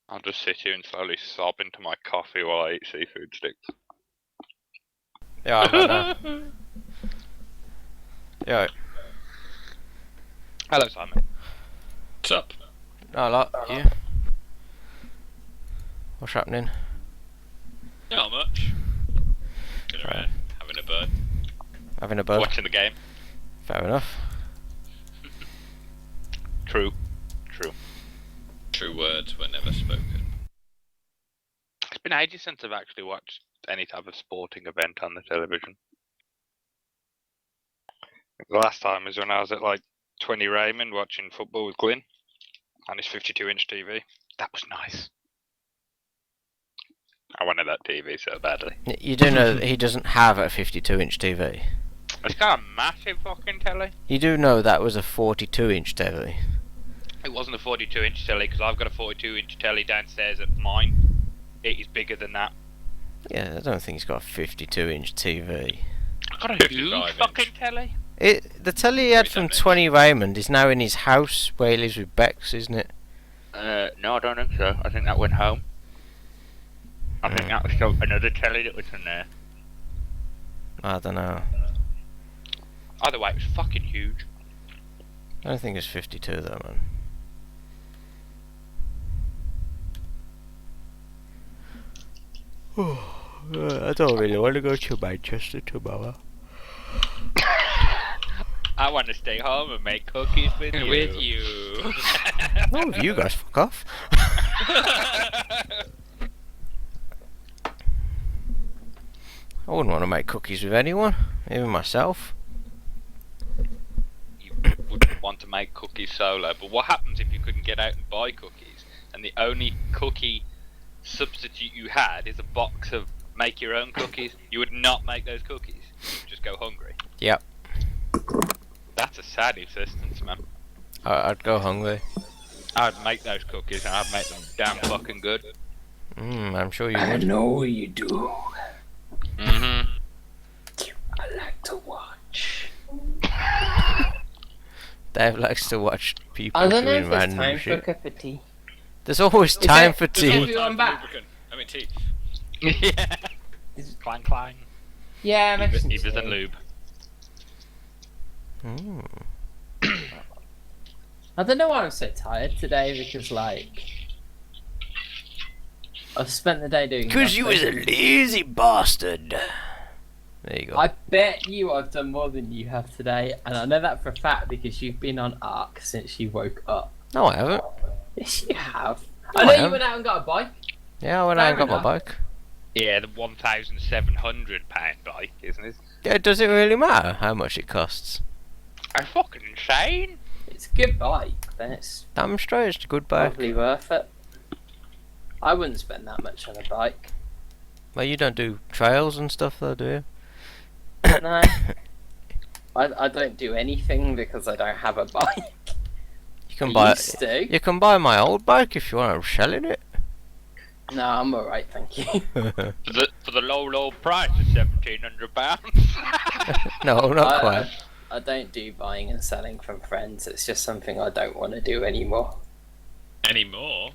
I'll just sit here and slowly sob into my coffee while I eat seafood sticks. Yeah, I bet that. Yeah. Hello, Simon. What's up? No, like you. What's happening? Not much. Going around, having a bird. Having a buzz. Watching the game. Fair enough. True. True words were never spoken. It's been ages since I've actually watched any type of sporting event on the television. The last time was when I was at like 20 Raymond watching football with Glyn on his 52-inch TV. That was nice. I wanted that TV so badly. You do know that he doesn't have a 52-inch TV. It's got a massive fucking telly. You do know that was a 42-inch TV. It wasn't a 42-inch telly because I've got a 42-inch telly downstairs at mine. It is bigger than that. Yeah, I don't think he's got a 52-inch TV. I've got a huge 55-inch. fucking telly. The telly he had from 20 Raymond is now in his house where he lives with Bex, isn't it? No, I don't think so. I think that went home. I think that was still another telly that was in there. I don't know. Either way, it was fucking huge. I don't think it's 52 though, man. I don't really want to go to Manchester tomorrow. I want to stay home and make cookies with you. With you. No, you guys fuck off. I wouldn't want to make cookies with anyone, even myself. You wouldn't want to make cookies solo, but what happens if you couldn't get out and buy cookies, and the only cookie substitute you had is a box of make your own cookies? You would not make those cookies. You would just go hungry. Yep. That's a sad existence, man. I'd go hungry. I'd make those cookies and I'd make them damn fucking good. I'm sure you I would. know you do. Mm-hmm. I like to watch. Dave likes to watch people I don't know doing if there's random time for a shit. cup of tea. There's always time for Is tea. everyone back? I mean tea. Yeah. Clang clang. Yeah, make some Evers and tea. lube. Mm. I don't know why I'm so tired today because, like, I've spent the day doing. Because you was a nothing. lazy bastard. There you go. I bet you I've done more than you have today, and I know that for a fact because you've been on Ark since you woke up. No, I haven't. Yes, you have. No, I know I you haven't. went out and got a bike. Yeah, I went out and Fair got my enough. bike. Yeah, the £1,700 bike, isn't it? Yeah, does it really matter how much it costs? Are fucking insane? It's a good bike, then it's Damn straight, it's a good bike. probably worth it. I wouldn't spend that much on a bike. Well, you don't do trails and stuff though, do you? No. I don't do anything because I don't have a bike. You can I buy used to. You can buy my old bike if you want. I'm selling it. No, I'm alright, thank you. For the low price of £1,700. No, not quite. I don't do buying and selling from friends. It's just something I don't want to do anymore. Anymore?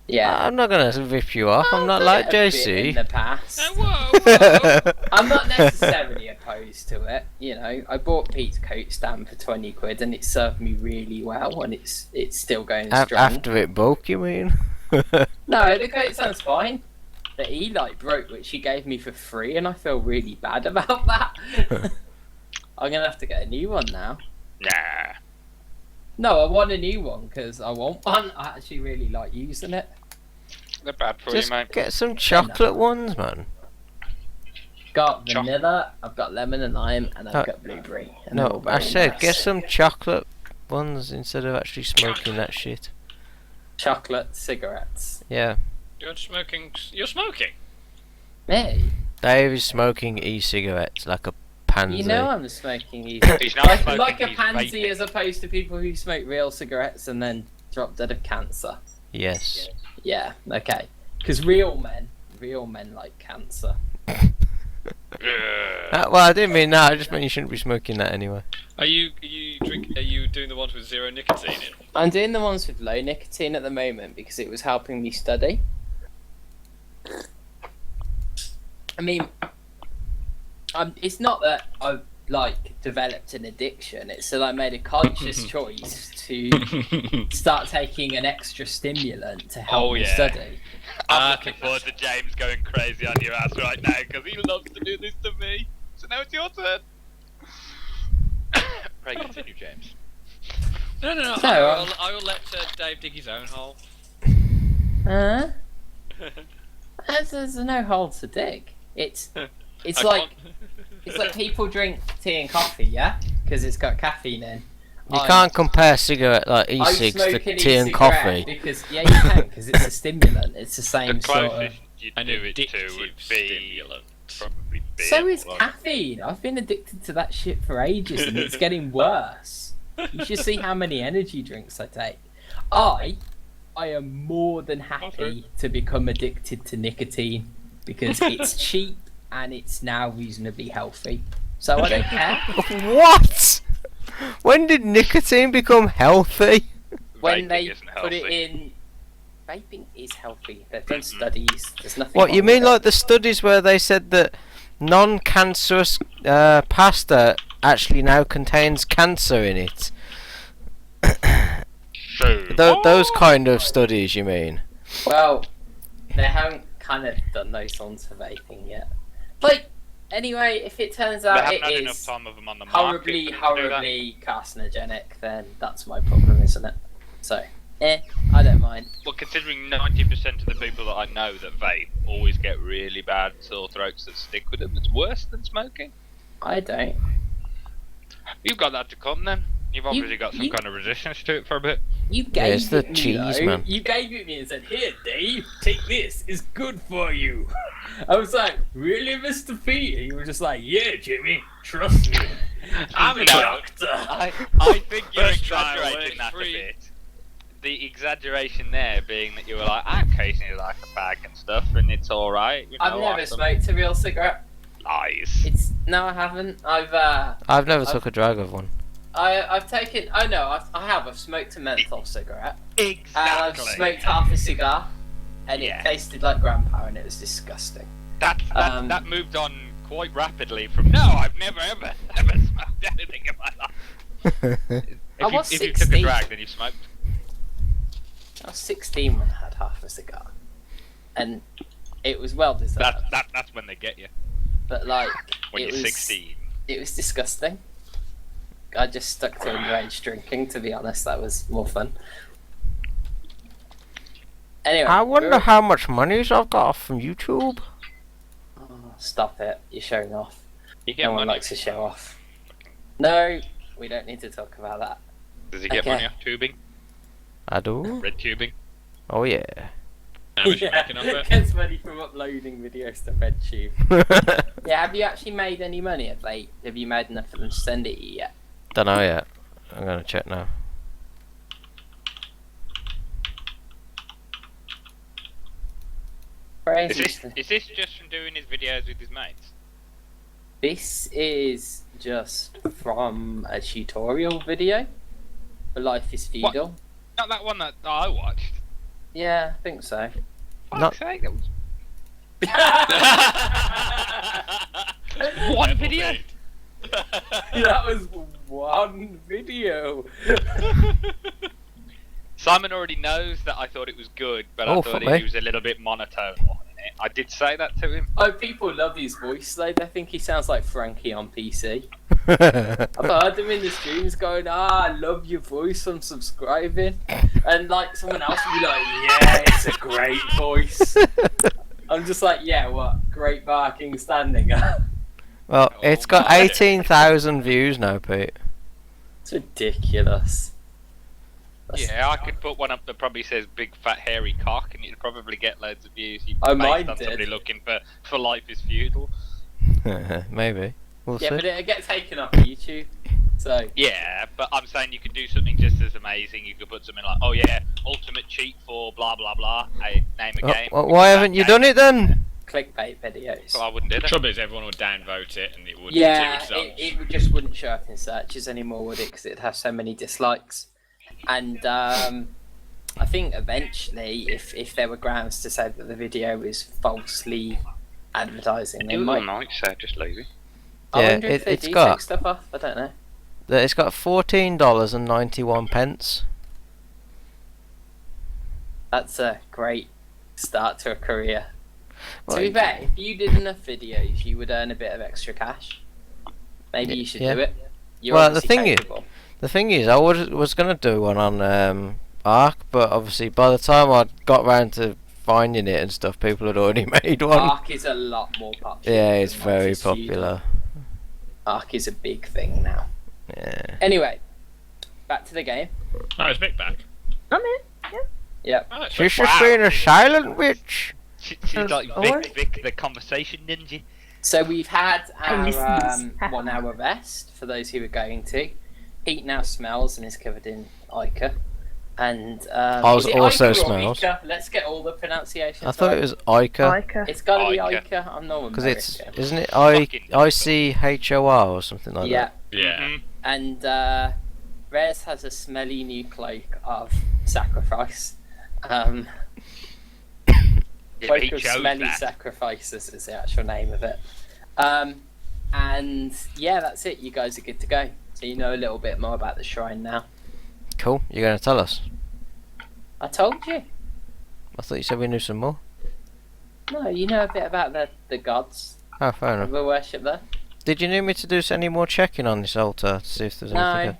Yeah. I'm not gonna rip you off. I'm I've not done like it a bit in JC. the past. Whoa! I'm not necessarily opposed to it. You know, I bought Pete's coat stand for 20 quid and it served me really well and it's still going strong. After it broke, you mean? No, the coat stand's fine. But he broke, which he gave me for free, and I feel really bad about that. I'm gonna have to get a new one now. Nah. No, I want a new one because I want one. I actually really like using it. They're bad for Just you, mate. get some chocolate ones, man. Got vanilla, I've got lemon and lime, and I've got blueberry. And they're all No, I very said nice. get some chocolate ones instead of actually smoking that shit. chocolate cigarettes. Yeah. You're smoking. You're smoking. Me? Dave is smoking e-cigarettes like a pansy. You know I'm smoking these. He's not smoking, like a he's pansy vaping. as opposed to people who smoke real cigarettes and then drop dead of cancer. Yes. Yeah, okay. Because real men like cancer. Well, I didn't mean that. I just meant you shouldn't be smoking that anyway. Are you doing the ones with zero nicotine in? I'm doing the ones with low nicotine at the moment because it was helping me study. I mean, it's not that I've developed an addiction. It's that I made a conscious choice to start taking an extra stimulant to help me study. I'm looking forward to James going crazy on your ass right now because he loves to do this to me. So now it's your turn. Pray continue, James. No. No, I will let Dave dig his own hole. Huh? There's no hole to dig. It's I like can't- it's like people drink tea and coffee, yeah, because it's got caffeine in. You can't compare cigarette like I e-cigs to smoke an tea and e-cigarette coffee. because you can because it's a stimulant. It's the same The sort of. closest you An do it to addictive would be stimulant. probably beer. So is like- caffeine. I've been addicted to that shit for ages, and it's getting worse. You should see how many energy drinks I take. I am more than happy to become addicted to nicotine because it's cheap and it's now reasonably healthy. So I don't care. What? When did nicotine become healthy? When Vaping they isn't put it healthy. in, vaping is healthy. They've done studies. There's nothing. What, you wrong mean with like the studies where they said that non-cancerous pasta actually now contains cancer in it? So, Those kind of studies, you mean? it. Well, they haven't kind of done those ones for vaping yet. But anyway, if it turns They out haven't it had enough is time of them on the market. horribly, for them to do that. horribly carcinogenic, then that's my problem, isn't it? So, I don't mind. Well, considering 90% of the people that I know that vape always get really bad sore throats that stick with them, it's worse than smoking. I don't. You've got that to come then. You've obviously got some you- kind of resistance to it for a bit. You gave it's the it me, cheese, though. man. You gave it me and said, "Here, Dave, take this. It's good for you." I was like, "Really, Mr. P?" And you were just like, "Yeah, Jimmy, trust me. I'm a No, doctor." I think you're First try, exaggerating works that free. a bit. The exaggeration there being that you were like, I occasionally like a bag and stuff, and it's alright. You know, I've never like some smoked a real cigarette. lies. No, I haven't. I've never took a drag of one. I've taken. Oh no, I have. I've smoked a menthol cigarette, and I've Exactly. smoked half a cigar, and Yeah. it tasted like grandpa, and it was disgusting. That moved on quite rapidly from no, I've never ever smoked anything in my life. I was If you took a 16. drag, then you smoked. I was 16 when I had half a cigar, and it was well deserved. That's when they get you. But like, When it you're was 16. it was disgusting. I just stuck to underage drinking. To be honest, that was more fun. Anyway, I wonder we're- how much money I've got from YouTube. Oh, stop it! You're showing off. You get No one money. likes to show off. No, we don't need to talk about that. Does he get Okay. money off tubing? I do. Red tubing? Oh yeah. How much you making off it? Gets money from uploading videos to RedTube. Yeah, have you actually made any money? Have you made enough for them to send it you yet? Don't know yet. I'm gonna check now. Crazy. Is this just from doing his videos with his mates? This is just from a tutorial video for Life is What? Feudal. Not that one that I watched. Yeah, I think so. Not- Fuck's sake, that was one video. That was one video. Simon already knows that I thought it was good, but I Oh, thought fuck it me. was a little bit monotone in it. I did say that to him. Oh, people love his voice though. They think he sounds like Frankie on PC. I've heard them in the streams going, I love your voice, I'm subscribing. And like someone else would be like, yeah, it's a great voice. I'm just like, yeah, what? Great barking standing up. Well, it's got my. 18,000 views now, Pete. It's ridiculous. That's- Yeah, I could put one up that probably says "big fat hairy cock" and it'd probably get loads of views. Oh, Based mine on did. somebody looking for Life is Feudal. Maybe. We'll Yeah, see. but it'll get taken off YouTube. So, Yeah, but I'm saying you could do something just as amazing. You could put something like, "Oh yeah, ultimate cheat for blah blah blah." I name a Oh, game. well, why haven't you done it then? clickbait videos. Well, I wouldn't do The that. trouble is, everyone would downvote it, and it wouldn't Yeah, do results. it just wouldn't show up in searches anymore, would it? Because it'd have so many dislikes. And I think eventually, if there were grounds to say that the video is falsely advertising, they It was might. all night, so just leave it. I Yeah, wonder if they it's do got- take stuff off. I don't know. It's got $14.91. That's a great start to a career. Well, to be fair, if you did enough videos, you would earn a bit of extra cash. Maybe you should Yeah. do it. You're Well, the obviously thing is- capable. The thing is, I was gonna do one on Ark, but obviously by the time I got round to finding it and stuff, people had already made one. Ark is a lot more popular. Yeah, it's than very Life is Feudal. popular. Ark is a big thing now. Yeah. Anyway, back to the game. Oh, it's Vic back. I'm in. Yep. Oh, it's She's Vic. just being a silent witch. She's like Alright. Vic, the conversation ninja. So we've had I miss our these. 1 hour rest for those who are going to. Pete now smells and is covered in ichor. And Oz is it also ichor or smells. ichor? Let's get all the pronunciations. I thought right. it was Ica, Ica. It's got to be Ichor. ichor. I'm not because it's American. isn't it Fucking ICHOR or something like Yeah, Yeah. Mhm. and Rez has a smelly new cloak of sacrifice. Yeah, Cloak he of chose Smelly that. Sacrifices is the actual name of it. And yeah, that's it. You guys are good to go. So you know a little bit more about the shrine now. that. Cool. You're gonna tell us? I told you. I thought you said we knew some more. No, you know a bit about the gods. Oh, fair enough. We worship there. Did you need me to do any more checking on this altar to see if there's anything?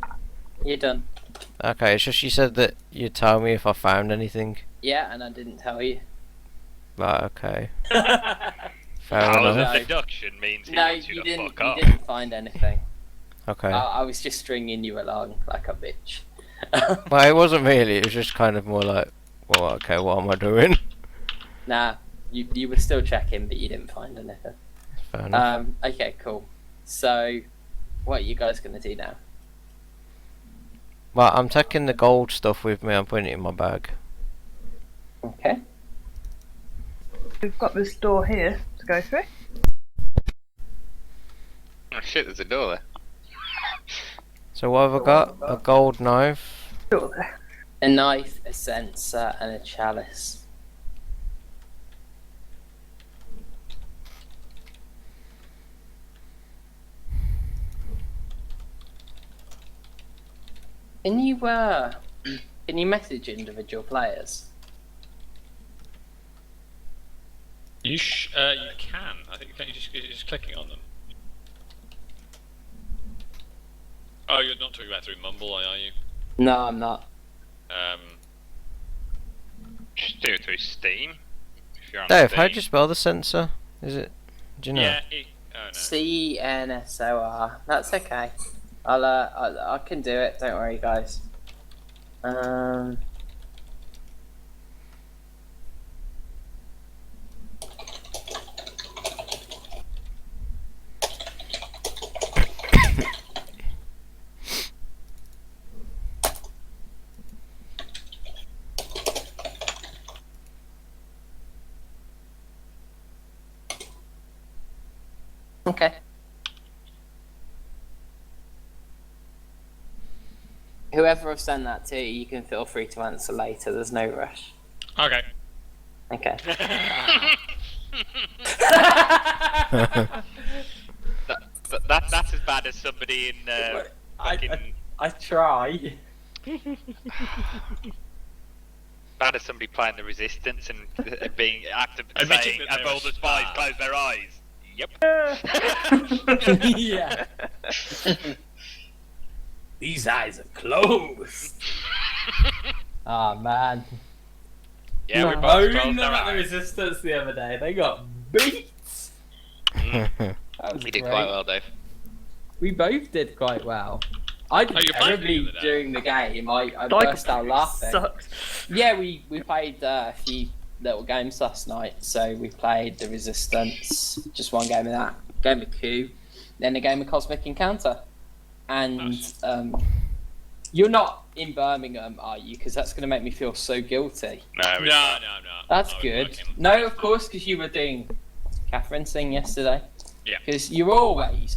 No. You're done. Okay, it's just you said that you'd tell me if I found anything. Yeah, and I didn't tell you. Right, okay. Fair Oh, enough. the deduction means he No, wants you you to didn't. fuck You off. didn't find anything. Okay. I was just stringing you along like a bitch. Well, it wasn't really, it was just kind of more like, well, okay, what am I doing? Nah, you were still checking, but you didn't find anything. Fair enough. Okay, cool. So, what are you guys gonna do now? Well, I'm taking the gold stuff with me, I'm putting it in my bag. Okay. We've got this door here to go through. Oh shit, there's a door there. So what have I got? A gold knife. Door there. A knife, a censer, and a chalice. Can you can you message individual players? You can. I think you're just clicking on them. Oh, you're not talking about through Mumble, are you? No, I'm not. Just do it through Steam. If you're on Dave, Steam. how'd you spell the sensor? Is it? Do you know? Yeah. Oh no. CNSOR. That's okay. I can do it. Don't worry, guys. Okay. Whoever I've sent that to, you can feel free to answer later. There's no rush. Okay. Okay. That's as bad as somebody in fucking I try. bad as somebody playing the Resistance and being active Admitting saying, that "Have they all were the spies bad." close their eyes." Yep. Yeah. These eyes are closed. Ah man. Yeah, we No, both closed our the eyes. Resistance the other day. They got beats. That was We did great. quite well, Dave. We both did quite well. I did Oh, you played terribly the other day? during the game. I burst out laughing. Sucked. Yeah, we played a few little games last night. So we played the Resistance, just one game of that, game of Coup, then a game of Cosmic Encounter. And Nice. you're not in Birmingham, are you? Because that's going to make me feel so guilty. No, No. That's I was good. working. No, of course, because you were doing Catherine's thing yesterday. Yeah. Because you're always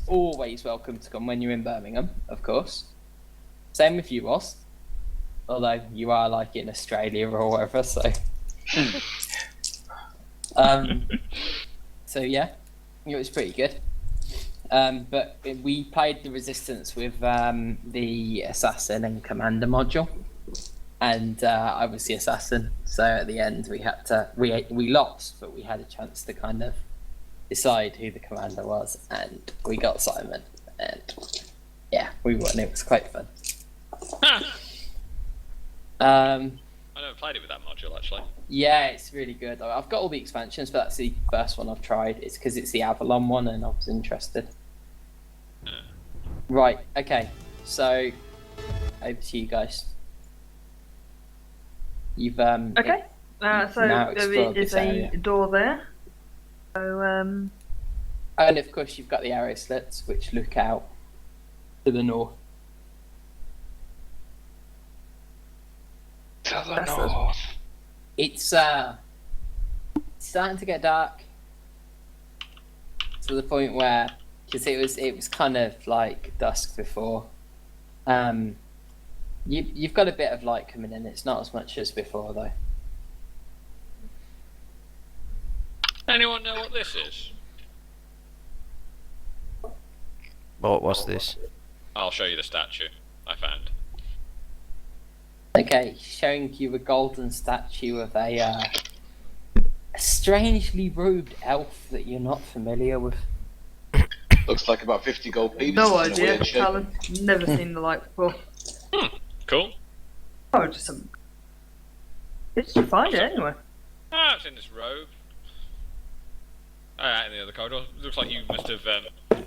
welcome to come when you're in Birmingham, of course. Same with you, Ross. Although you are like in Australia or wherever, so. So yeah, it was pretty good. But we played the Resistance with the Assassin and Commander module, and I was the Assassin. So at the end, we lost, but we had a chance to kind of decide who the commander was, and we got Simon, and yeah, we won. It was quite fun. I never played it with that module actually. Yeah, it's really good. I've got all the expansions, but that's the first one I've tried. It's because it's the Avalon one, and I was interested. Right. Okay. So over to you guys. You've Okay. So Now there explore is this a area. door there. So And of course, you've got the arrow slits, which look out to the north. To the That's north. It's starting to get dark to the point where, because it was kind of like dusk before. You've got a bit of light coming in. It's not as much as before though. Anyone know what this is? What's this? I'll show you the statue I found. Okay, showing you a golden statue of a strangely robed elf that you're not familiar with? Looks like about 50 gold pieces. No in a idea, weird shape. Talon. Never seen the like before. Cool. Oh, just some. Where did you find it anyway? Ah, it's in this robe. Out in the other corridor. Looks like you must have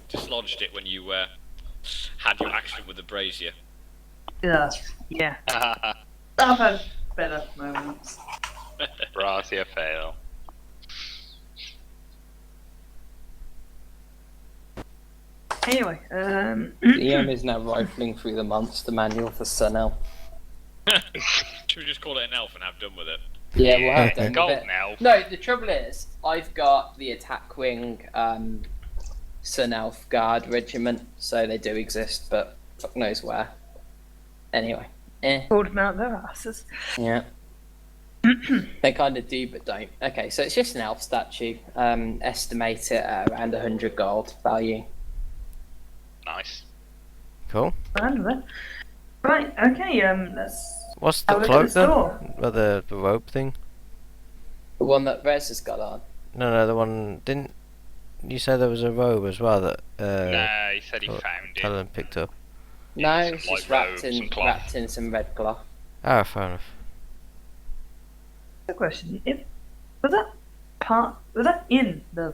dislodged it when you had your action with the brazier. Yeah. Yeah. I've had better moments. Brazier fail. Anyway, Liam is now rifling through the monster manual for Sun Elf. Should we just call it an elf and have done with it? Yeah, we'll have done with Gold it. now. No, the trouble is, I've got the attack wing Sun Elf Guard regiment, so they do exist, but fuck knows where. Anyway, pulled them out their asses. yeah. They kind of do, but don't. Okay, so it's just an elf statue. Estimate it at around 100 gold value. Nice. Cool. Right, okay, let's What's the have a look at cloak the then? store. Or the robe thing? The one that Rez has got on. No, the one didn't. You said there was a robe as well that No, he said he oh, found it. Talon picked up. No, Some it's just light robes and cloth. wrapped in some red cloth. Ah, fair enough. The question: was that in the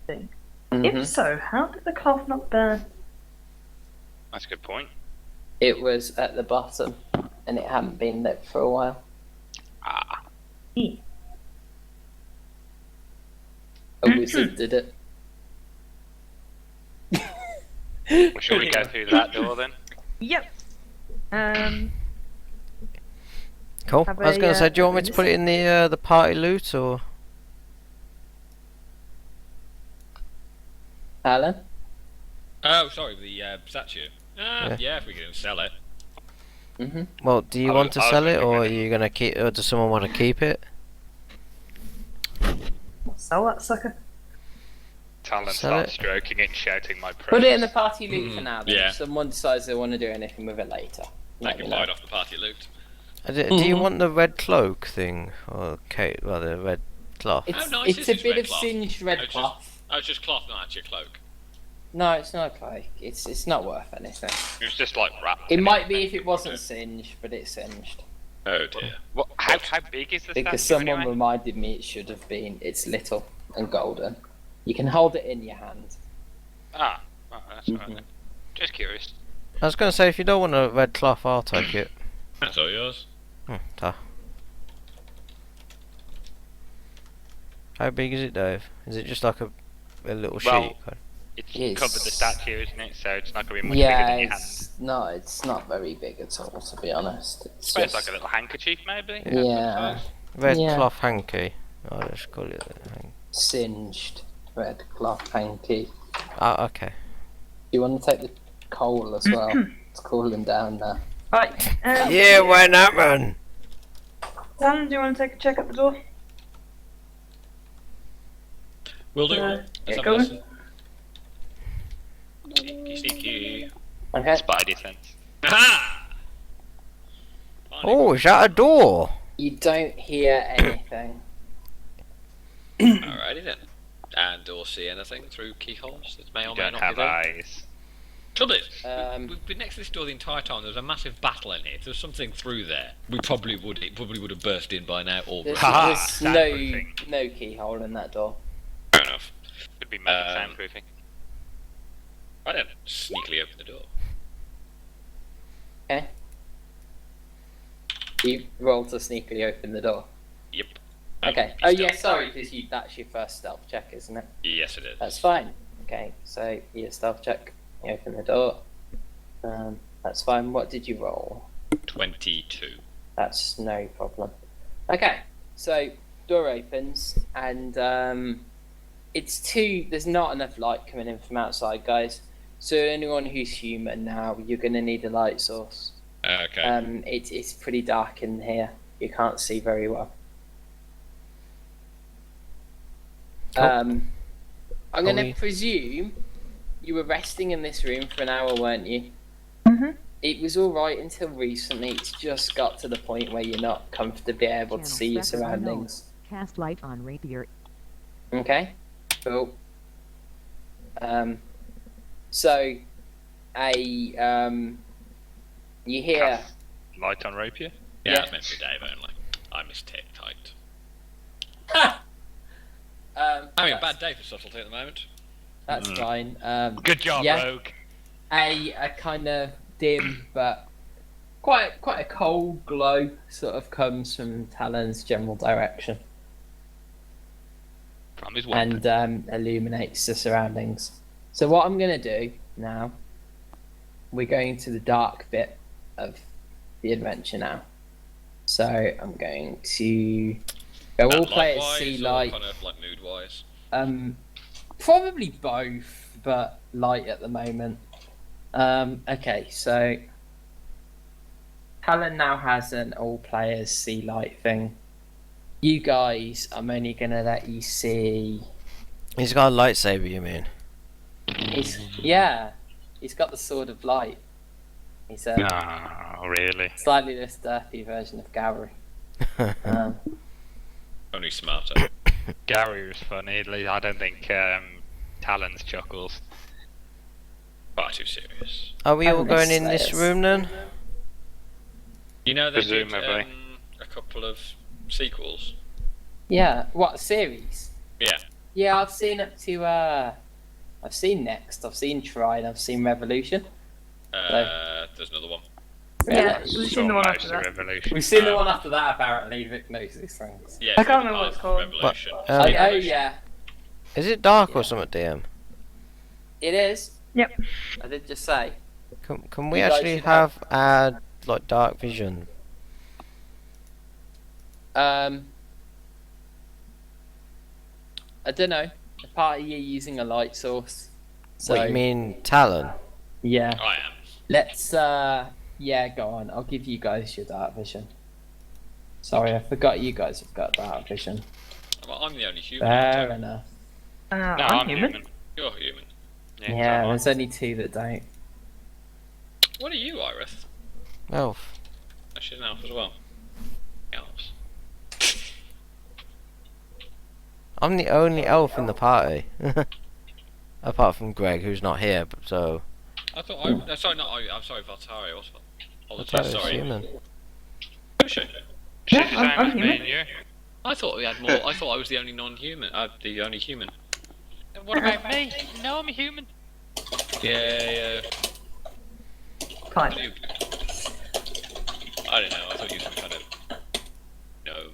thing? Mhm. If so, how did the cloth not burn? That's a good point. It was at the bottom, and it hadn't been lit for a while. Ah. A wizard did it. Well, shall we go through that door then? Yep. Cool. Have I was a, going to say, do you want me to listen. put it in the party loot or? Alan? Oh, sorry, the statue. Yeah, if we can sell it. Mm-hmm. Well, do you I want was- to I was sell it, thinking or are maybe- you gonna keep, or does someone want to keep it? Sell that sucker. Talon Sell starts it. stroking it and shouting my praise. Put it in the party loot for now, then. Yeah. If someone decides they want to do anything with it later. I let can me buy know. it off the party loot. Do you want the red cloak thing, or the red cloth? It's, Oh, no, it's it's just a bit red of cloth. singed red Oh, it's cloth. Oh, it's just cloth, not actually a cloak. No, it's not a cloak. It's not worth anything. It was just like wrapped. It in might be if it wasn't singed, but it's singed. Oh dear. What, how big is the Because statue someone anyway? reminded me it should have been. It's little and golden. You can hold it in your hand. Ah, oh, that's alright Mhm. then. Just curious. I was gonna say, if you don't want a red cloth, I'll take it. That's all yours. Ta. How big is it, Dave? Is it just like a little Well, sheet? It's Yes. covered the statue, isn't it? So it's not going to be much bigger Yeah, than your hand. it's not very big at all, to be honest. It's I suppose just, like a little handkerchief, maybe? yeah, Red Yeah. cloth hanky. I'll just call it a hanky. singed red cloth hanky. Ah, okay. Do you want to take the coal as well? It's cooling down now. Right. Yeah, why not, man? Talon, do you want to take a check at the door? Will do. Yeah, Let's have go a on. listen. Sneaky, sneaky. Okay. Spidey sense. Aha! Finally. Oh, is that a door? You don't hear anything. Alrighty then. And or see anything through keyholes that may or You may don't not have be there. eyes. Trouble is, Um, we've been next to this door the entire time. There's a massive battle in here. If there's something through there, it probably would have burst in by now. Or There's, Haha, there's no soundproofing. no keyhole in that door. fair enough. Could be magic soundproofing. Right then, sneakily open the door. Okay. You roll to sneakily open the door. Yep. Okay. Oh yeah, sorry, because that's your first stealth check, isn't it? Yes, it is. That's fine. Okay, so your stealth check. You open the door. That's fine. What did you roll? 22. That's no problem. Okay, so door opens and it's there's not enough light coming in from outside, guys. So anyone who's human now, you're gonna need a light source. Okay. It's pretty dark in here. You can't see very well. Cool. I'm gonna we- presume you were resting in this room for an hour, weren't you? Mhm. It was all right until recently. It's just got to the point where you're not comfortably able to see your surroundings. cast light on rapier. Okay, cool. So, you hear? Light on rapier? Yeah, Yeah. it's meant for Dave only. I mistyped. Having a bad day for subtlety at the moment. That's fine. Good job, Yeah. Rogue. A kind of dim but quite a cold glow sort of comes from Talon's general direction From his weapon. and illuminates the surroundings. So what I'm going to do now, we're going to the dark bit of the adventure now. So I'm going to go all players Light-wise see or light. kind of like mood-wise? Probably both, but light at the moment. Okay, so Talon now has an all players see light thing. You guys, I'm only gonna let you see. He's got a lightsaber, you mean? He's got the sword of light. He's a No, really. slightly less dirty version of Gary. Only smarter. Gary was funny. At least I don't think Talon's chuckles. Far too serious. Are we all And going this in this is- room then? You know they did Presumably. a couple of sequels. Yeah, what series? Yeah. Yeah, I've seen up to. I've seen Next. I've seen Try, and I've seen Revolution. There's another one. Yeah, Really? we've seen the one after Most that. Revolution. We've seen the one after that. Apparently, Vic knows these things. Yeah, I it's can't the remember what it's Path called. Revolution. What? Oh, Revolution. yeah, Is it dark Yeah. or something, DM? it is. Yep. I did just say. Can we You guys actually should have like dark vision? I don't know. The party you're using a light source. So What you mean, Talon? yeah. I am. Let's yeah, go on. I'll give you guys your dark vision. Sorry, I forgot you guys have got dark vision. Well, I'm the only human. Fair enough. No, I'm human. You're human. Yeah, so there's only two that don't. What are you, Iris? Elf. Oh, she's an elf as well. Elves. I'm the only elf in the party. Apart from Greg, who's not here, but so... I thought I. No, sorry, not I. I'm sorry, Valtari. What's I apologies, thought it was sorry. human. Who's she? She's Yeah, the I'm same as me human. and you. I thought we had more. I thought I was the only non-human. The only human. What about me? No, I'm a human. Yeah. Fine. I don't know. I thought you were some kind of gnome.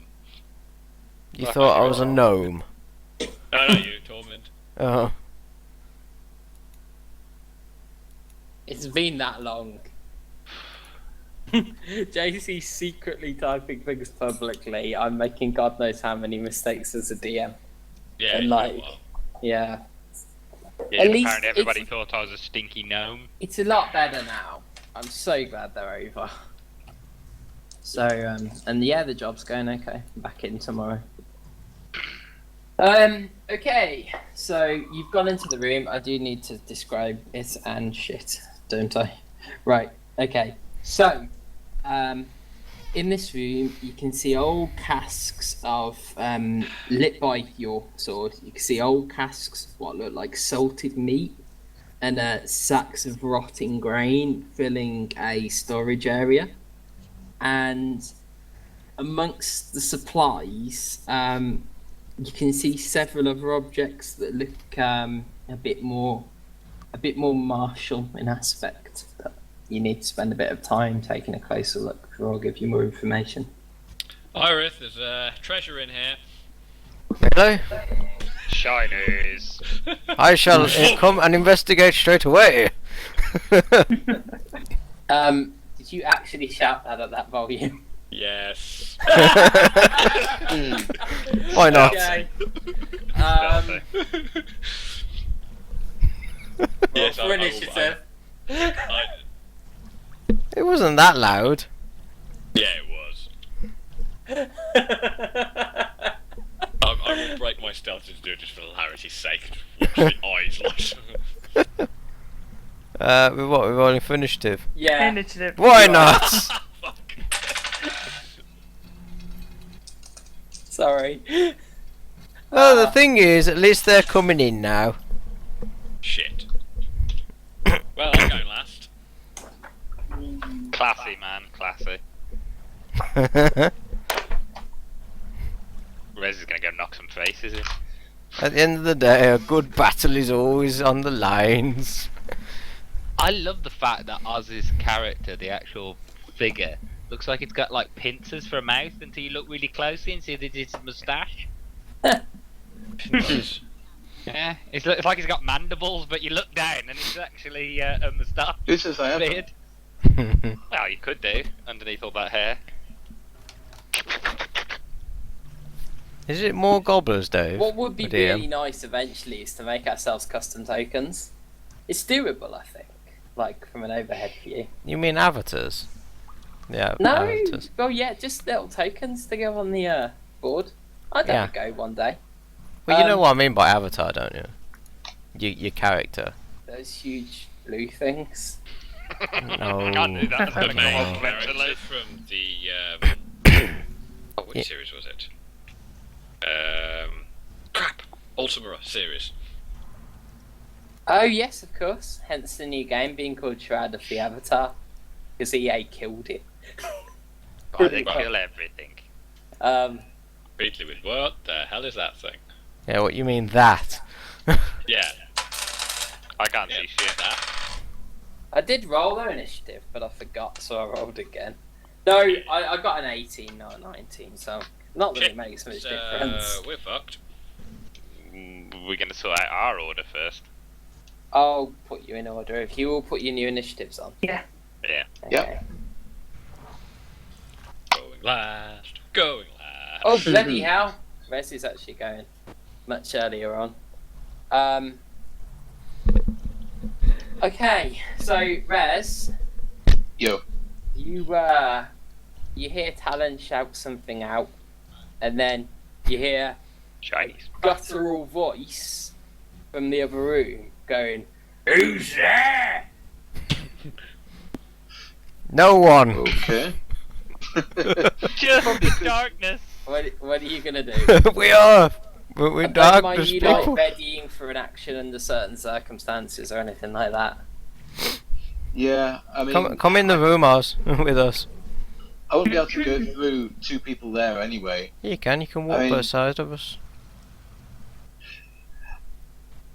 You thought I was a gnome. No, not you, Torment. Oh. It's been that long. JC's secretly typing things publicly. I'm making God knows how many mistakes as a DM. Yeah. And it's like- been a while. Yeah. Yeah, At least apparently everybody it's- thought I was a stinky gnome. It's a lot better now. I'm so glad they're over. So, and yeah, the job's going okay. I'm back in tomorrow. Okay, so you've gone into the room. I do need to describe it and shit, don't I? Right, okay. So, in this room, you can see old casks of, lit by your sword, you can see old casks of what look like salted meat and sacks of rotting grain filling a storage area. And amongst the supplies, you can see several other objects that look a bit more martial in aspect. But you need to spend a bit of time taking a closer look before I'll give you more information. Iris, there's treasure in here. Hello? Shiners. I shall come and investigate straight away. Did you actually shout that at that volume? Yes. Why not? Okay. Stealthy. Yes, For initiative. It wasn't that loud. Yeah, it was. I will break my stealth to do it just for hilarity's sake. Just watch the eyes light. With what? We've only finished it. Yeah. Initiative. Why not? Fuck. So Sorry. Well, the thing is, at least they're coming in now. Shit. Well, I'm going last. Classy, man, classy. Rez is gonna go knock some faces in. At the end of the day, a good battle is always on the lines. I love the fact that Oz's character, the actual figure, looks like it's got like pincers for a mouth until you look really closely and see that it's his moustache. Nice. Yeah, it's like he's got mandibles, but you look down and it's actually a moustache. Who says I haven't? Beard. Well, you could do underneath all that hair. Is it more gobblers, Dave? What would be Oh, dear. really nice eventually is to make ourselves custom tokens. It's doable, I think. Like from an overhead view. You mean avatars? Yeah, No, avatars. well, yeah, just little tokens to go on the board. I'd have a go one day. Well, you know what I mean by avatar, don't you? Your character. Those huge blue things. No. I can't do that. That's The gonna come main off character eventually. from the which Yeah. series was it? Crap! Ultima series. Oh yes, of course. Hence the new game being called Shroud of the Avatar, because EA killed it. Oh, they kill everything. Beatley with what the hell is that thing? Yeah, what you mean that? Yeah. I can't Yeah, see shit. that. I did roll their initiative, but I forgot, so I rolled again. No, I got an 18, not a 19, so not that it makes much difference. We're fucked. We're gonna sort out our order first. I'll put you in order. If you will put your new initiatives on. Yeah. Yeah. Okay. Going last. Going last. Oh bloody hell! Rez is actually going much earlier on. Okay, so Rez, Yo. you hear Talon shout something out, and then you hear Chinese. guttural voice from the other room going, "Who's there?" No one. Okay. Just darkness. What are you gonna do? We are. We're I don't mind darkness you people. like readying for an action under certain circumstances or anything like that. Yeah, I mean, Come in the room, Oz, with us. I wouldn't be able to go through two people there anyway. You can walk I mean- both sides of us.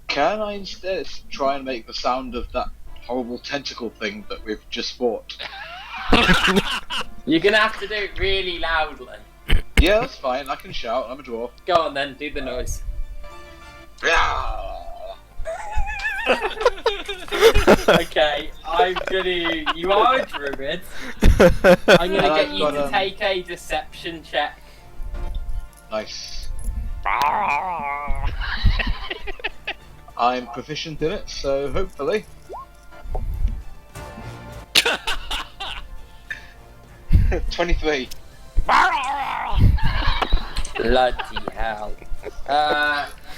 Can I instead try and make the sound of that horrible tentacle thing that we've just fought? You're gonna have to do it really loudly. Yeah, that's fine. I can shout. I'm a dwarf. Go on then, do the noise. Okay, I'm gonna. You are a druid. I'm gonna get you to take a deception check. Nice. I'm proficient in it, so hopefully. $23. Bloody hell.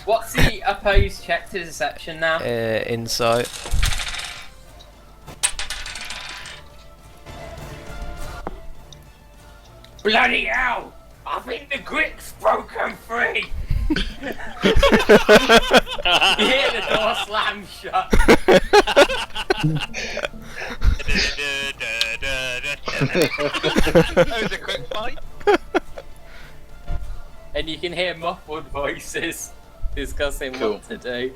What's the opposed check to deception now? Insight. Bloody hell! I think the grip's broken free! You hear the door slam shut. That was a quick fight. And you can hear muffled voices discussing Cool. what to do.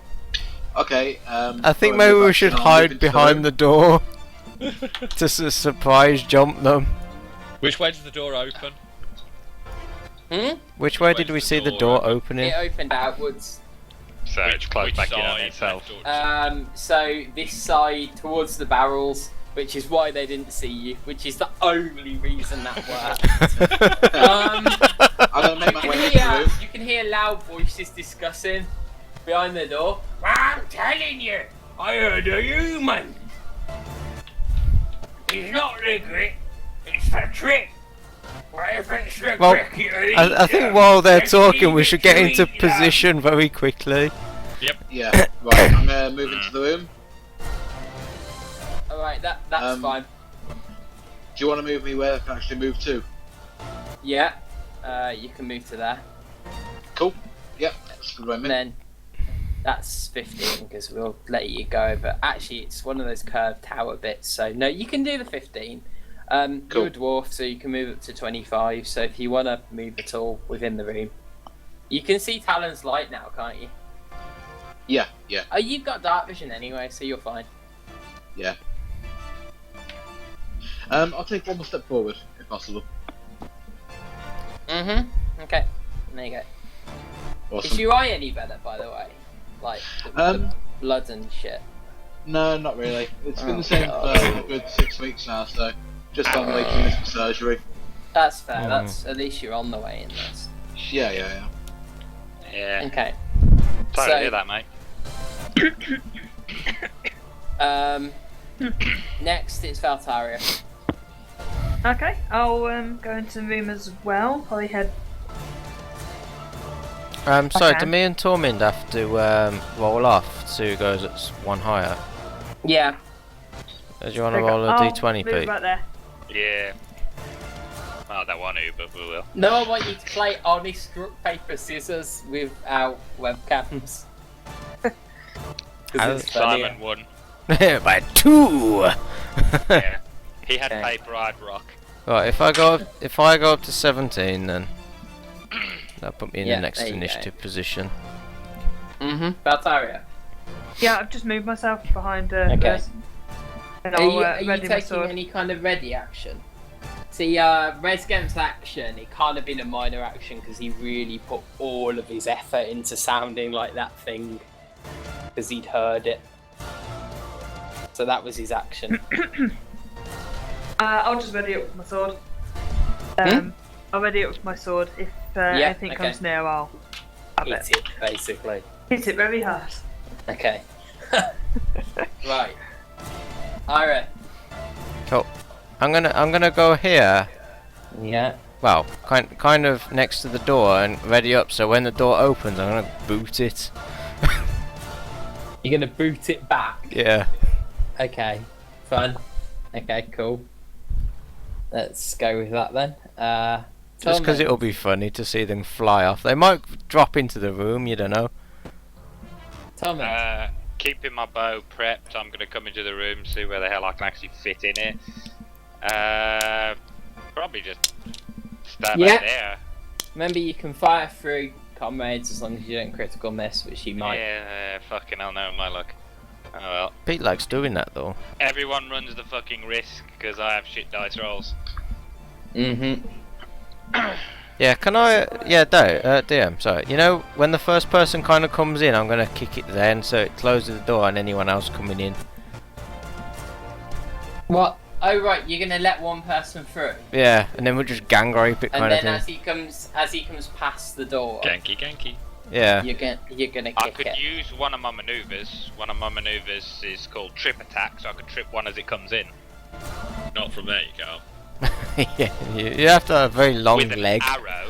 Okay. I think I'll maybe move we back should and I'll hide move into behind the door to surprise jump them. Which way does the door open? Which way way did does we the see the door door opening? It opened outwards. So it's closed back in on side, itself. left or right? So this side towards the barrels, which is why they didn't see you, which is the only reason that worked. I'm gonna make my way into the room. You can hear loud voices discussing behind the door. I'm telling you, I heard a human. It's not the grit, it's the trick. Well, if it's the Well, grit, you I think while they're talking, we should get into position very quickly. Yeah. Right. I'm gonna move into the room. Alright, that's fine. Do you want to move me where I can actually move to? Yeah, you can move to there. Cool. Yep, that's good by And me. then that's 15 because we'll let you go. But actually, it's one of those curved tower bits. So no, you can do the 15. Cool. You're a dwarf, so you can move up to 25. So if you want to move at all within the room, you can see Talon's light now, can't you? Yeah, yeah, Oh, you've got dark vision anyway, so you're fine. yeah. I'll take one more step forward, if possible. Okay. There you go. Awesome. Is your eye any better, by the way? Like the blood and shit. No, not really. It's been Oh, the same God. for a good 6 weeks now, so just on waiting list for surgery. That's fair. That's at least you're on the way in this. Yeah, yeah, yeah. Yeah. Okay. Sorry So- to hear that, mate. Next it's Valtaria. Okay, I'll go into the room as well. I had Sorry, Okay. do me and Tormund have to roll off so who goes at one higher? Yeah. Do you want to roll a I'll d20, move Pete? right there. Yeah. Well, I don't want to, but we will. No, I want you to play honest rock, paper, scissors without webcams. 'Cause How- it's funnier. Simon won. By 2! Yeah. He had Okay. paper, I'd rock. Right, if I go up to 17, then that'll put me in Yeah, the next there you go. initiative position. Valtaria. Yeah, I've just moved myself behind Okay. Rez. And Are I'll you ready my taking sword. any kind of ready action? See, Res Game's action, it can't have been a minor action because he really put all of his effort into sounding like that thing because he'd heard it. So that was his action. I'll just ready it with my sword. I'll ready it with my sword. If anything okay. comes near, I'll have Hit it. it, basically. Hit it very hard. Okay. Right. Ira. Cool. I'm gonna go here. Yeah. Well, kind of next to the door and ready up. So when the door opens, I'm gonna boot it. You're gonna boot it back. Yeah. Okay. Fun. Okay, cool. Let's go with that then. Just because Torment. it'll be funny to see them fly off. They might drop into the room. You don't know. Torment. Keeping my bow prepped, I'm going to come into the room, see where the hell I can actually fit in it. Probably just stab Yeah. out there. Remember, you can fire through comrades as long as you don't critical miss, which you might. Yeah, fucking hell no, my luck. Oh well. Pete likes doing that though. Everyone runs the fucking risk, because I have shit dice rolls. Yeah, can I? Yeah, DM. Sorry. You know, when the first person kind of comes in, I'm gonna kick it then, so it closes the door, and anyone else coming in. What? Oh right, you're gonna let one person through, Yeah, and then we'll just gang rape it, and kind of then thing. as he comes past the door, Genki. Yeah. you're gonna I kick could it. use one of my maneuvers. One of my maneuvers is called trip attack, so I could trip one as it comes in. Not from there, you can't. Yeah. You have to have a very long With an leg. arrow.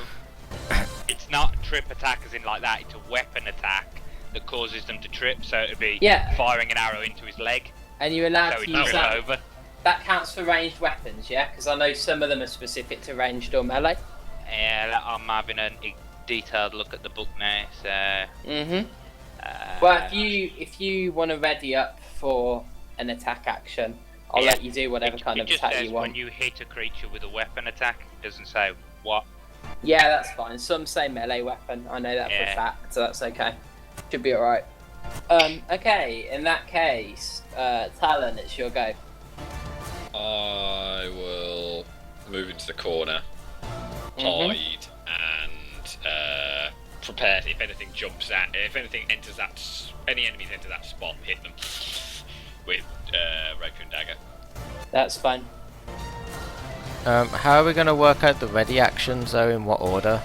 It's not trip attack as in like that, it's a weapon attack that causes them to trip, so it'd be Yeah. firing an arrow into his leg, And you're allowed so to he'd use trip that. over. That counts for ranged weapons, yeah? Because I know some of them are specific to ranged or melee. Yeah, I'm having a detailed look at the book now, so... Well, if you want to ready up for an attack action, I'll Yeah. let you do whatever kind it of just attack says you want. when you hit a creature with a weapon attack, it doesn't say what. Yeah, that's fine. Some say melee weapon. I know that for a Yeah. fact, so that's okay. Should be alright. Okay, in that case, Talon, it's your go. I will move into the corner, hide, and prepare if anything jumps out. If anything enters that, any enemies enter that spot, hit them with Raccoon Dagger. That's fine. How are we gonna work out the ready actions though? In what order?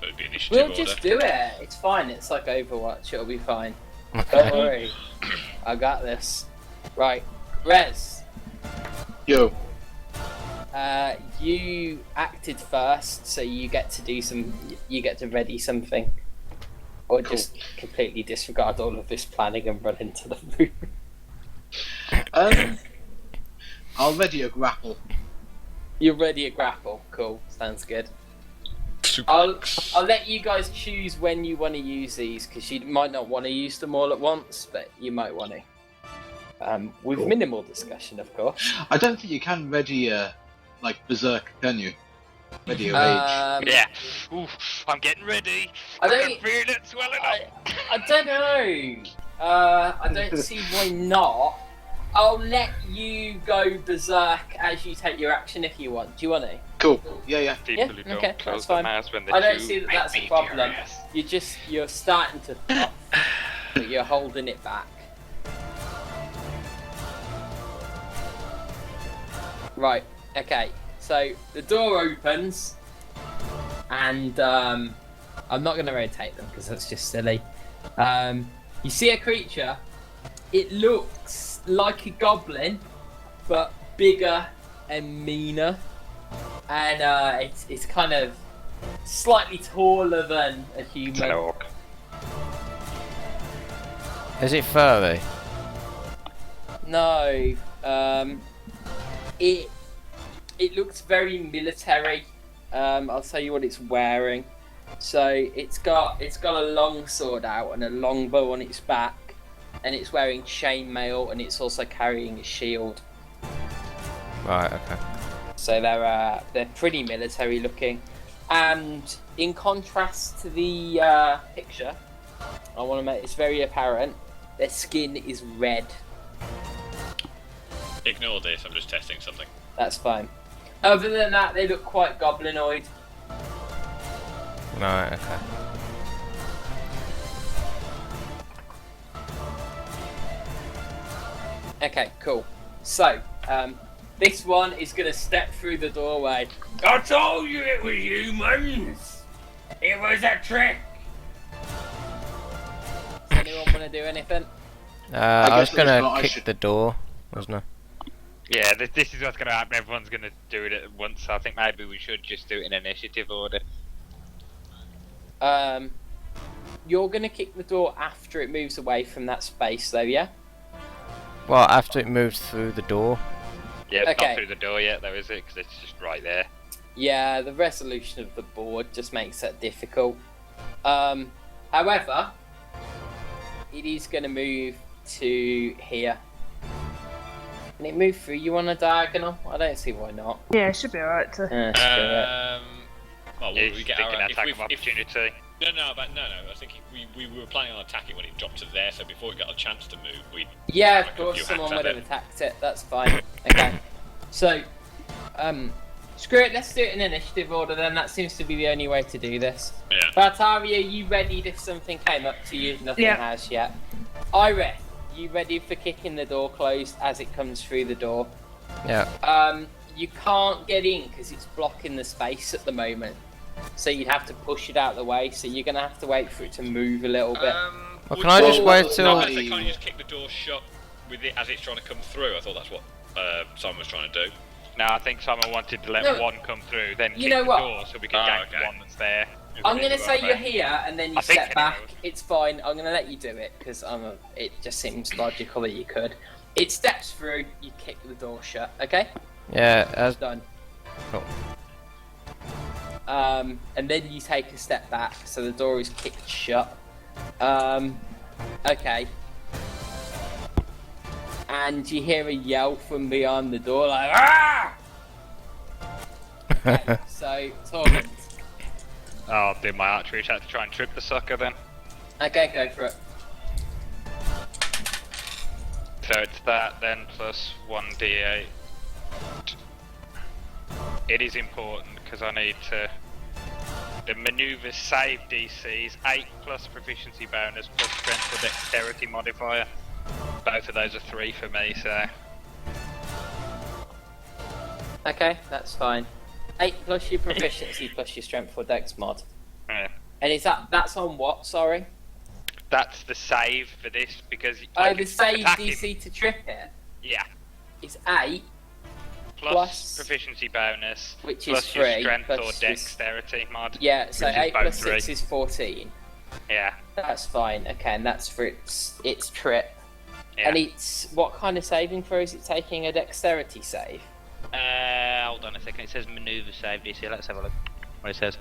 It would be initiative We'll order. just do it. It's fine. It's like Overwatch. It'll be fine. Don't worry. I got this. Right. Rez, Yo. you acted first, so you get to do some. You get to ready something, or just completely disregard all of this planning and run into the room. I'll ready a grapple. You're ready a grapple. Cool. Sounds good. I'll let you guys choose when you want to use these, because you might not want to use them all at once, but you might want to. With minimal discussion, of course. I don't think you can ready like Berserk, can you? Ready of age. Yeah. Oof, I'm getting ready. I I don't- can feel it swelling up. I don't know. I don't see why not. I'll let you go berserk as you take your action if you want. Do you want to? Cool. Yeah. People Yeah, who don't okay, close that's their fine. mouths when they I don't chew see that make that's a me problem. furious. You're starting to puff, but you're holding it back. Right. Okay. So the door opens, and I'm not going to rotate them because that's just silly. You see a creature. It looks like a goblin, but bigger and meaner, and it's kind of slightly taller than a human. Orc. Is it furry? No, it looks very military. I'll tell you what it's wearing. So it's got a long sword out and a long bow on its back, and it's wearing chainmail, and it's also carrying a shield. Right, okay. So they're pretty military looking, and in contrast to the picture, I want to make this very apparent. Their skin is red. Ignore this, I'm just testing something. That's fine. Other than that, they look quite goblinoid. Right, okay. Okay, cool. So, this one is gonna step through the doorway. I told you it was humans! It was a trick! Does anyone want to do anything? I was guess at this gonna point I kick should- the door, wasn't I? Yeah, this is what's going to happen. Everyone's going to do it at once. So I think maybe we should just do it in initiative order. You're gonna kick the door after it moves away from that space, though, yeah? Well, after it moves through the door. Yeah, it's Okay. not through the door yet, though, is it? Because it's just right there. Yeah, the resolution of the board just makes that difficult. However, it is going to move to here. Can it move through you on a diagonal? I don't see why not. Yeah, it should be alright to. Screw it. Well, Yeah, we he's get thinking our attack of opportunity. No, I was thinking we were planning on attacking when it dropped to there, so before we got a chance to move, we. Yeah, Like of a course, few someone hacks would at have it. attacked it. That's fine. Okay. So, screw it. Let's do it in initiative order. Then that seems to be the only way to do this. Yeah. Bartaria, you readied if something came up to you? Nothing Yeah. has yet. Iris, you ready for kicking the door closed as it comes through the door? Yeah. You can't get in because it's blocking the space at the moment. So you'd have to push it out of the way. So you're gonna have to wait for it to move a little bit. Well, can I just wait till- No, they can't just kick the door shut with it as it's trying to come through. I thought that's what Simon was trying to do. No, I think someone wanted to let No. one come through, then You kick know the what? door so we can Oh, gank okay. the one that's there. I'm gonna say you're here and then you I think step back. anyway. It's fine. I'm gonna let you do it because it just seems logical that you could. It steps through. You kick the door shut. Okay. Yeah, as Done. Cool. And then you take a step back, so the door is kicked shut. Okay. And you hear a yell from behind the door, like ah! Okay, so Torment. I'll do my archery attack to try and trip the sucker then. Okay, go for it. So it's that then plus 1d8. It is important because I need to. The maneuver save DCs 8 plus proficiency bonus plus strength or dexterity modifier. Both of those are 3 for me, so. Okay, that's fine. 8 plus your proficiency plus your strength for dex mod. Yeah. And that's on what? Sorry. That's the save for this because. The save attacking- DC to trip it Yeah. is 8, Plus, Plus- proficiency bonus. which plus is your 3. strength or plus dexterity mod. Yeah, so which is 8 both plus 3. 6 is 14. Yeah. That's fine. Okay, and that's for its trip. Yeah. And it's what kind of saving throw is it taking? A dexterity save. Hold on a second. It says maneuver save DC. Let's have a look. What it says.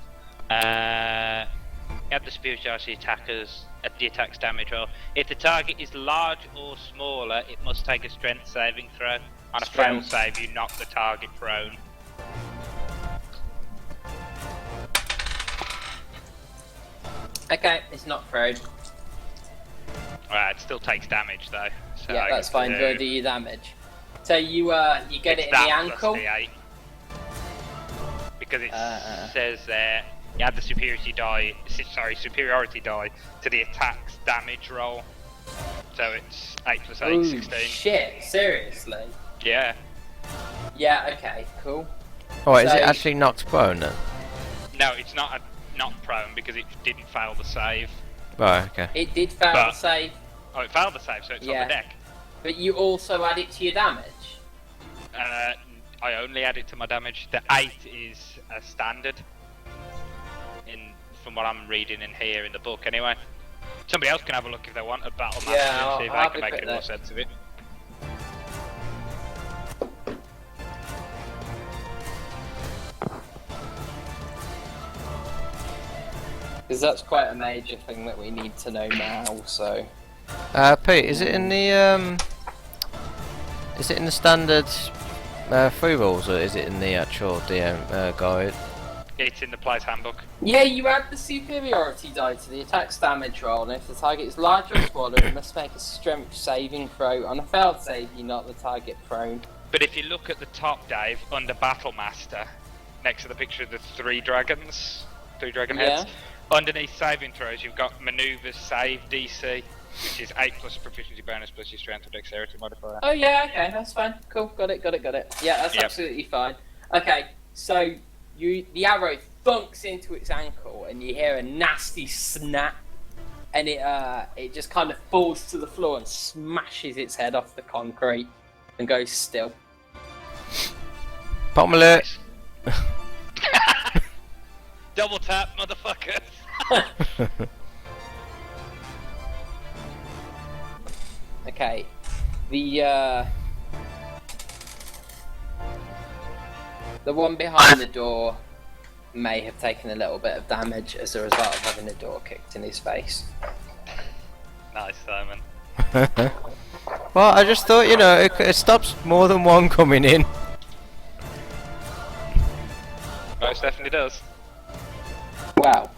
Add the superiority attackers at the attack's damage roll. If the target is large or smaller, it must take a strength saving throw. On a failed save, you knock the target prone. Okay, it's not thrown. Alright, it still takes damage though. So Yeah, that's fine. Go do your damage. So you get it in the ankle. The because it says there you add the superiority die to the attack's damage roll. So it's 8 plus 8, Ooh, 16. shit, seriously? Yeah. Yeah, okay, cool. Oh, is So- it actually knocked prone then? No, it's not prone because it didn't fail the save. Right, okay. It did fail But- the save, Oh, it failed the save, so it's on Yeah. the deck. but you also add it to your damage. I only add it to my damage. The 8 is a standard. From what I'm reading in here in the book, anyway. Somebody else can have a look if they want at Battle Master Yeah, and see if I'll they have can a make quick any more look. sense of it. Because that's quite a major thing that we need to know now, so... Pete, is it in the standard free rules, or is it in the actual DM guide? It's in the player's handbook. Yeah, you add the superiority die to the attack's damage roll, and if the target is larger or smaller, it must make a strength saving throw. On a failed save, you knock the target prone. But if you look at the top, Dave, under Battle Master, next to the picture of the 3 dragons, 3 dragon heads, underneath saving throws, you've got maneuvers save DC, which is 8 plus proficiency bonus plus your strength or dexterity modifier. Oh yeah, okay, that's fine. Cool, got it. Yeah, that's Yep. absolutely fine. Okay, so the arrow thunks into its ankle, and you hear a nasty snap, and it just kind of falls to the floor and smashes its head off the concrete and goes still. Pommel it! Double tap, motherfuckers! Okay, the one behind the door may have taken a little bit of damage as a result of having the door kicked in his face. Nice, Simon. Well, I just thought, it stops more than one coming in. Most definitely does. Wow.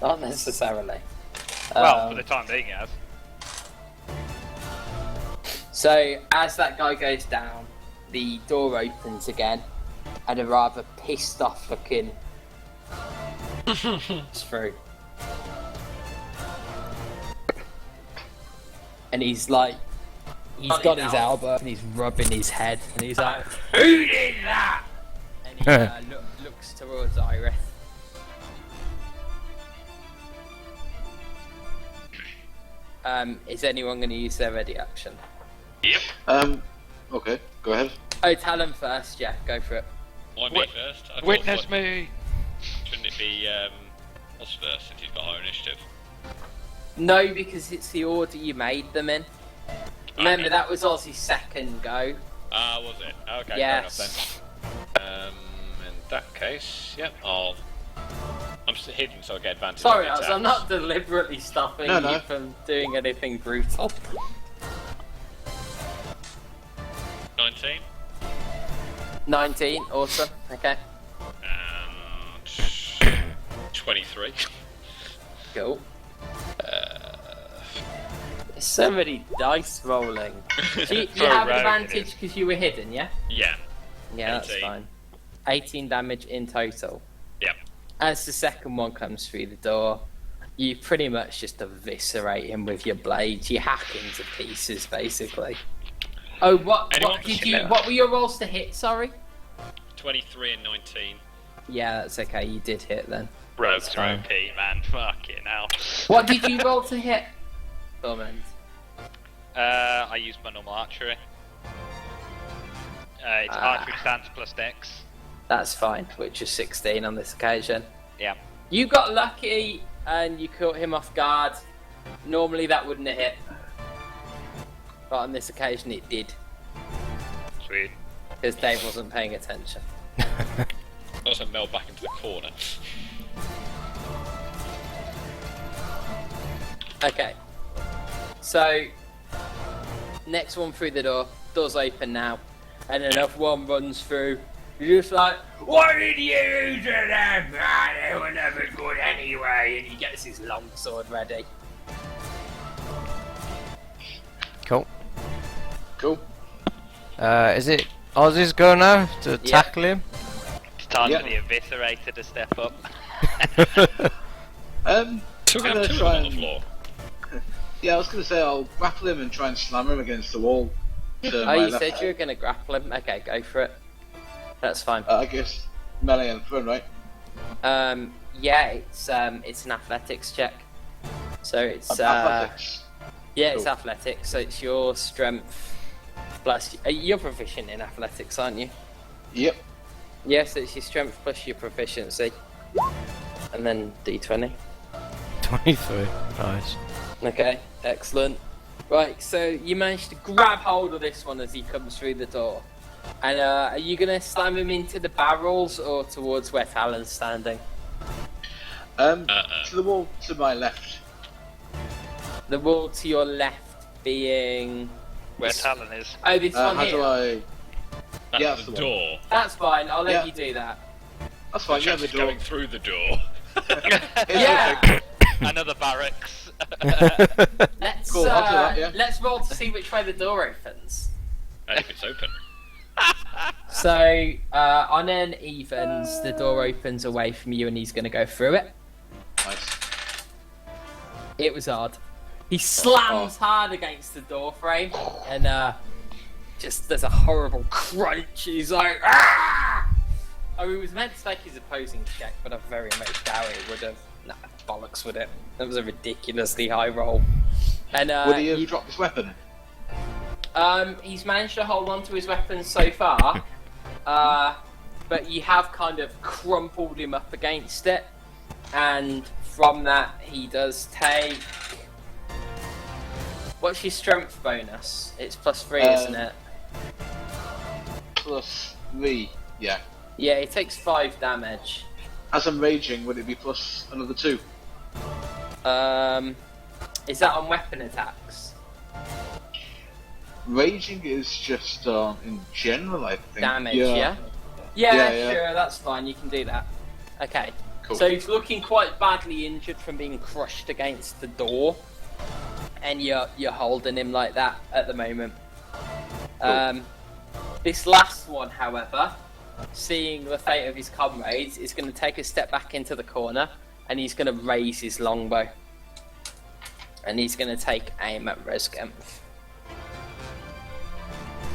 Not necessarily. Well, for the time being, yes. So, as that guy goes down, the door opens again, and a rather pissed off looking is through. And he's got his elbow up and he's rubbing his head, and he's like, "Who did that?" And he looks towards Iris. Is anyone going to use their ready action? Yep. Okay, go ahead. Oh, Talon first, yeah, go for it. Why me first? I thought, Witness me! Shouldn't it be us first since he's got higher initiative? No, because it's the order you made them in. Remember, Okay. that was Ozzy's second go. Ah, was it? Okay, Yes. fair enough then. In that case, yep, I'm still hidden so I get advantage. Sorry, on the Oz, I'm attacks. not deliberately stopping No, you no. from doing anything brutal. 19 19, awesome, okay, and 23. cool. There's so many dice rolling. Do you For a have rogue, it advantage is. because you were hidden, yeah? Yeah. Yeah, that's 18. fine. 18 damage in total. Yep. As the second one comes through the door, you pretty much just eviscerate him with your blades. You hack him to pieces, basically. Oh, what Anyone did can you? hit that. What were your rolls to hit? Sorry. 23 and 19. Yeah, that's okay. You did hit then. Rogues That's are fine. OP, man. Fucking hell. What did you roll to hit? Torment. I used my normal archery. It's archery stance plus dex. That's fine. Which is 16 on this occasion. Yeah. You got lucky and you caught him off guard. Normally that wouldn't have hit, but on this occasion it did Sweet. because Dave wasn't paying attention. also meld back into the corner. Okay. So, next one through the door. Door's open now. And another one runs through. You're just like, what did you do to them? Ah, they were never good anyway. And he gets his long sword ready. Cool. Cool. Is it Ozzy's go now to tackle him? It's time Yep. for the Eviscerator to step up. So we're I'm going to gonna have two try on the and- floor. Yeah, I was going to say I'll grapple him and try and slam him against the wall. To Oh, my you left said hand. you were going to grapple him? Okay, go for it. That's fine. I guess melee and thrown, right? Yeah, it's an athletics check. So it's Athletics. yeah, it's Cool. athletics. So it's your strength plus. You're proficient in athletics, aren't you? Yep. Yes, it's your strength plus your proficiency, and then d20. 23. Nice. Okay, excellent. Right, so you managed to grab hold of this one as he comes through the door. And are you gonna slam him into the barrels or towards where Talon's standing? To the wall to my left. The wall to your left being. Where Talon is. Oh, this one How here. do I? That's Yeah, the that's the one. door. That's fine. I'll let Yeah. you do that. That's fine. Yeah, the Just door. going through the door. Yeah. Another barracks. Let's Cool, I'll do that, yeah. let's roll to see which way the door opens. If it's open. So on an evens, the door opens away from you, and he's going to go through it. Nice. It was hard. He slams hard against the door frame, and just there's a horrible crunch. He's like, ah! I mean, he was meant to take his opposing check, but I very much doubt it would have. Nah, bollocks with it. That was a ridiculously high roll. And Would he have dropped his weapon? he's managed to hold on to his weapon so far, but you have kind of crumpled him up against it, and from that he does take. What's your strength bonus? It's +3, isn't it? +3. Yeah. Yeah, he takes 5 damage. As I'm raging, would it be plus another 2? Is that on weapon attacks? Raging is just in general, I think. Damage, yeah? Yeah, Yeah. sure, that's fine, you can do that. Okay. Cool. So he's looking quite badly injured from being crushed against the door, and you're holding him like that at the moment. Cool. This last one, however, seeing the fate of his comrades, is going to take a step back into the corner, and he's going to raise his longbow, and he's going to take aim at Resgenth.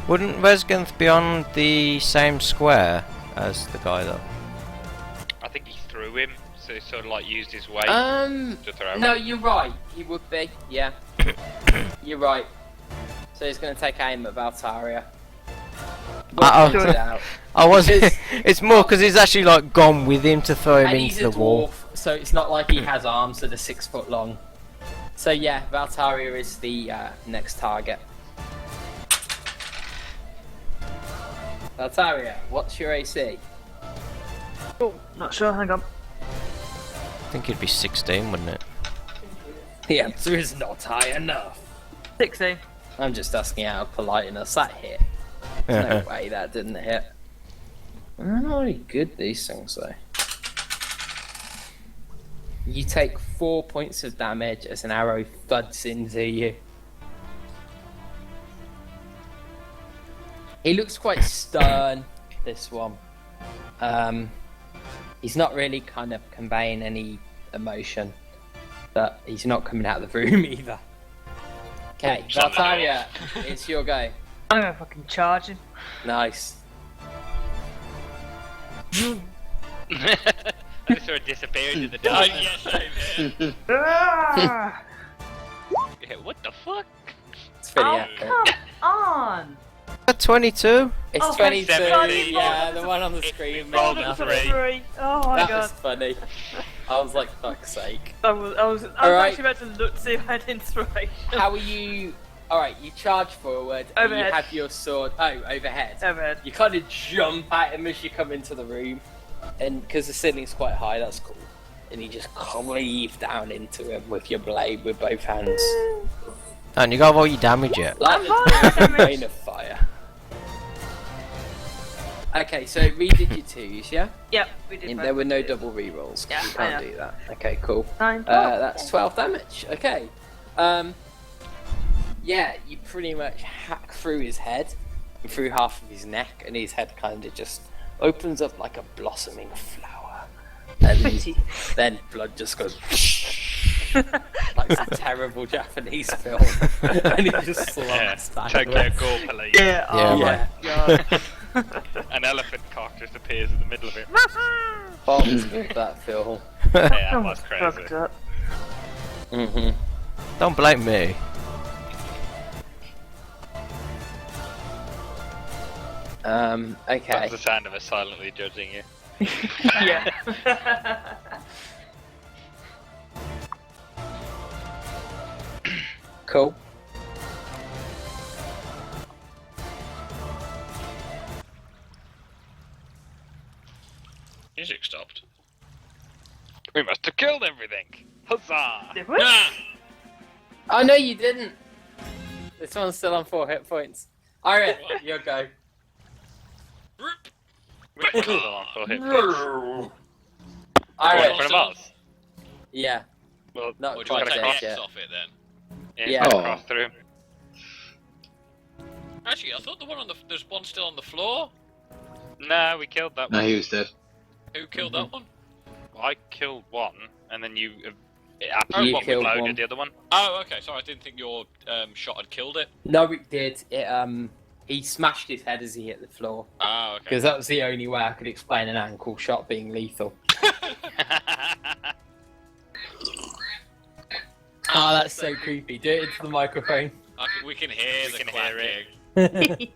Wouldn't Resgenth be on the same square as the guy though? I think he threw him, so he sort of like used his weight Um, to throw no, him. you're right. He would be. Yeah, you're right. So he's going to take aim at Valtaria. Uh-oh. Worked it out. I was. Because- It's more because he's actually like gone with him to throw him And he's into a the dwarf, wall. so it's not like he has arms that are 6 foot long. So yeah, Valtaria is the next target. Valtaria, what's your AC? Oh, not sure. Hang on. I think it'd be 16, wouldn't it? The answer is not high enough. 16. I'm just asking out of politeness. That hit. No way that didn't hit. I'm not really good these things though. You take 4 points of damage as an arrow thuds into you. He looks quite stern, this one. He's not really kind of conveying any emotion, but he's not coming out of the room either. Okay, Valtaria, it's your go. I'm gonna fucking charge him. Nice. I sort of disappeared in the Oh, darkness. yes, I did. Ah! Yeah, what the fuck? It's pretty Oh, epic. come on! 22. It's Oh, 22, sorry, yeah, the one on the screen made rolled a nothing. three. 3. Oh my That god. was funny. I was like, fuck's sake. I was Alright. actually about to look to see if I had inspiration. How are you? Alright, you charge forward, and you Overhead. have your sword. Oh, overhead. Overhead. You kind of jump at him as you come into the room. and because the ceiling's quite high, that's cool. And you just cleave down into him with your blade with both hands, And you got all your damage yet. like I'm the rain of fire. Okay, so redid your twos, yeah? Yep, we did. And both there were of no these. double rerolls. Yeah, You I can't know. do that. Okay, cool. 9. That's 12 damage. Okay. Yeah, you pretty much hack through his head and through half of his neck, and his head kind of just opens up like a blossoming flower. And Pretty. then blood just goes like some terrible Japanese film, and he just slumps Tokyo backwards. Gore Police. Yeah, oh Yeah. my god. An elephant cock just appears in the middle of it. Bombs with that film. Yeah, that Oh, was fucked crazy. up. Don't blame me. Okay. That's the sound of us silently judging you. Yeah. Cool. Music stopped. We must have killed everything. Huzzah! Did we? Ah! Oh no, you didn't. This one's still on 4 hit points. Alright, your go. Which one's the one for hit? Alright. One in front of us. Yeah, Well, not Or do you want quite to take dead the X yet. off it then? yeah, Yeah. yeah. Oh. Cross through. Actually, I thought the one on the there's one still on the floor. No, we killed that No, one. he was dead. Who killed that one? I killed one, and then you You absolutely killed loaded one. the other one. Oh, okay. Sorry, I didn't think your shot had killed it. No, it did. It he smashed his head as he hit the floor. Oh, okay. Because that was the only way I could explain an ankle shot being lethal. Oh, that's so creepy. Do it into the microphone. We can hear We the can hear clacking.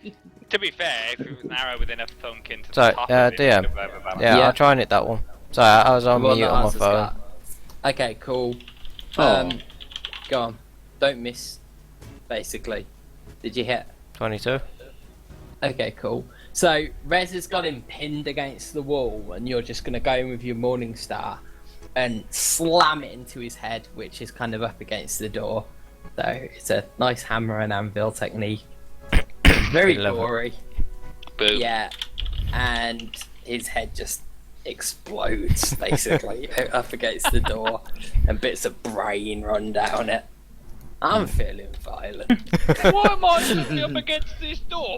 it. To be fair, if it was narrow with enough thunk into Sorry, the top of it, DM. it would have overbalanced. Yeah, Yeah. I'll try and hit that one. Sorry, I was on The one mute that on my answers phone. that. Okay, cool. Oh. Go on. Don't miss, basically. Did you hit? 22. Okay, cool. So, Rez has got him pinned against the wall, and you're just going to go in with your Morning Star and slam it into his head, which is kind of up against the door. So, it's a nice hammer and anvil technique. Very Love it. gory. Boom. Yeah. And his head just explodes, basically, up against the door, and bits of brain run down it. I'm feeling violent. Why am I suddenly up against this door?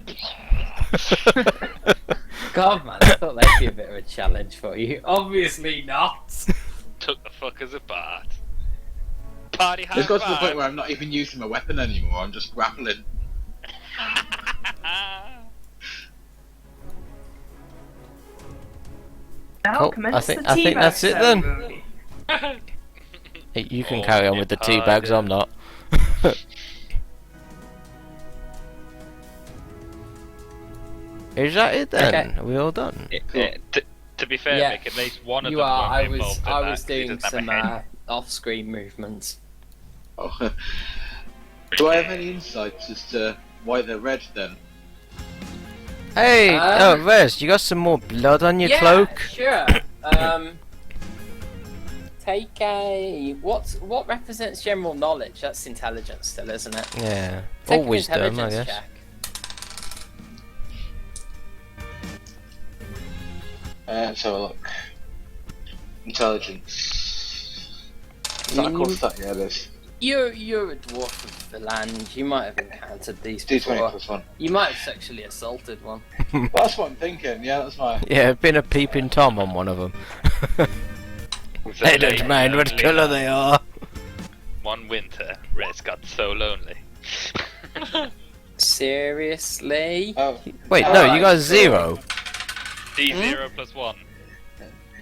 God, man, I thought that'd be a bit of a challenge for you. Obviously not. Took the fuckers apart. Party high It's got to the point five. where I'm not even using my weapon anymore. I'm just grappling. Now Cool. commence I think- the I think teabag that's it then. ceremony. Hey, you can Oh, carry on with the yeah, tea bags, I'm not. Is that it then? Okay. Are we all done? To be fair, Yeah. Mick, at least one of You them are. won't I be was. involved in I that, was 'cause he doing doesn't have some a head. off-screen movements. Oh. Do I have any insights as to why they're red then? Hey, Um, Rez, you got some more blood on your yeah, cloak? Sure. Take a what represents general knowledge? That's intelligence, still, isn't it? Yeah. Take Or an wisdom, I intelligence guess. check. Let's have a look. Intelligence. Is that a cool stat? Yeah, it is. You're a dwarf of the land. You might have encountered these D20 before. plus 1. You might have sexually assaulted one. Well, that's what I'm thinking. Yeah, that's my. Yeah, been a peeping Tom on one of them. Was They that don't late, mind what early colour on? they are. One winter, Rez got so lonely. Seriously? Oh, Wait, Oh, no, right, you got so- 0. D0 plus 1.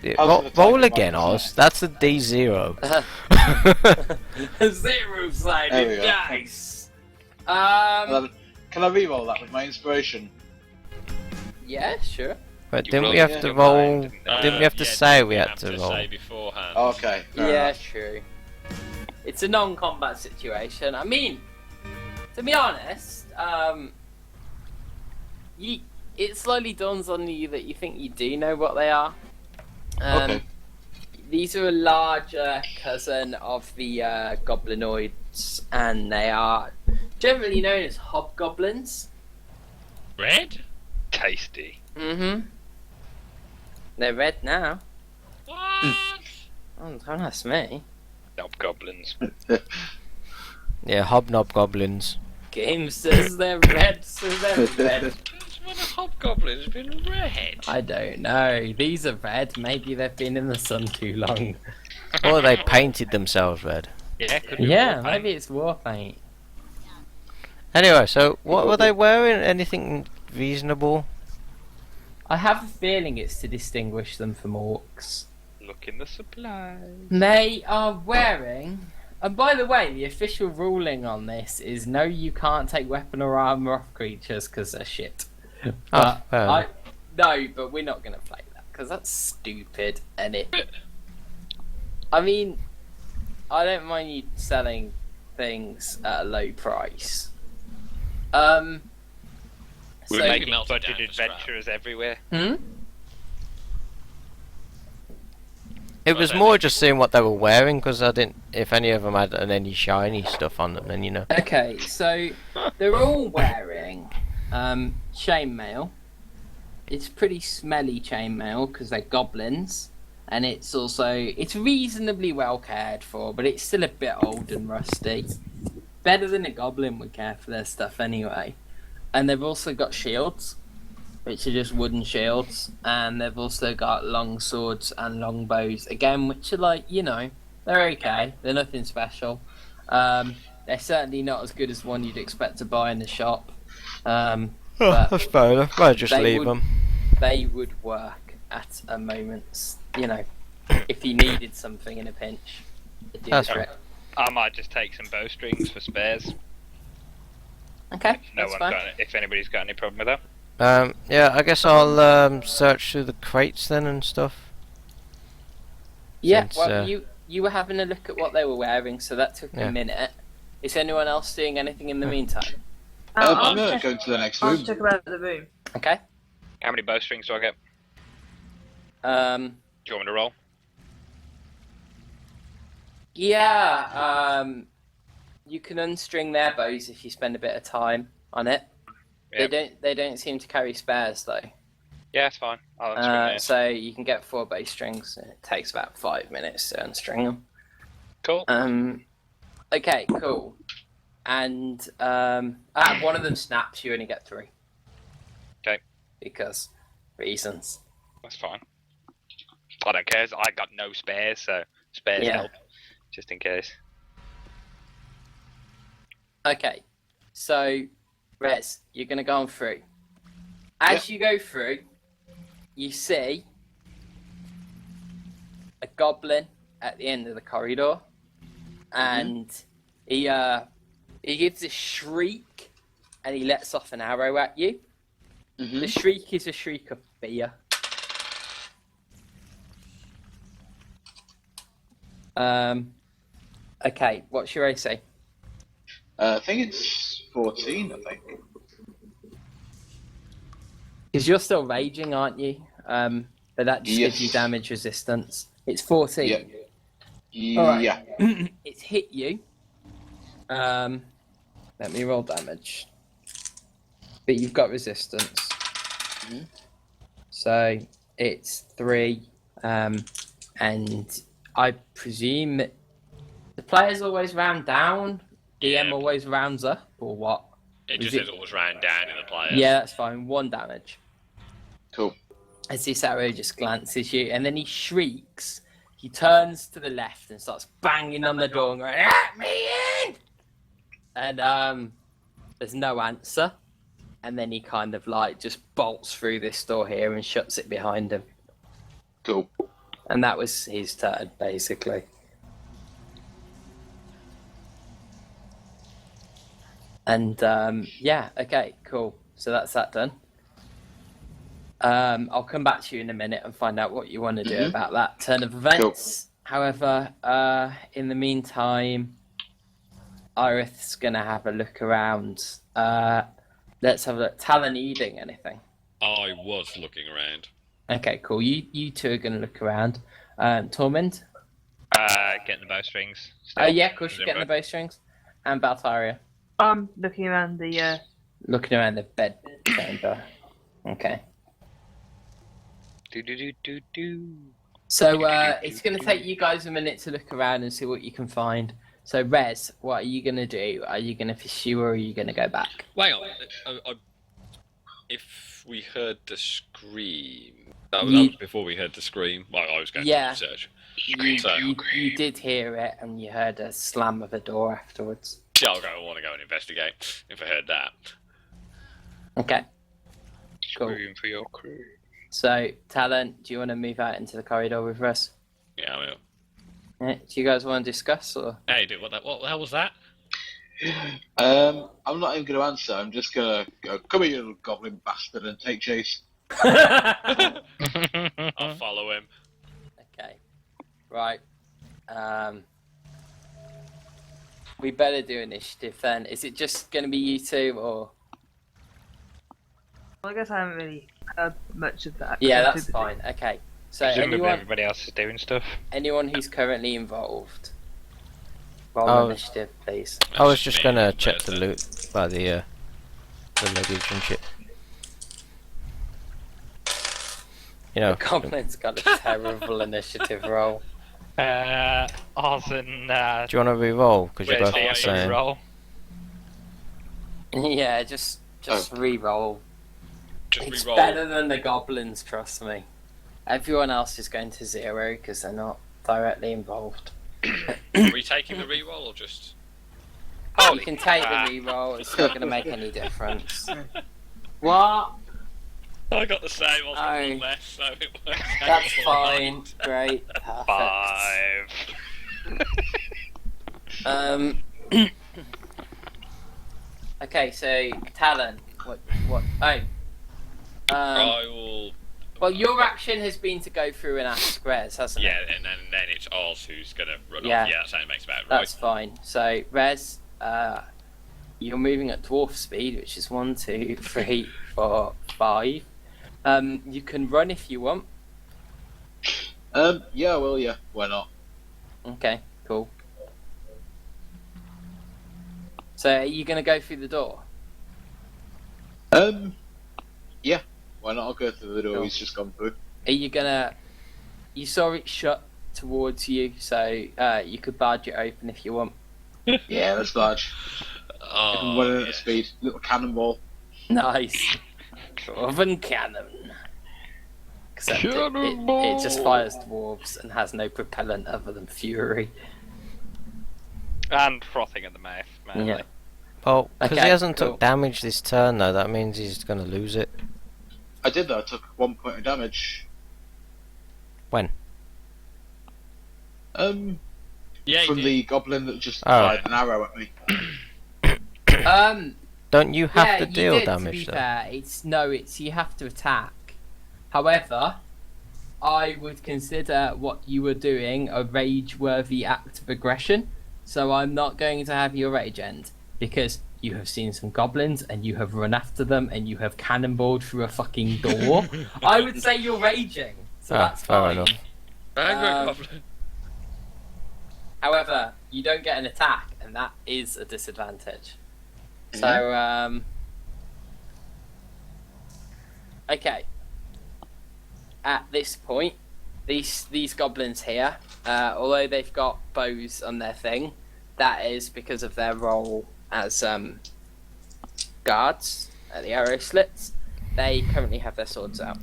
Yeah, I was gonna roll type it again, minus Oz. That's a D0. Zero There we sided go. dice. Can I re-roll that with my inspiration? Yeah, sure. But You didn't we rolled have to your roll? mind, Didn't we have to yeah, say we you had have to roll? say beforehand. Oh, okay. fair Yeah, enough. true. It's a non-combat situation. I mean, to be honest, you it slowly dawns on you that you think you do know what they are. Okay. These are a larger cousin of the goblinoids, and they are generally known as hobgoblins. Red? Tasty. Mm-hmm. They're red now. What? Oh, don't ask me. Hobgoblins. Yeah, hobnob goblins. Game says they're red, so they're red. Since when have hobgoblins been red? I don't know. These are red. Maybe they've been in the sun too long. Or they painted themselves red. Yeah, could be Yeah, war paint. maybe it's war paint. Anyway, so what were they wearing? Anything reasonable? I have a feeling it's to distinguish them from orcs. Look in the supplies. They are wearing. And by the way, the official ruling on this is no, you can't take weapon or armor off creatures because they're shit. Oh, fair. No, but we're not going to play that because that's stupid. And I mean, I don't mind you selling things at a low price. We're So- making Melted budget down the scrap. adventurers everywhere. It was more just seeing what they were wearing because I didn't. If any of them had any shiny stuff on them, then you know. Okay, so they're all wearing chainmail. It's pretty smelly chainmail because they're goblins, and it's reasonably well cared for, but it's still a bit old and rusty. Better than a goblin would care for their stuff anyway. And they've also got shields, which are just wooden shields, and they've also got long swords and long bows again, which are like, you know, they're okay. They're nothing special. They're certainly not as good as one you'd expect to buy in the shop. But That's fair enough. I'll just they leave would- them. they would work at a moment's, you know, if you needed something in a pinch. It'd do the That's trick. I might just take some bowstrings for spares. Okay, No that's one's fine. got. If anybody's got any problem with that. Yeah, I guess I'll search through the crates then and stuff. Yeah, Since, well, you were having a look at what they were wearing, so that took Yeah. a minute. Is anyone else doing anything in the meantime? I'm going to go to the next I'll room. check about the room. Okay. How many bowstrings do I get? Um. Do you want me to roll? Yeah. You can unstring their bows if you spend a bit of time on it. Yep. They don't seem to carry spares though. Yeah, it's fine. I'll unstring theirs. So you can get 4 bow strings. It takes about 5 minutes to unstring them. Cool. Okay, cool. And one of them snaps. You only get 3. Okay. Because reasons. That's fine. I don't care. I got no spares, so spares Yeah. help, just in case. Okay, so Rez, you're gonna go on through. As you go through, you see a goblin at the end of the corridor, and he gives a shriek, and he lets off an arrow at you. The shriek is a shriek of fear. Okay, what's your AC? I think it's 14, I think. Because you're still raging, aren't you? But that just gives you Yes. damage resistance. It's 14. Yeah. Alright. Yeah. It's hit you. Let me roll damage. But you've got resistance. So it's 3. And I presume that the players always round down. DM Yeah. always rounds up, or what? It Is just it- says always round down in the player. Yeah, that's fine. 1 damage. Cool. As this arrow just glances you, and then he shrieks. He turns to the left and starts banging on the door and going, "Let me in!" And there's no answer. And then he kind of like just bolts through this door here and shuts it behind him. Cool. And that was his turn, basically. And yeah, okay, cool. So that's that done. I'll come back to you in a minute and find out what you want to do about that turn of events. However, in the meantime, Irith's gonna have a look around. Let's have a look. Talon eating anything? I was looking around. Okay, cool. You two are gonna look around. Torment. Getting the bowstrings. Oh yeah, of course you're getting the bowstrings. And Baltaria. I'm looking around the. Looking around the bed chamber. Okay. Do. So it's going to take you guys a minute to look around and see what you can find. So Rez, what are you going to do? Are you going to pursue or are you going to go back? Wait on. If we heard the scream, that was before we heard the scream. Well, I was going to research. You did hear it and you heard a slam of a door afterwards. Yeah, I want to go and investigate if I heard that. Okay. Cool. Scream for your crew. So, Talon, do you want to move out into the corridor with us? Yeah, I will. Do you guys want to discuss or? Hey, dude, what the hell was that? I'm not even going to answer. I'm just going to go, come here, you little goblin bastard, and take chase. I'll follow him. Okay. Right. We better do initiative then. Is it just going to be you two or? I guess I haven't really heard much of that. Yeah, that's fine. Okay. So Presumably everybody else is doing stuff. anyone who's currently involved, roll Oh. initiative, please. I was just gonna check the loot by the luggage and shit. You know, Goblin's got a terrible initiative roll. Arson, do you want to re-roll? Because you're where's both the the same. roll? Yeah, just re-roll. Just It's re-roll. better than the goblins, trust me. Everyone else is going to 0 because they're not directly involved. Are we taking the re-roll or just? You can take the re-roll, it's not going to make any difference. What? I got the same. I was Oh. one less, so it works out That's fine. fine. Great. Perfect. 5. Okay, so Talon, what? Oh. I will. Well, your action has been to go through and ask Rez, hasn't Yeah, it? and then it's Oz who's gonna run Yeah. off. Yeah, that makes about right. That's fine. So, Rez, you're moving at dwarf speed, which is 1, 2, 3, 4, 5. You can run if you want. Yeah, well, yeah, why not? Okay, cool. So, are you going to go through the door? Yeah, why not? I'll go through the door Cool. he's just gone through. Are you gonna? You saw it shut towards you, so you could barge it open if you want. Yeah, let's large. Oh, Running at yeah. speed, little cannonball. Nice. Dwarven cannon. Except it Cannonball! just fires dwarves and has no propellant other than fury. And frothing at the mouth, man. Yeah. Well, because Okay, he hasn't cool. took damage this turn, though, that means he's gonna lose it. I did though, I took 1 point of damage. When? Yeah, you From did. the goblin that just Oh. fired an arrow at me. Don't you have Yeah, to you deal did, to damage, be though? fair. It's you have to attack. However, I would consider what you were doing a rage-worthy act of aggression. So I'm not going to have your rage end because you have seen some goblins and you have run after them and you have cannonballed through a fucking door. I would say you're raging, so Ah, that's fair fine. enough. Angry Um, goblin. However, you don't get an attack, and that is a disadvantage. So, okay. At this point, these goblins here, although they've got bows on their thing, that is because of their role as guards at the arrow slits. They currently have their swords out.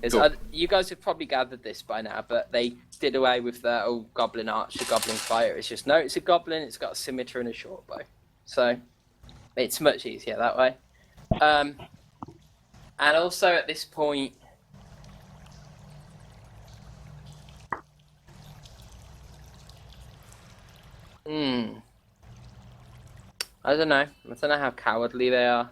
'Cause Cool. you guys have probably gathered this by now, but they did away with the old goblin archer, goblin fighter. It's just, no, it's a goblin, it's got a scimitar and a short bow. So, it's much easier that way. And also at this point, I don't know. I don't know how cowardly they are.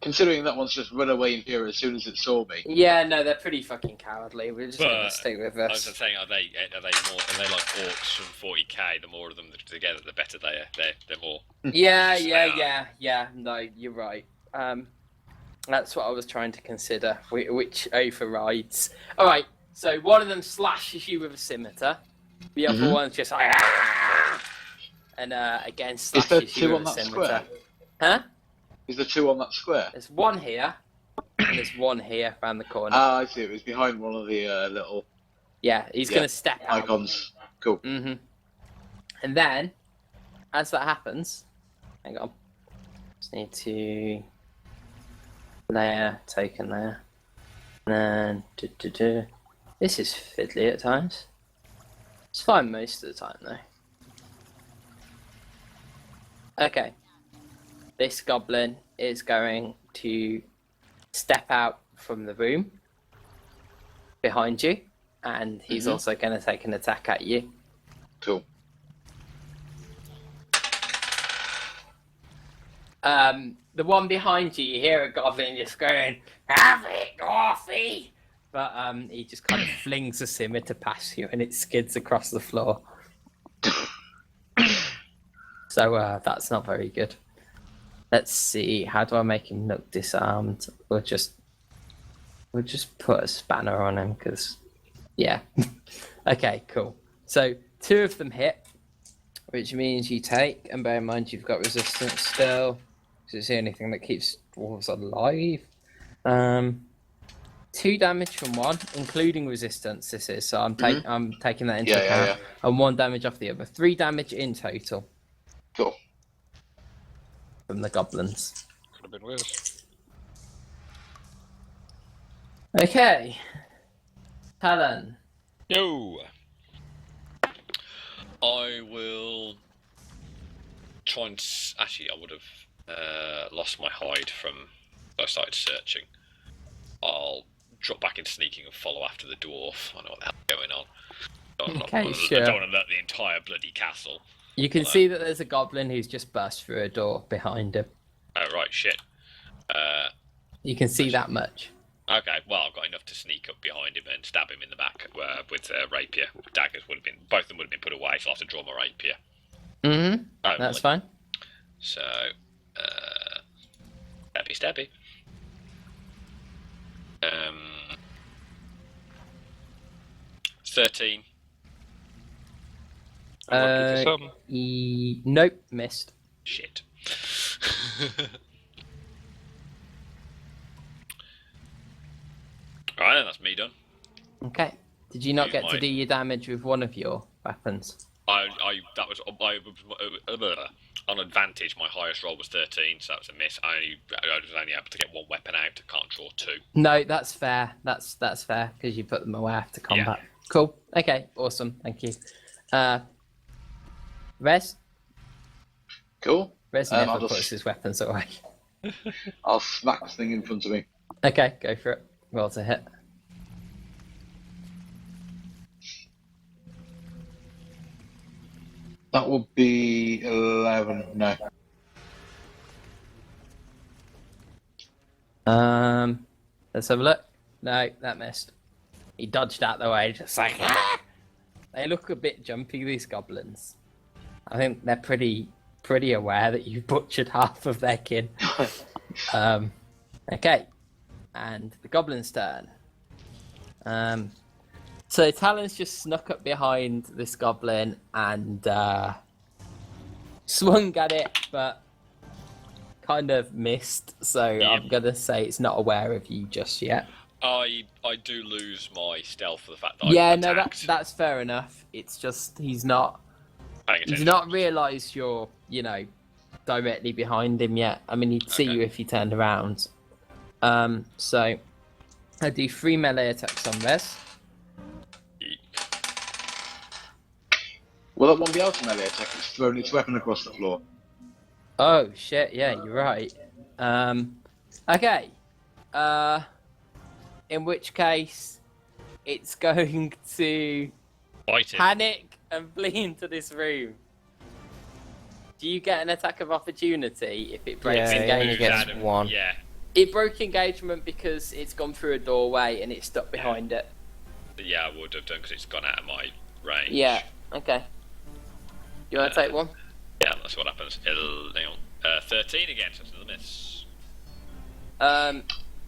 Considering that one's just run away in here as soon as it saw me. Yeah, no, they're pretty fucking cowardly. We're just gonna But stick with I was this. just saying, are they like orcs from 40k? The more of them together, the better they are. They're more. Yeah, Just yeah, say yeah, yeah. No, you're right. That's what I was trying to consider, which overrides. All right, so one of them slashes you with a scimitar. The other one's just like, and again slashes you with a scimitar. Square? Huh? Is there 2 on that square? There's one here, and there's one here around the corner. Ah, I see. It was behind one of the little Yeah, he's going to step out. icons. Cool. And then, as that happens, hang on. Just need to layer, token there. And then, this is fiddly at times. It's fine most of the time though. Okay. This goblin is going to step out from the room behind you, and he's also going to take an attack at you. Cool. The one behind you, you hear a goblin just going, "Have it, Gorfy!" But he just kind of flings a scimitar past you, and it skids across the floor. So that's not very good. Let's see. How do I make him look disarmed? We'll just put a spanner on him because, yeah. Okay, cool. So 2 of them hit, which means you take, and bear in mind you've got resistance still. So it's the only thing that keeps dwarves alive. 2 damage from one, including resistance. This is so I'm taking that into account, and 1 damage off the other. 3 damage in total. Cool. From the goblins. Could have been worse. Okay. Talon. Yo! I will try and... Actually, I would have lost my hide from... I started searching. I'll drop back into sneaking and follow after the dwarf. I know what the hell's going on. Sure. I don't want to alert the entire bloody castle. You can see that there's a goblin who's just burst through a door behind him. Oh, right, shit. You can see that much. Okay, well, I've got enough to sneak up behind him and stab him in the back with a rapier. Daggers would have been... Both of them would have been put away, so I'll have to draw my rapier. That's fine. So, stabby. 13. Nope, missed. Shit. Alright, then that's me done. Okay. Did you not Do get to mine. do your damage with one of your weapons? That was on advantage. My highest roll was 13, so that was a miss. I was only able to get 1 weapon out. I can't draw 2. No, that's fair. That's fair because you put them away after combat. Yeah. Cool. Okay. Awesome. Thank you. Rez. Cool. Rez I'll never just- puts his weapons away. I'll smack this thing in front of me. Okay, go for it. Roll to hit. That will be 11. No. Let's have a look. No, that missed. He dodged out the way, just like. Ah! They look a bit jumpy, these goblins. I think they're pretty aware that you've butchered half of their kin. Okay, and the goblin's turn. So Talon's just snuck up behind this goblin and swung at it, but kind of missed. So I'm gonna say it's not aware of you just yet. I do lose my stealth for the fact that Yeah, I'm no, attacked. that's fair enough. It's just he's not Paying attention. realised you're directly behind him yet. I mean, he'd see Okay. you if he turned around. So I do 3 melee attacks on Rez. Will that one be able to melee attack? It's thrown its weapon across the floor. Oh shit! Yeah, you're right. Okay. In which case, it's going to Fight it. panic and flee into this room. Do you get an attack of opportunity if it breaks Yeah, engagement? you get Adam, 1. Yeah. It broke engagement because it's gone through a doorway and it's stuck behind it. Yeah, I would have done because it's gone out of my range. Yeah. Okay. You want to take one? Yeah, that's what happens. Hang on. 13 again, so it's another miss. Yeah.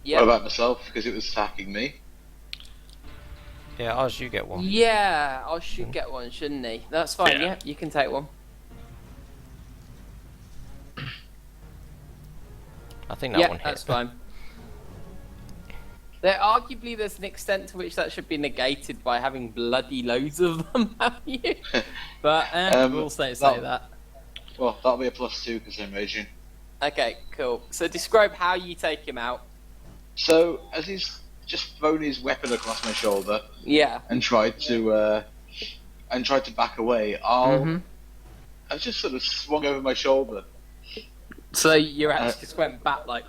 What about myself? Because it was attacking me. Yeah, Oz, you get one. Yeah, I should get one, shouldn't he? That's fine. Yeah. Yeah, you can take one. I think that Yeah, one hit. that's fine. There's an extent to which that should be negated by having bloody loads of them, have you? But we'll say that. Well, that'll be a +2 because I'm raging. Okay, cool. So describe how you take him out. So, as he's just thrown his weapon across my shoulder Yeah. and tried to back away, I've just sort of swung over my shoulder. So your axe just went back like.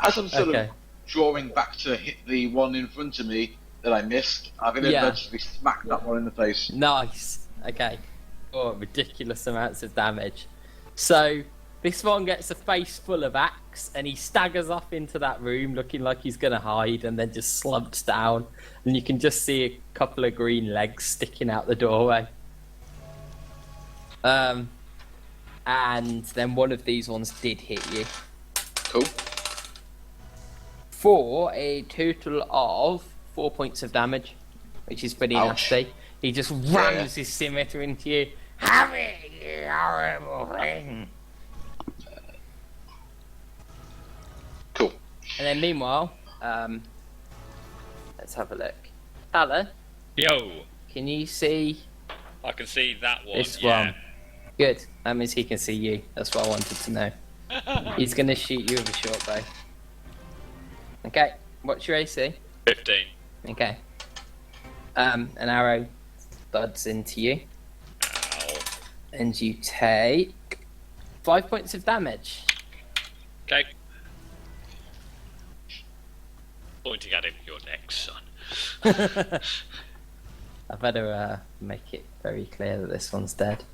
As I'm sort Okay. of drawing back to hit the one in front of me that I missed, I've inadvertently smacked that one in the face. Nice. Okay. Oh, ridiculous amounts of damage. So this one gets a face full of axe, and he staggers off into that room, looking like he's gonna hide, and then just slumps down, and you can just see a couple of green legs sticking out the doorway. And then one of these ones did hit you Cool. for a total of 4 points of damage, which is pretty Ouch. nasty. He just rams his scimitar into you. Have it, you horrible thing! Cool. And then meanwhile, let's have a look. Alan, Yo, can you see I can see that one. this yeah. one? Good. That means he can see you. That's what I wanted to know. He's gonna shoot you with a short bow. Okay. What's your AC? 15. Okay. An arrow thuds into you, Ow. and you take 5 points of damage. Okay. Pointing at him, you're next, son. I better make it very clear that this one's dead.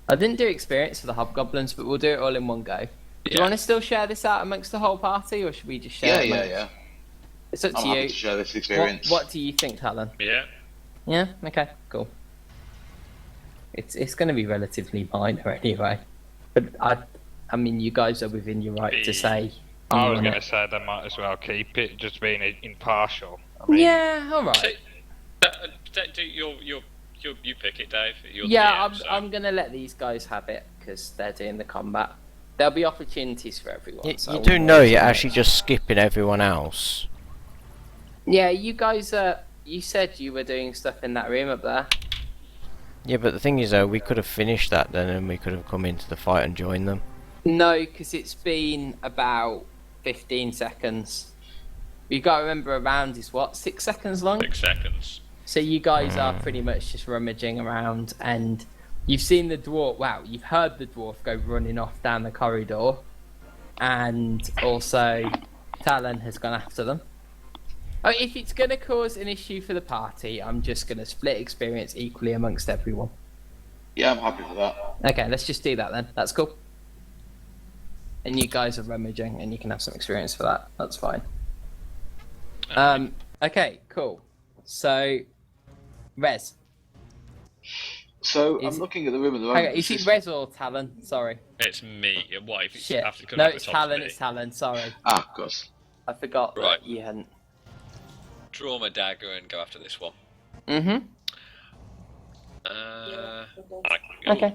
I didn't do experience for the hobgoblins, but we'll do it all in one go. Do you want to still share this out amongst the whole party, or should we just share it? Yeah. It's up I'm to happy you. to share this experience. What do you think, Talon? Yeah. Yeah. Okay. Cool. It's going to be relatively minor anyway, but I mean, you guys are within your right to say. I was you going wanna- to say they might as well keep it, just being impartial. I mean, Yeah. All right. You pick it, Dave. You're the Yeah, DM, so- I'm gonna let these guys have it because they're doing the combat. There'll be opportunities for everyone. You, so I you wouldn't do know worry you're too actually much. just skipping everyone else. Yeah, you guys. You said you were doing stuff in that room up there. Yeah, but the thing is, though, we could have finished that then, and we could have come into the fight and joined them. No, because it's been about 15 seconds. You got to remember, a round is what, 6 seconds long. 6 seconds. So you guys are pretty much just rummaging around, and you've seen the dwarf. Wow, you've heard the dwarf go running off down the corridor, and also Talon has gone after them. Oh, if it's going to cause an issue for the party, I'm just going to split experience equally amongst everyone. Yeah, I'm happy for that. Okay, let's just do that then. That's cool. And you guys are rummaging, and you can have some experience for that. That's fine. Okay, cool. So, Rez. So Is- I'm looking at the room at the moment. Okay, is it Rez or Talon? Sorry. It's me. What if it's Shit. after coming No, up it's the top Talon. of It's Talon. Sorry, Ah, of course. I forgot Right. that you hadn't. Draw my dagger and go after this one. Mm-hmm. Okay.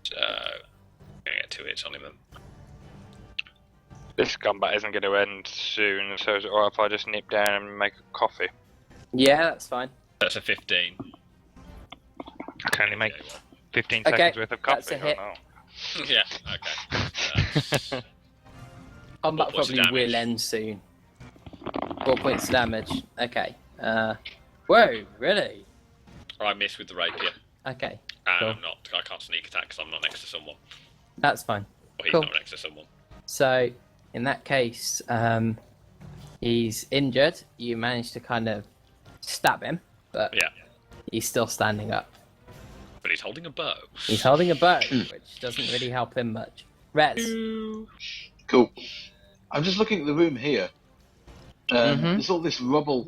So, gonna get 2 hits on him then. this combat isn't going to end soon, so is it alright if I just nip down and make a coffee? Yeah, that's fine. That's a 15. I can only make Okay, well, 15 Okay, seconds worth of that's coffee. a hit. Oh, no. yeah, okay. Combat 4 points of probably will damage. end soon. 4 points of damage. Okay. Whoa, really? I miss with the rapier. Okay, And Cool. I can't sneak attack because I'm not next to someone. that's fine. Or he's Cool. not next to someone. So, in that case, he's injured. You managed to kind of stab him, but Yeah. he's still standing up. But he's holding a bow. He's holding a bow, which doesn't really help him much. Rez. Cool. I'm just looking at the room here. Mhm. There's all this rubble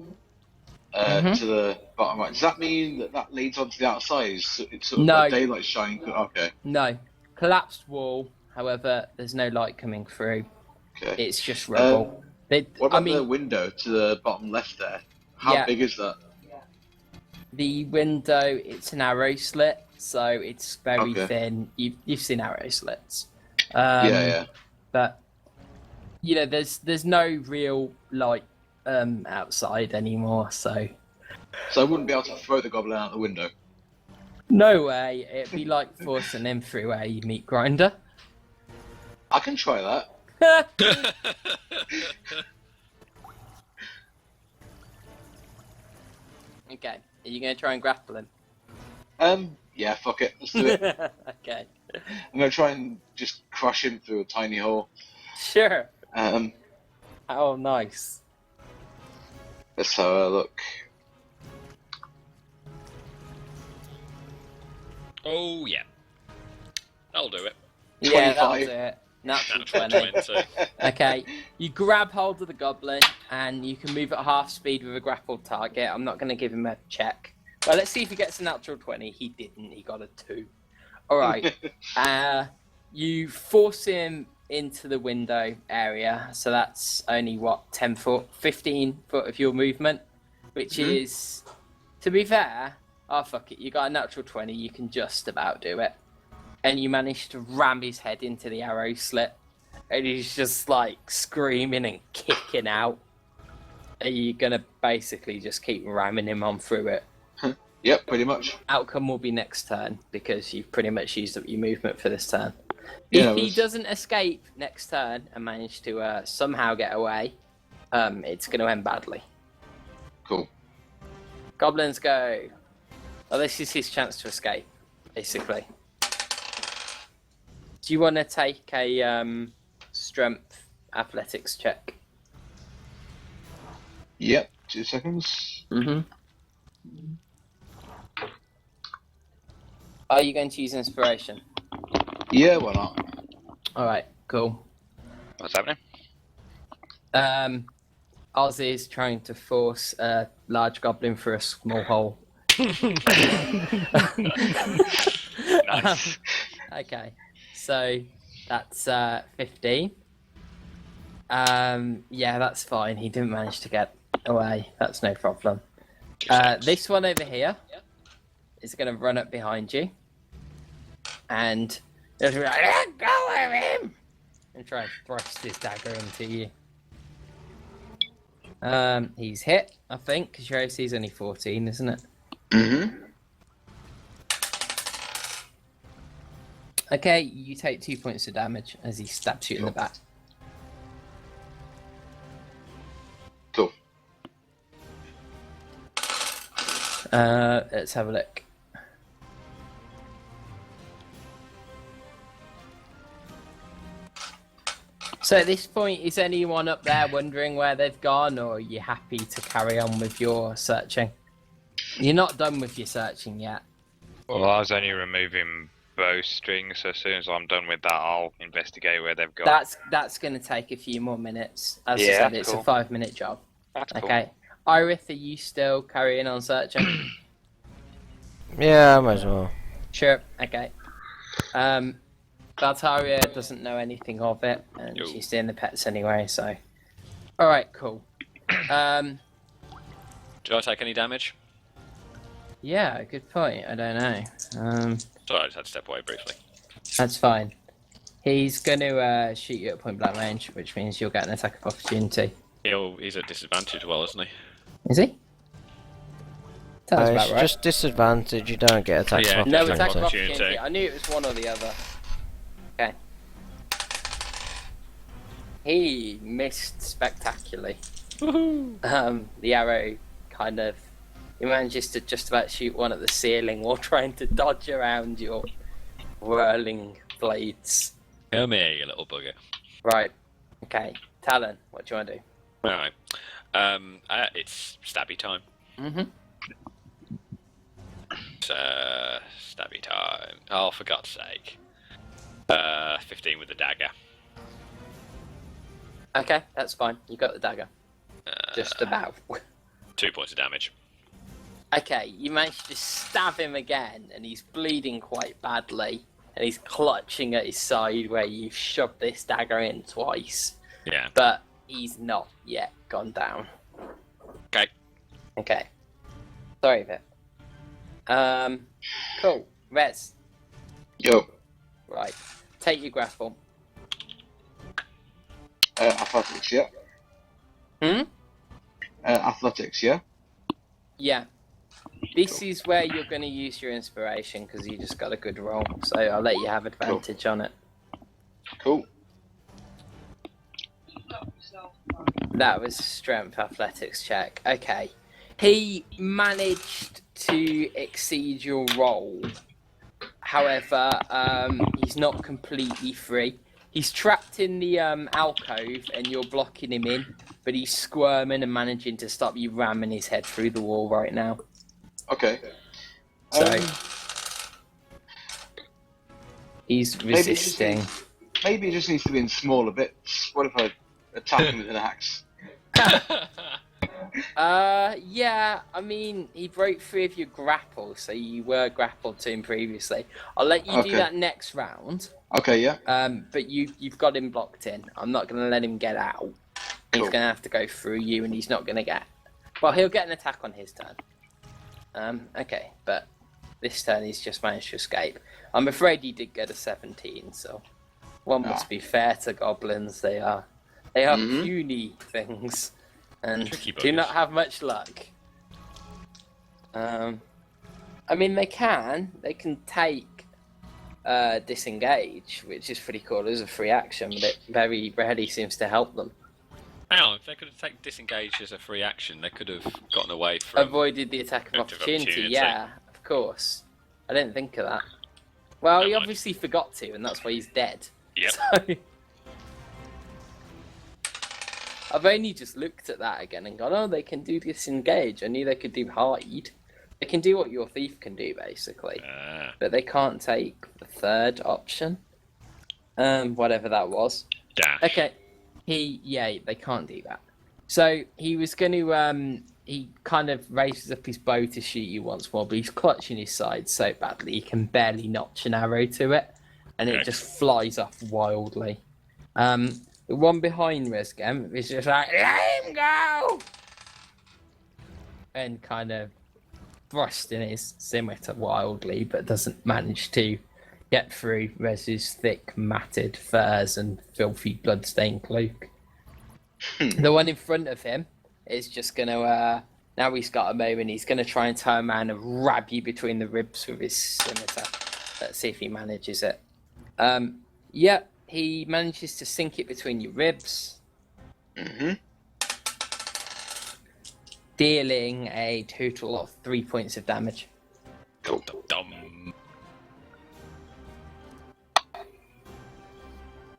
Mhm. to the bottom right. Does that mean that leads onto the outside? It's sort of No. like daylight shining. Okay. No, collapsed wall. However, there's no light coming through. Okay. It's just rubble. What about the window to the bottom left there? How big is that? The window, it's an arrow slit, so it's very thin. You've seen arrow slits. Yeah. But there's no real light outside anymore, so I wouldn't be able to throw the goblin out the window. no way. It'd be like forcing him through a meat grinder. I can try that. Okay, are you gonna try and grapple him? Yeah, fuck it. Let's do it. Okay. I'm gonna try and just crush him through a tiny hole. Sure. Um, Oh, nice. let's have a look. Oh yeah, that'll do it. Yeah, that'll 25. do it. Natural Natural 20. 20. Okay, you grab hold of the goblin and you can move at half speed with a grappled target. I'm not going to give him a check. Well, let's see if he gets a natural 20. He didn't. He got a 2. All right. You force him into the window area. So that's only, 10 foot? 15 foot of your movement, which is, to be fair, oh, fuck it. You got a natural 20. You can just about do it. And you manage to ram his head into the arrow slit. And he's just like screaming and kicking out. Are you going to basically just keep ramming him on through it? Yep, pretty much. Outcome will be next turn because you've pretty much used up your movement for this turn. Yeah, If he doesn't escape next turn and manage to somehow get away, it's going to end badly. Cool. Goblins go. Well, this is his chance to escape, basically. Do you want to take a strength athletics check? Yep, 2 seconds. Mm-hmm. Are you going to use inspiration? Yeah, why not? All right, cool. What's happening? Oz is trying to force a large goblin through a small hole. Nice. Okay, so that's 15. Yeah, that's fine. He didn't manage to get away. That's no problem. This one over here is going to run up behind you and just be like, "Let go of him!" and try and thrust his dagger into you. He's hit, I think, because your AC is only 14, isn't it? Mm-hmm. Okay, you take 2 points of damage as he stabs you in the back. Cool. Let's have a look. So at this point, is anyone up there wondering where they've gone, or are you happy to carry on with your searching? You're not done with your searching yet. Well, I was only removing bowstrings, so as soon as I'm done with that, I'll investigate where they've gone. That's going to take a few more minutes. As I Yeah, said, it's cool. a 5-minute job. That's cool. Okay. Irith, are you still carrying on searching? Yeah, I might as well. Sure. Okay. Valtaria doesn't know anything of it, and No. she's seeing the pets anyway, so... Alright, cool. Do I take any damage? Yeah, good point. I don't know. Sorry, I just had to step away briefly. That's fine. He's going to shoot you at point blank range, which means you'll get an attack of opportunity. He's at disadvantage as well, isn't he? Is he? Sounds It's about right. just disadvantage, you don't get attack Yeah, of No Attack attack of of opportunity. opportunity. opportunity. I knew it was one or the other. Okay. He missed spectacularly. The arrow kind of... He manages to just about shoot one at the ceiling while trying to dodge around your whirling blades. Come here, you little bugger. Right. Okay. Talon, what do you want to do? Alright. It's stabby time. Mm-hmm. It's, stabby time. Oh, for God's sake. 15 with the dagger. Okay, that's fine. You got the dagger. Just about. 2 points of damage. Okay, you managed to stab him again, and he's bleeding quite badly. and he's clutching at his side where you've shoved this dagger in twice. Yeah. But he's not yet gone down. Okay. Okay. Sorry, Vic. Cool. Rez. Yo. Right. Take your grapple. Athletics, yeah. Athletics, yeah. Yeah. This is where you're going to use your inspiration because you just got a good roll. So I'll let you have advantage on it. Cool. That was strength athletics check. Okay. He managed to exceed your roll. However, he's not completely free. He's trapped in the alcove and you're blocking him in, but he's squirming and managing to stop you ramming his head through the wall right now. Okay. So he's resisting. Maybe it just needs to be in smaller bits. What if I attack him with an axe? Yeah, I mean, he broke free of your grapple, so you were grappled to him previously. I'll let you do that next round. Okay, yeah. But you've got him blocked in. I'm not going to let him get out. He's Cool. going to have to go through you, and he's not going to get... Well, he'll get an attack on his turn. Okay, but this turn he's just managed to escape. I'm afraid he did get a 17, so... One must be fair to goblins. They are puny things, and Tricky do buggers. not have much luck. I mean, they can take disengage, which is pretty cool as a free action, but it very rarely seems to help them. Hang on, if they could have taken disengage as a free action, they could have gotten away from. Avoided the attack of Attack of opportunity. opportunity. Yeah, of course. I didn't think of that. Well, Never he mind. obviously forgot to, and that's why he's dead. Yep. So... I've only just looked at that again and gone, oh, they can do disengage. I knew they could do hide. They can do what your thief can do, basically. But they can't take the third option. Whatever that was. Dash. Okay. They can't do that. So he was going to, he kind of raises up his bow to shoot you once more, but he's clutching his side so badly he can barely notch an arrow to it, and it Okay. just flies off wildly. The one behind Resgem is just like, let him go! And kind of thrusting his scimitar wildly, but doesn't manage to get through Rez's thick, matted furs and filthy, blood-stained cloak. The one in front of him is just going to, now he's got a moment, he's going to try and turn around and rab you between the ribs with his scimitar. Let's see if he manages it. Yep. He manages to sink it between your ribs, dealing a total of 3 points of damage. Cool. Dumb.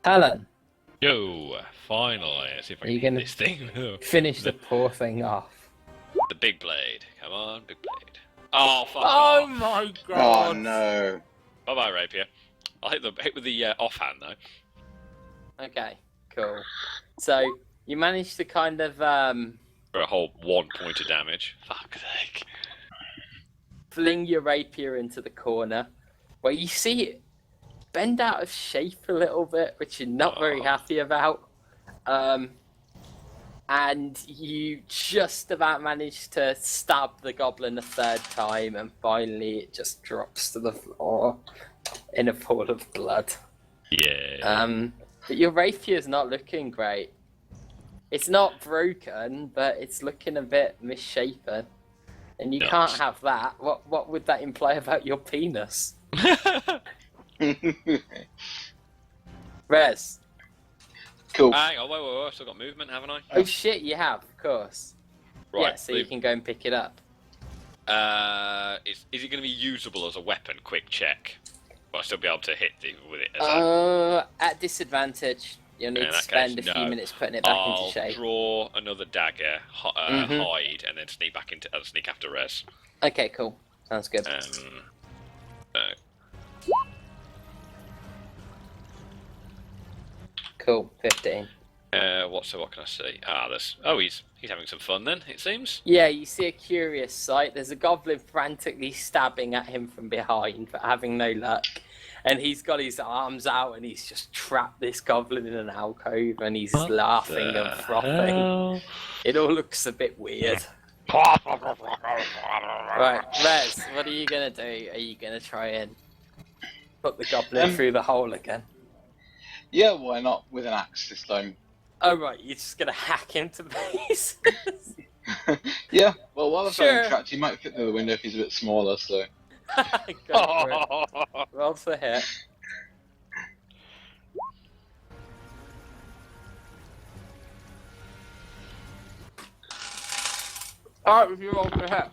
Alan, Yo, finally. Let's see if I Are you can gonna- hit this thing. finish the poor thing off. The big blade. Come on, big blade. Oh, fuck Oh off. my Oh god! no. Bye-bye, rapier. I'll hit with the offhand, though. Okay, cool. So, you managed to kind of For a whole 1 point of damage. Fuck's sake. fling your rapier into the corner, where you see it bend out of shape a little bit, which you're not very happy about. And you just about manage to stab the goblin a third time, and finally it just drops to the floor in a pool of blood. Yeah. But your rapier's not looking great. It's not broken, but it's looking a bit misshapen. And you Nuts. can't have that. What would that imply about your penis? Rez. Cool. Hang on, wait. I've still got movement, haven't I? Oh shit, you have, of course. Right. Yeah, so you can go and pick it up. Is it going to be usable as a weapon? Quick check. Will I still be able to hit with it? At disadvantage, you'll need In to that spend case, a few no. minutes putting it back I'll into shape. draw another dagger, hide, and then sneak back into sneak after Res. Okay, cool. Sounds good. Cool. 15. What can I see? He's having some fun then. It seems. Yeah, you see a curious sight. There's a goblin frantically stabbing at him from behind, but having no luck. And he's got his arms out and he's just trapped this goblin in an alcove and he's laughing and frothing. It all looks a bit weird. Right, Rez, what are you gonna do? Are you gonna try and put the goblin through the hole again? Yeah, why not with an axe this time? Oh right, you're just gonna hack him to pieces. Yeah, well, while I've got Sure. him trapped, he might fit through the window if he's a bit smaller, so... Go for it. Roll for hit. Alright, if you roll for hit,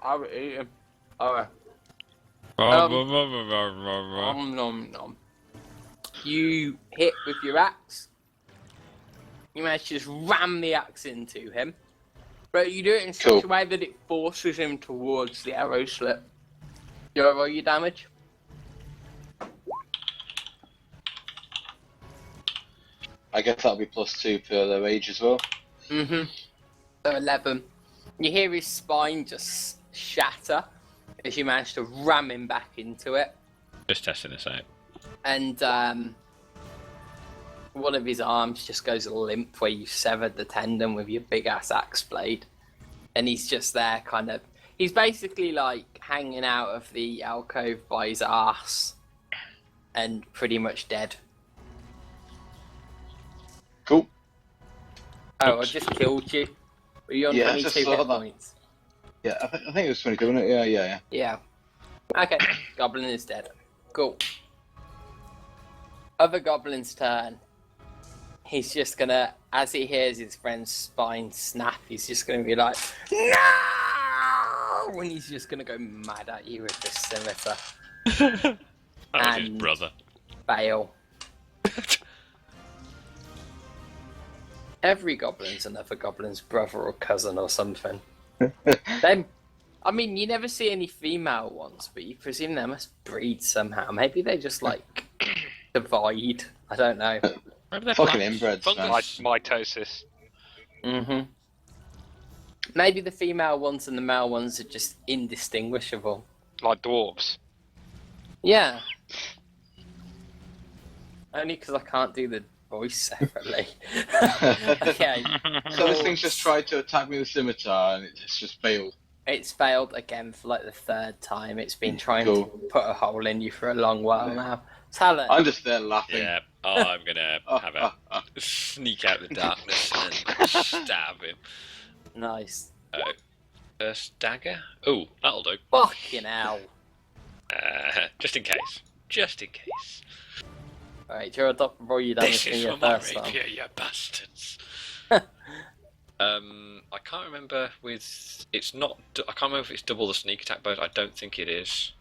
I will eat him. Alright. Nom nom nom. You hit with your axe. You manage to just ram the axe into him. But you do it in such a way that it forces him towards the arrow slit. You want to roll your damage? I guess that'll be +2 per their age as well. Mm-hmm. So 11. You hear his spine just shatter as you manage to ram him back into it. Just testing this out. And one of his arms just goes limp where you severed the tendon with your big ass axe blade. And he's just there kind of... He's basically like hanging out of the alcove by his arse and pretty much dead. Cool. Oh, I just killed you. Were you on Yeah, I 22 just hit saw that. points? Yeah, I think it was 22, wasn't it? Yeah. Yeah. Okay, goblin is dead. Cool. Other goblin's turn. He's just gonna, as he hears his friend's spine snap, he's just gonna be like, no! And he's just gonna go mad at you with the scimitar. That was his And- brother. Fail. Every goblin's another goblin's brother or cousin or something. Then, I mean, you never see any female ones, but you presume they must breed somehow. Maybe they just like divide. I don't know. Maybe they're Fucking black. inbreds, Fungus. man. Mitosis. Mm-hmm. Maybe the female ones and the male ones are just indistinguishable. Like dwarves. Yeah. Only because I can't do the voice separately. Okay. So this thing's just tried to attack me with a scimitar and it's just failed. It's failed again for like the third time. It's been trying Cool. to put a hole in you for a long while now. Talon. I'm just there laughing. Yeah, I'm gonna have a sneak out the darkness and stab him. Nice. First dagger. Oh, that'll do. Fucking hell. Just in case. Just in case. Alright, do you want to roll your damage This from is your from my first one? rapier, you bastards. I can't remember with. It's not. I can't remember if it's double the sneak attack bonus. I don't think it is.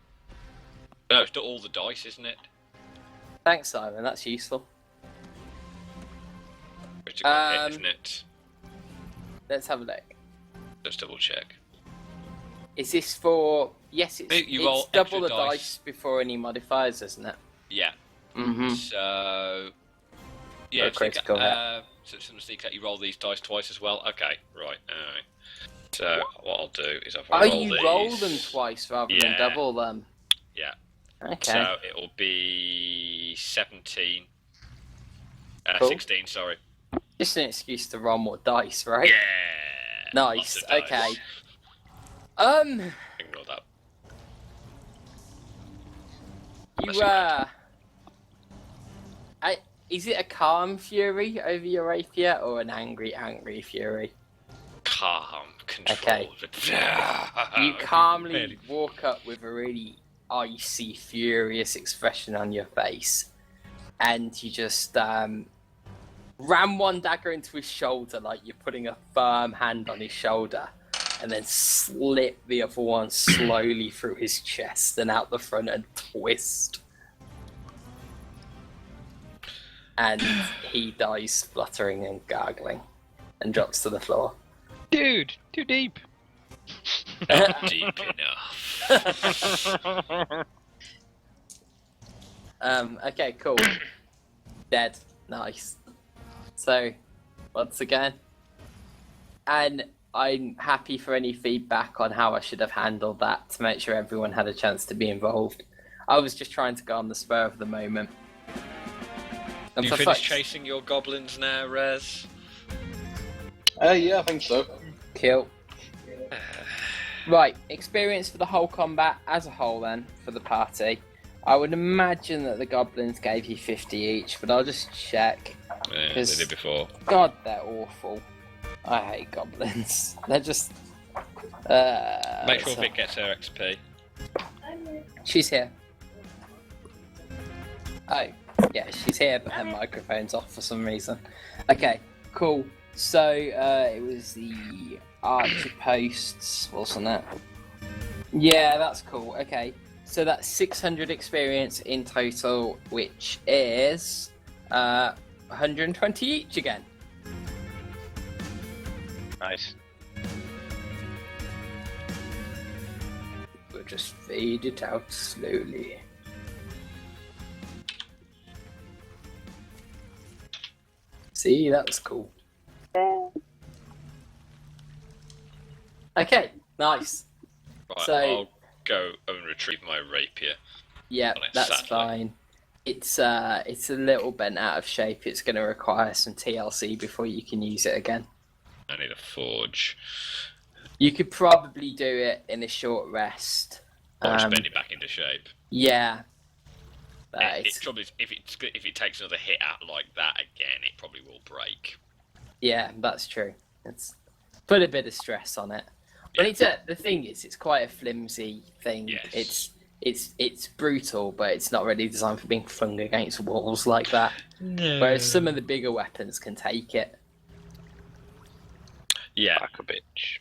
No, it's not all the dice, isn't it? Thanks, Simon. That's useful. Critical hit, isn't it? Let's have a look. Just double check. Is this for... Yes, it's, You roll it's double the extra dice before any modifiers, isn't it? Yeah. Mm-hmm. So. Yeah, No critical hit. so it's in the sneak attack. You roll these dice twice as well. Okay, right. Alright. So what I'll do is if I Oh, roll you these, roll them twice rather than Yeah. double them. Yeah. Okay. So it'll be 17. Cool. 16, sorry. Just an excuse to roll more dice, right? Yeah. Nice. Lots of dice. Okay. Ignore that. You is it a calm fury over your rapier or an angry fury? Calm, controlled. Okay. You Very- calmly walk up with a really icy, furious expression on your face, and you just ram one dagger into his shoulder like you're putting a firm hand on his shoulder, and then slip the other one slowly through his chest and out the front and twist. And he dies spluttering and gargling and drops to the floor. Dude, too deep. Not deep enough. Okay, cool. Dead. Nice. So, once again, and I'm happy for any feedback on how I should have handled that to make sure everyone had a chance to be involved. I was just trying to go on the spur of the moment. And You for finished fuck's- chasing your goblins now, Rez? Yeah, I think so. Kill. Right, experience for the whole combat as a whole then, for the party. I would imagine that the goblins gave you 50 each, but I'll just check. Yeah, they 'Cause- did before. God, they're awful. I hate goblins. They're just... Make sure so- Vic gets her XP. She's here. Oh, yeah, she's here, but her microphone's off for some reason. Okay, cool. So, it was the archer posts, wasn't it? Yeah, that's cool. Okay, so that's 600 experience in total, which is 120 each again. Nice. We'll just fade it out slowly. See, that's cool. Okay, nice. Right, So- I'll go and retrieve my rapier. Yeah, Well, it's that's sadly. fine. It's a little bent out of shape. It's going to require some TLC before you can use it again. I need a forge. You could probably do it in a short rest. Or just bend it back into shape. Yeah. Trouble is, if it takes another hit out like that again, it probably will break. Yeah, that's true. It's put a bit of stress on it. But the thing is, it's quite a flimsy thing. Yes. It's brutal, but it's not really designed for being flung against walls like that. No. Whereas some of the bigger weapons can take it. Yeah, Like a bitch.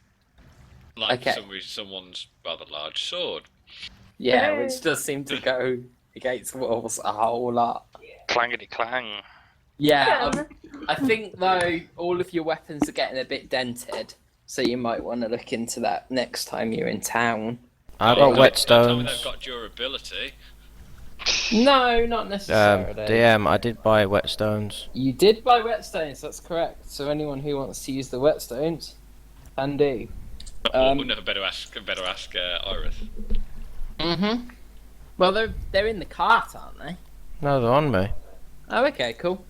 like Okay. for some reason, someone's rather large sword. Yeah, which does seem to go against walls a whole lot. Clangety clang. Yeah, I think though all of your weapons are getting a bit dented, so you might want to look into that next time you're in town. I've Oh, got don't tell me whetstones. they've got durability. No, not necessarily. DM, I did buy whetstones. You did buy whetstones, that's correct. So anyone who wants to use the whetstones can do. No, better ask Iris. Mm-hmm. Well, they're in the cart, aren't they? No, they're on me. Oh, okay, cool.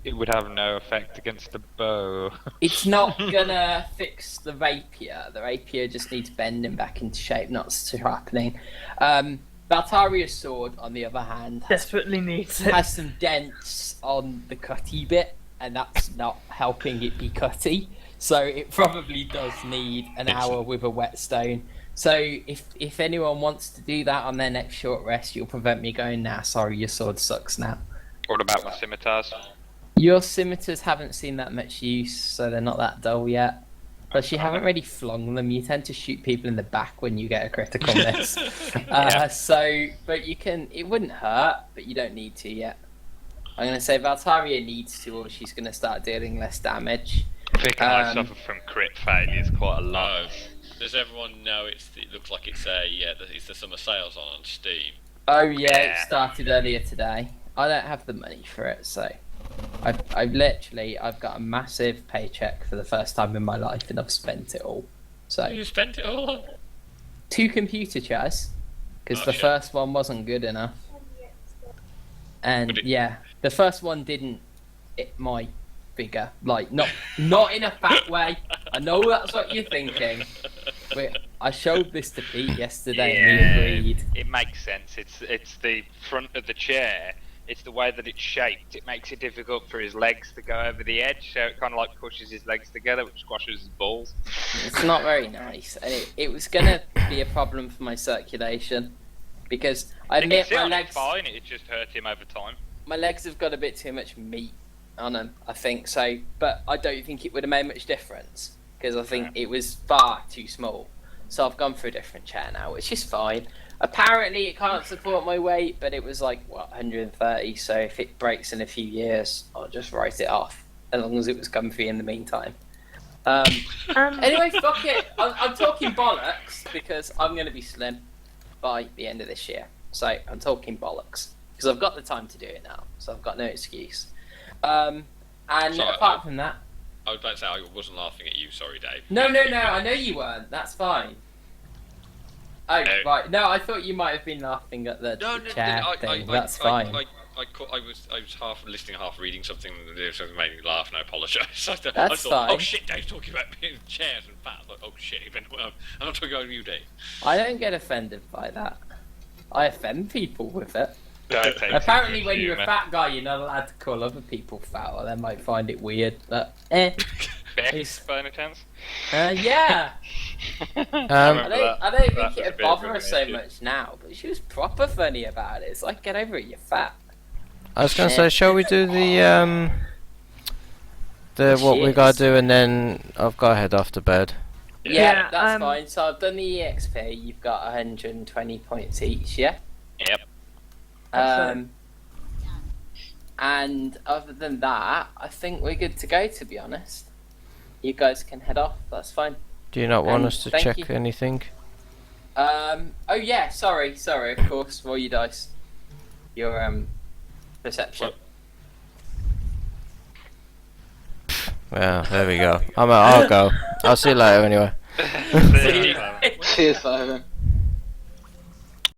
It would have no effect against the bow. It's not gonna fix the rapier. The rapier just needs bending back into shape, not happening. Valtaria's sword, on the other hand, Desperately needs it. has some dents on the cutty bit, and that's not helping it be cutty. So it probably does need an hour with a whetstone. So if anyone wants to do that on their next short rest, you'll prevent me going, nah, sorry, your sword sucks now. What about my scimitars? Your scimitars haven't seen that much use, so they're not that dull yet. Plus, you haven't really flung them. You tend to shoot people in the back when you get a critical miss. But you can. It wouldn't hurt, but you don't need to yet. I'm going to say Valtaria needs to, or she's going to start dealing less damage. Vic and I suffer from crit failures quite a lot. No. Does everyone know it looks like it's the summer sales on Steam? Oh yeah, it Yeah. started earlier today. I don't have the money for it, so I've got a massive paycheck for the first time in my life, and I've spent it all. So You spent it all on? 2 computer chairs, because Oh, the shit. first one wasn't good enough, and Would it- yeah, the first one didn't hit my figure, like not in a fat way. I know that's what you're thinking. But I showed this to Pete yesterday, and he agreed. It makes sense. It's the front of the chair. It's the way that it's shaped. It makes it difficult for his legs to go over the edge, so it kind of like pushes his legs together, which squashes his balls. It's not very nice, and it was gonna be a problem for my circulation, because I You can admit sit my on it legs. fine. It just hurt him over time. My legs have got a bit too much meat on them, I think so. But I don't think it would have made much difference, because I think it was far too small. So I've gone for a different chair now, which is fine. Apparently it can't support my weight, but it was like, what, 130, so if it breaks in a few years, I'll just write it off, as long as it was comfy in the meantime. Anyway, fuck it. I'm talking bollocks, because I'm going to be slim by the end of this year. So I'm talking bollocks, because I've got the time to do it now, so I've got no excuse. And Sorry, apart from that, I was about to say I wasn't laughing at you. Sorry, Dave. no, I know you weren't. That's fine. Oh, right. No, I thought you might have been laughing at the chair thing. That's fine. I was half listening, half reading something that made me laugh, and I apologise. I That's thought, fine. oh shit, Dave's talking about chairs and fat. I thought, oh shit, I'm not talking about you, Dave. I don't get offended by that. I offend people with it. Don't take Apparently, it when you're a humour. fat guy, you're not allowed to call other people fat, or they might find it weird. But Bex, by any chance? yeah. I remember don't, that. I don't think That was a it'd bit bother of her an so issue. much now, but she was proper funny about it. It's like, get over it, you're fat. I was gonna say, shall we do the what we gotta do, and then I've got to head off to bed. Yeah, Yeah, that's fine. So I've done the EXP. You've got 120 points each, yeah. Yep. And other than that, I think we're good to go. To be honest, you guys can head off. That's fine. Do you not want us to thank check you. anything? Oh yeah. Sorry. Of course. Roll your dice. Your perception. Well, there we go. I'll go. I'll see you later anyway. See you. Cheers, Simon.